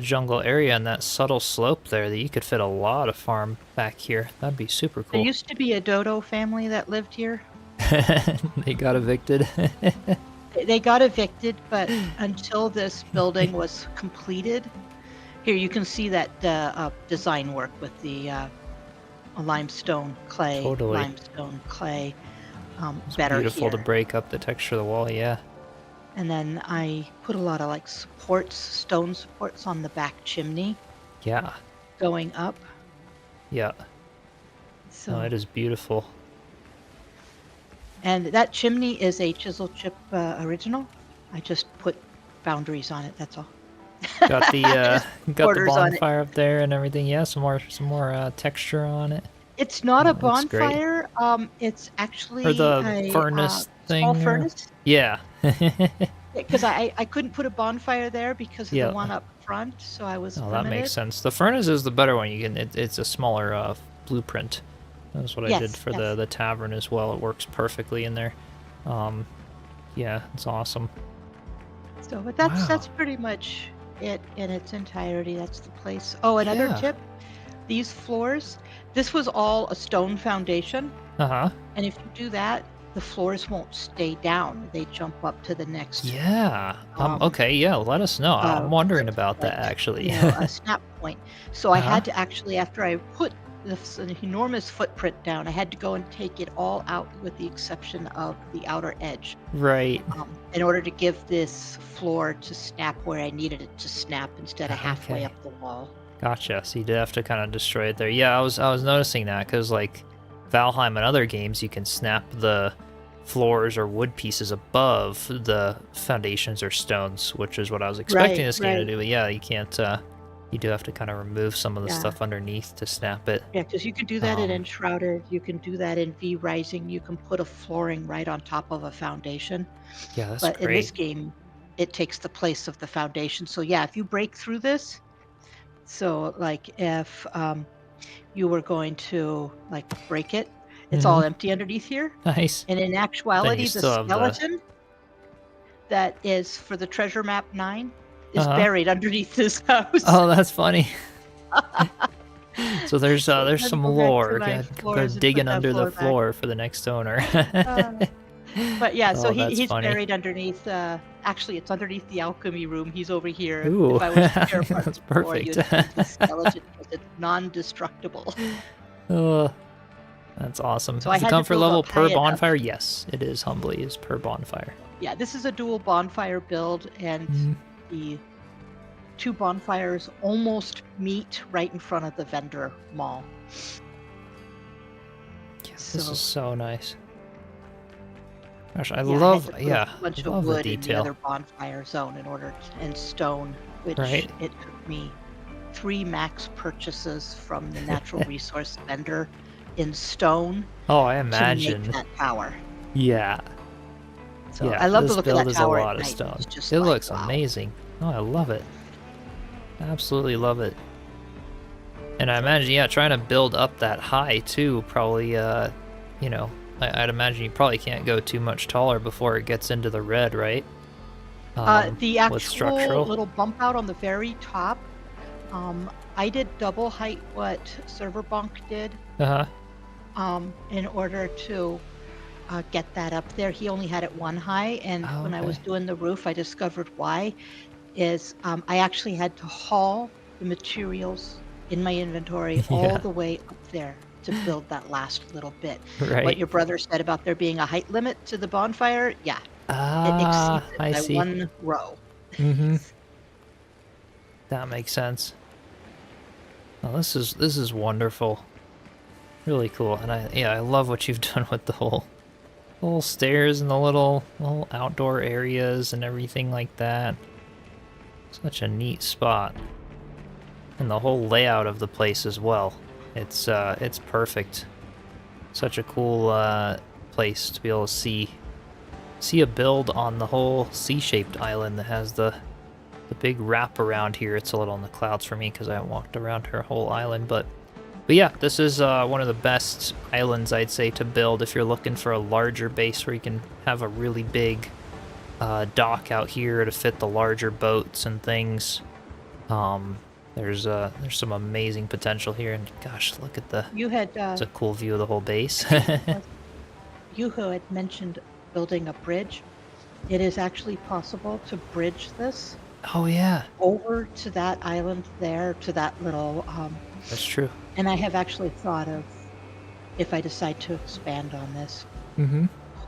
jungle area and that subtle slope there that you could fit a lot of farm back here. That'd be super There cool. used to be a dodo family that lived here. They got evicted. They got evicted, but until this building was completed, here you can see that design work with the limestone clay, Totally. limestone clay, It's better beautiful here. to break up the texture of the wall, yeah. And then I put a lot of like supports, stone supports on the back chimney Yeah. going up. Yeah. So No, it is beautiful. And that chimney is a Chiselchip original. I just put boundaries on it. That's all. Got the got the borders on it. bonfire up there and everything. Yeah, some more texture on it. It's not a That looks great. bonfire. It's actually Or the a furnace thing. small or- furnace. Yeah. Because I couldn't put a bonfire there because of Yeah. the one up front, so I was Oh, limited. that makes sense. The furnace is the better one. You can. It's a smaller blueprint. That's what I did Yes, for yes. the tavern as well. It works perfectly in there. Yeah, it's awesome. So, but that's Wow. pretty much it in its entirety. That's the place. Oh, another Yeah. tip: these floors. This was all a stone foundation. Uh-huh. And if you do that, the floors won't stay down. They jump up to the next. Yeah. Um, Okay, yeah, let us know. I'm wondering flip about that point, actually. a snap point. So I Uh-huh. had to actually, after I put this enormous footprint down, I had to go and take it all out with the exception of the outer edge Right. in order to give this floor to snap where I needed it to snap instead of halfway Okay. up the wall. Gotcha. So you did have to kind of destroy it there. Yeah, I was noticing that because like Valheim and other games, you can snap the floors or wood pieces above the foundations or stones, which is what I was expecting Right, this game to right. do. But yeah, you can't. You do have to kind of remove some of the Yeah. stuff underneath to snap it. Yeah, because you can do that in Um, Enshrouded. You can do that in V Rising. You can put a flooring right on top of a foundation. Yeah, that's But in this great. game, it takes the place of the foundation. So yeah, if you break through this, so like if you were going to like break it, it's all empty underneath here. Nice. And in actuality, the still have the- skeleton that is for the treasure map 9 is Uh-huh. buried underneath this house. Oh, that's funny. So there's then some go back to lore. my Go floors and digging put that under the floor back. floor for the next owner. But yeah, so Oh, that's he's funny. buried underneath. Actually, it's underneath the alchemy room. He's over here. Ooh, If I was to tear apart that's the floor, perfect. you'd see the skeleton because it's non-destructible. Oh, that's awesome. So I Is the had to comfort build level up per high enough. bonfire? Yes, it is. Humbly is per bonfire. Yeah, this is a dual bonfire build, and Mhm. the two bonfires almost meet right in front of the vendor mall. Yes, this So- is so nice. Gosh, I Yeah, I had love, to put yeah, a bunch I of love the wood in the detail. other bonfire zone in order and stone, which Right. it took me 3 max purchases from the natural resource vendor in stone Oh, I to imagine. make that tower. Yeah, So yeah. I love this to look at build that is a tower lot at of night. stone. It's just It like, looks wow. amazing. Oh, I love it. Absolutely love it. And I imagine, yeah, trying to build up that high too, probably, you know, I'd imagine you probably can't go too much taller before it gets into the red, right? The with actual structural. little bump out on the very top, I did double height what Serverbonk did Uh-huh. in order to get that up there. He only had it 1 high, and Oh, when I was okay. doing the roof, I discovered why. Is I actually had to haul the materials in my inventory Yeah. all the way up there to build that last little bit. Right. What your brother said about there being a height limit to the bonfire, yeah, it Ah, exceeds it I by see. 1 row. Mm-hmm. That makes sense. Oh, this is wonderful. Really cool. And I love what you've done with the whole little stairs and the little outdoor areas and everything like that. Such a neat spot. And the whole layout of the place as well. It's perfect. Such a cool place to be able to see a build on the whole C-shaped island that has the big wrap around here. It's a little in the clouds for me because I haven't walked around her whole island, but yeah, this is one of the best islands, I'd say, to build if you're looking for a larger base where you can have a really big dock out here to fit the larger boats and things. There's some amazing potential here, and gosh, look at it's a cool view of the whole base. You had mentioned building a bridge. It is actually possible to bridge this. Oh yeah, over to that island there, to that little. That's true. And I have actually thought of, if I decide to expand on this,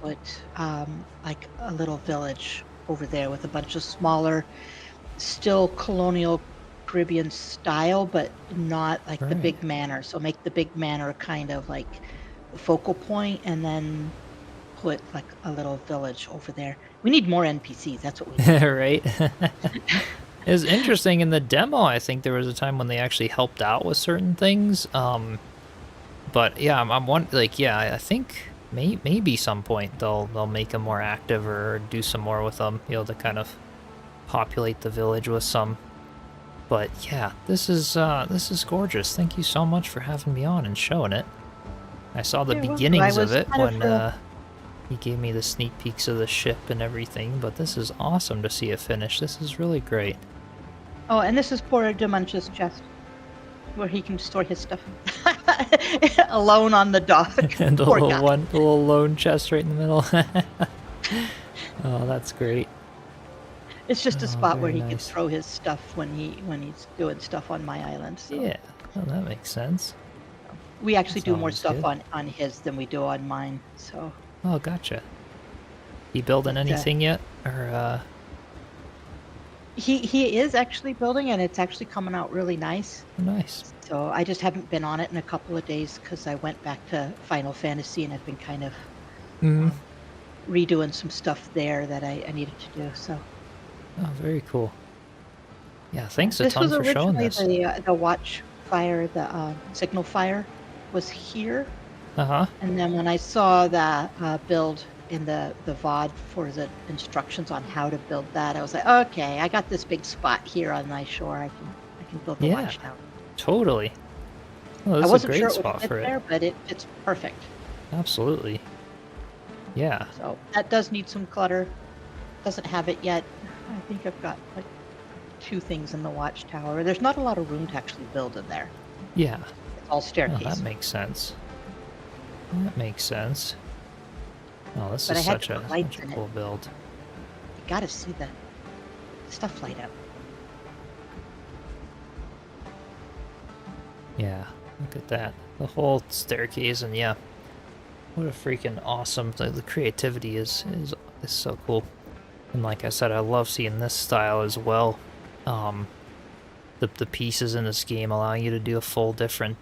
put like a little village over there with a bunch of smaller, still colonial Caribbean style, but not like the big manor. So make the big manor kind of like the focal point, and then put like a little village over there. We need more NPCs. That's what we need. Right. It was interesting in the demo. I think there was a time when they actually helped out with certain things. But yeah, I think maybe some point they'll make them more active or do some more with them, to kind of populate the village with some. But yeah, this is gorgeous. Thank you so much for having me on and showing it. I saw the beginnings of it when he gave me the sneak peeks of the ship and everything, but this is awesome to see it finished. This is really great. Oh, and this is poor Demunch's chest, where he can store his stuff alone on the dock. And the little lone chest right in the middle. Oh, that's great. It's just a spot where he nice. can throw his stuff when he's doing stuff on my island. So. Yeah, well, that makes sense. We actually do more Sounds stuff good. on his than we do on mine. So. Oh, gotcha. You building anything yet, or? He is actually building, and it's actually coming out really nice. Nice. So I just haven't been on it in a couple of days because I went back to Final Fantasy, and I've been kind of redoing some stuff there that I needed to do. So. Oh, very cool. Yeah, thanks a ton for showing this. This was originally the watch fire, the signal fire was here. And then when I saw that build in the VOD for the instructions on how to build that, I was like, okay, I got this big spot here on my shore. I can build the watch now. Totally. Well, I wasn't a great sure it spot would fit for it. there, but it's perfect. Absolutely. Yeah. So that does need some clutter. Doesn't have it yet. I think I've got like 2 things in the watchtower. There's not a lot of room to actually build in there. Yeah. It's all staircase. Oh, that makes sense. That makes sense. Oh, this But is I had such a cool build. You gotta see the stuff light up. Yeah, look at that. The whole staircase, and yeah, what a freaking awesome, the creativity is so cool. And like I said, I love seeing this style as well. The pieces in this game allowing you to do a full different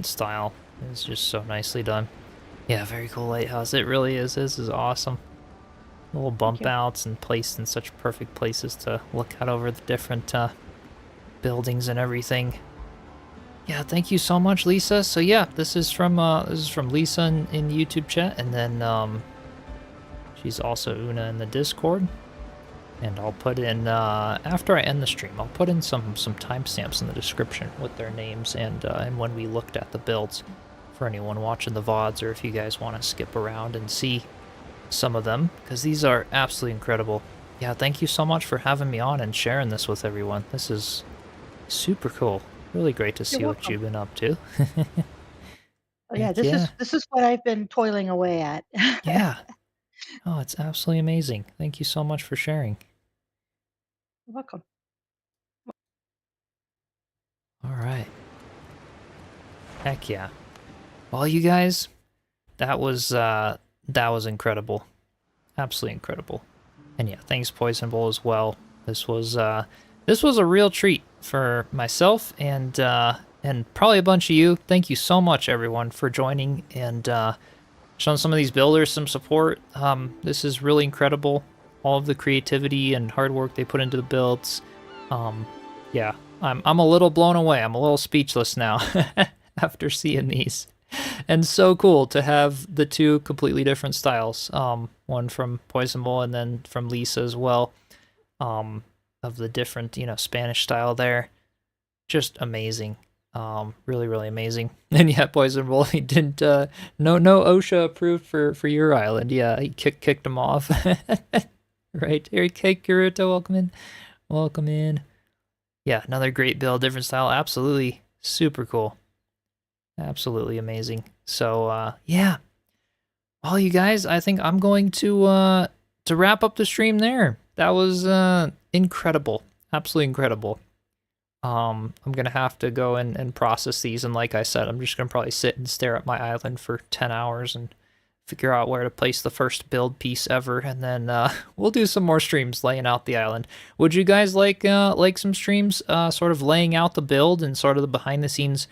style. It's just so nicely done. Yeah, very cool lighthouse. It really is. This is awesome. Little bump outs and placed in such perfect places to look out over the different buildings and everything. Yeah, thank you so much, Lisa. So yeah, this is from Lisa in YouTube chat, and then she's also Una in the Discord. And I'll put in after I end the stream, I'll put in some timestamps in the description with their names and when we looked at the builds for anyone watching the VODs, or if you guys want to skip around and see some of them, because these are absolutely incredible. Yeah, thank you so much for having me on and sharing this with everyone. This is super cool. Really great to see what you've been up to. Yeah, this is what I've been toiling away at. Yeah. Oh, it's absolutely amazing. Thank you so much for sharing. You're welcome. All right. Heck yeah. Well, you guys, that was incredible. Absolutely incredible. And yeah, thanks Poysenable as well. This was a real treat for myself and probably a bunch of you. Thank you so much everyone for joining, and showing some of these builders some support. This is really incredible. All of the creativity and hard work they put into the builds. Yeah, I'm a little blown away. I'm a little speechless now after seeing these. And so cool to have the two completely different styles. One from Poysenable and then from Lisa as well. Of the different, Spanish style there. Just amazing. Really, really amazing. And yeah, Poysenable, he didn't, no OSHA approved for your island. Yeah, he kicked him off. Right, here, Kirito, welcome in. Welcome in. Yeah, another great build, different style. Absolutely super cool. Absolutely amazing. So, yeah. Well, you guys, I think I'm going to wrap up the stream there. That was incredible. Absolutely incredible. I'm going to have to go and process these. And like I said, I'm just going to probably sit and stare at my island for 10 hours and figure out where to place the first build piece ever. And then we'll do some more streams laying out the island. Would you guys like some streams sort of laying out the build and sort of the behind the scenes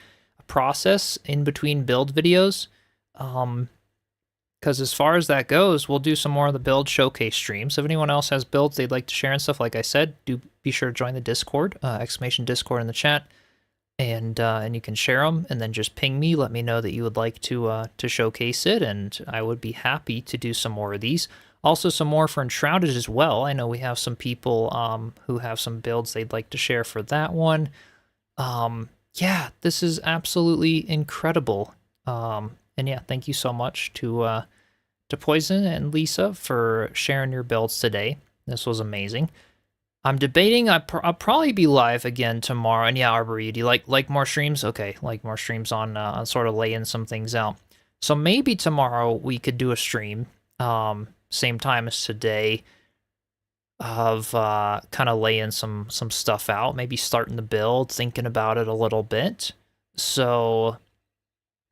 process in between build videos? Because as far as that goes, we'll do some more of the build showcase streams. If anyone else has builds they'd like to share and stuff, like I said, do be sure to join the Discord, exclamation Discord in the chat, and you can share them, and then just ping me, let me know that you would like to showcase it, and I would be happy to do some more of these. Also, some more for Enshrouded as well. I know we have some people who have some builds they'd like to share for that one. Yeah, this is absolutely incredible. And yeah, thank you so much to Poison and Lisa for sharing your builds today. This was amazing. I'm debating I'll probably be live again tomorrow. And yeah, Arbory, do you like more streams? Okay, like more streams on sort of laying some things out. So maybe tomorrow we could do a stream, same time as today, of kind of laying some stuff out, maybe starting the build, thinking about it a little bit. So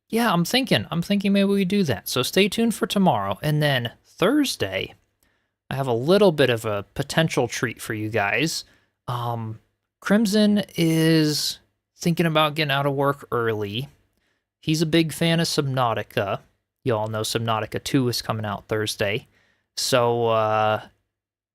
yeah, I'm thinking maybe we do that. So stay tuned for tomorrow. And then Thursday, I have a little bit of a potential treat for you guys. Crimson is thinking about getting out of work early. He's a big fan of Subnautica. You all know Subnautica 2 is coming out Thursday. So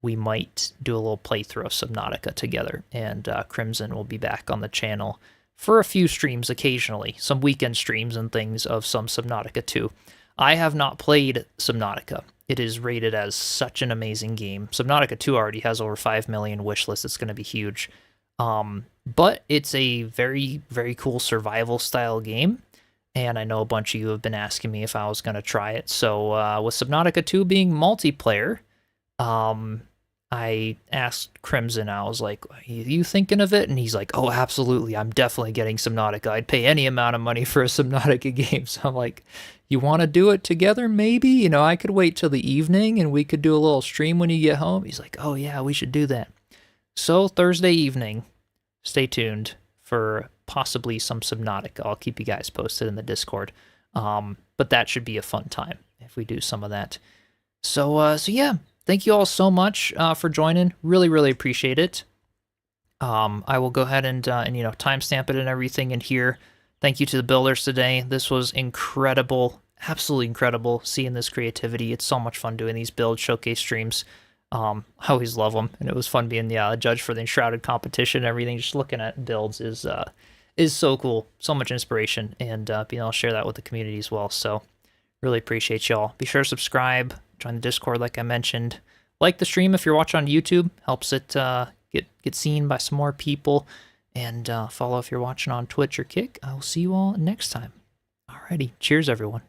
we might do a little playthrough of Subnautica together. And Crimson will be back on the channel for a few streams occasionally. Some weekend streams and things of some Subnautica 2. I have not played Subnautica. It is rated as such an amazing game. Subnautica 2 already has over 5 million wishlist. It's going to be huge. But it's a very, very cool survival style game. And I know a bunch of you have been asking me if I was going to try it. So with Subnautica 2 being multiplayer, I asked Crimson, I was like, are you thinking of it? And he's like, oh, absolutely. I'm definitely getting Subnautica. I'd pay any amount of money for a Subnautica game. So I'm like, you want to do it together maybe? You know, I could wait till the evening and we could do a little stream when you get home. He's like, oh yeah, we should do that. So Thursday evening, stay tuned for possibly some Subnautica. I'll keep you guys posted in the Discord. But that should be a fun time if we do some of that. So yeah, thank you all so much for joining. Really, really appreciate it. I will go ahead and timestamp it and everything in here. Thank you to the builders today. This was incredible, absolutely incredible seeing this creativity. It's so much fun doing these build showcase streams. I always love them, and it was fun being a judge for the Enshrouded competition and everything. Just looking at builds is so cool. So much inspiration, and being able to share that with the community as well. So really appreciate y'all. Be sure to subscribe, join the Discord like I mentioned. Like the stream if you're watching on YouTube. Helps it get seen by some more people. And follow if you're watching on Twitch or Kick. I will see you all next time. Alrighty. Cheers, everyone.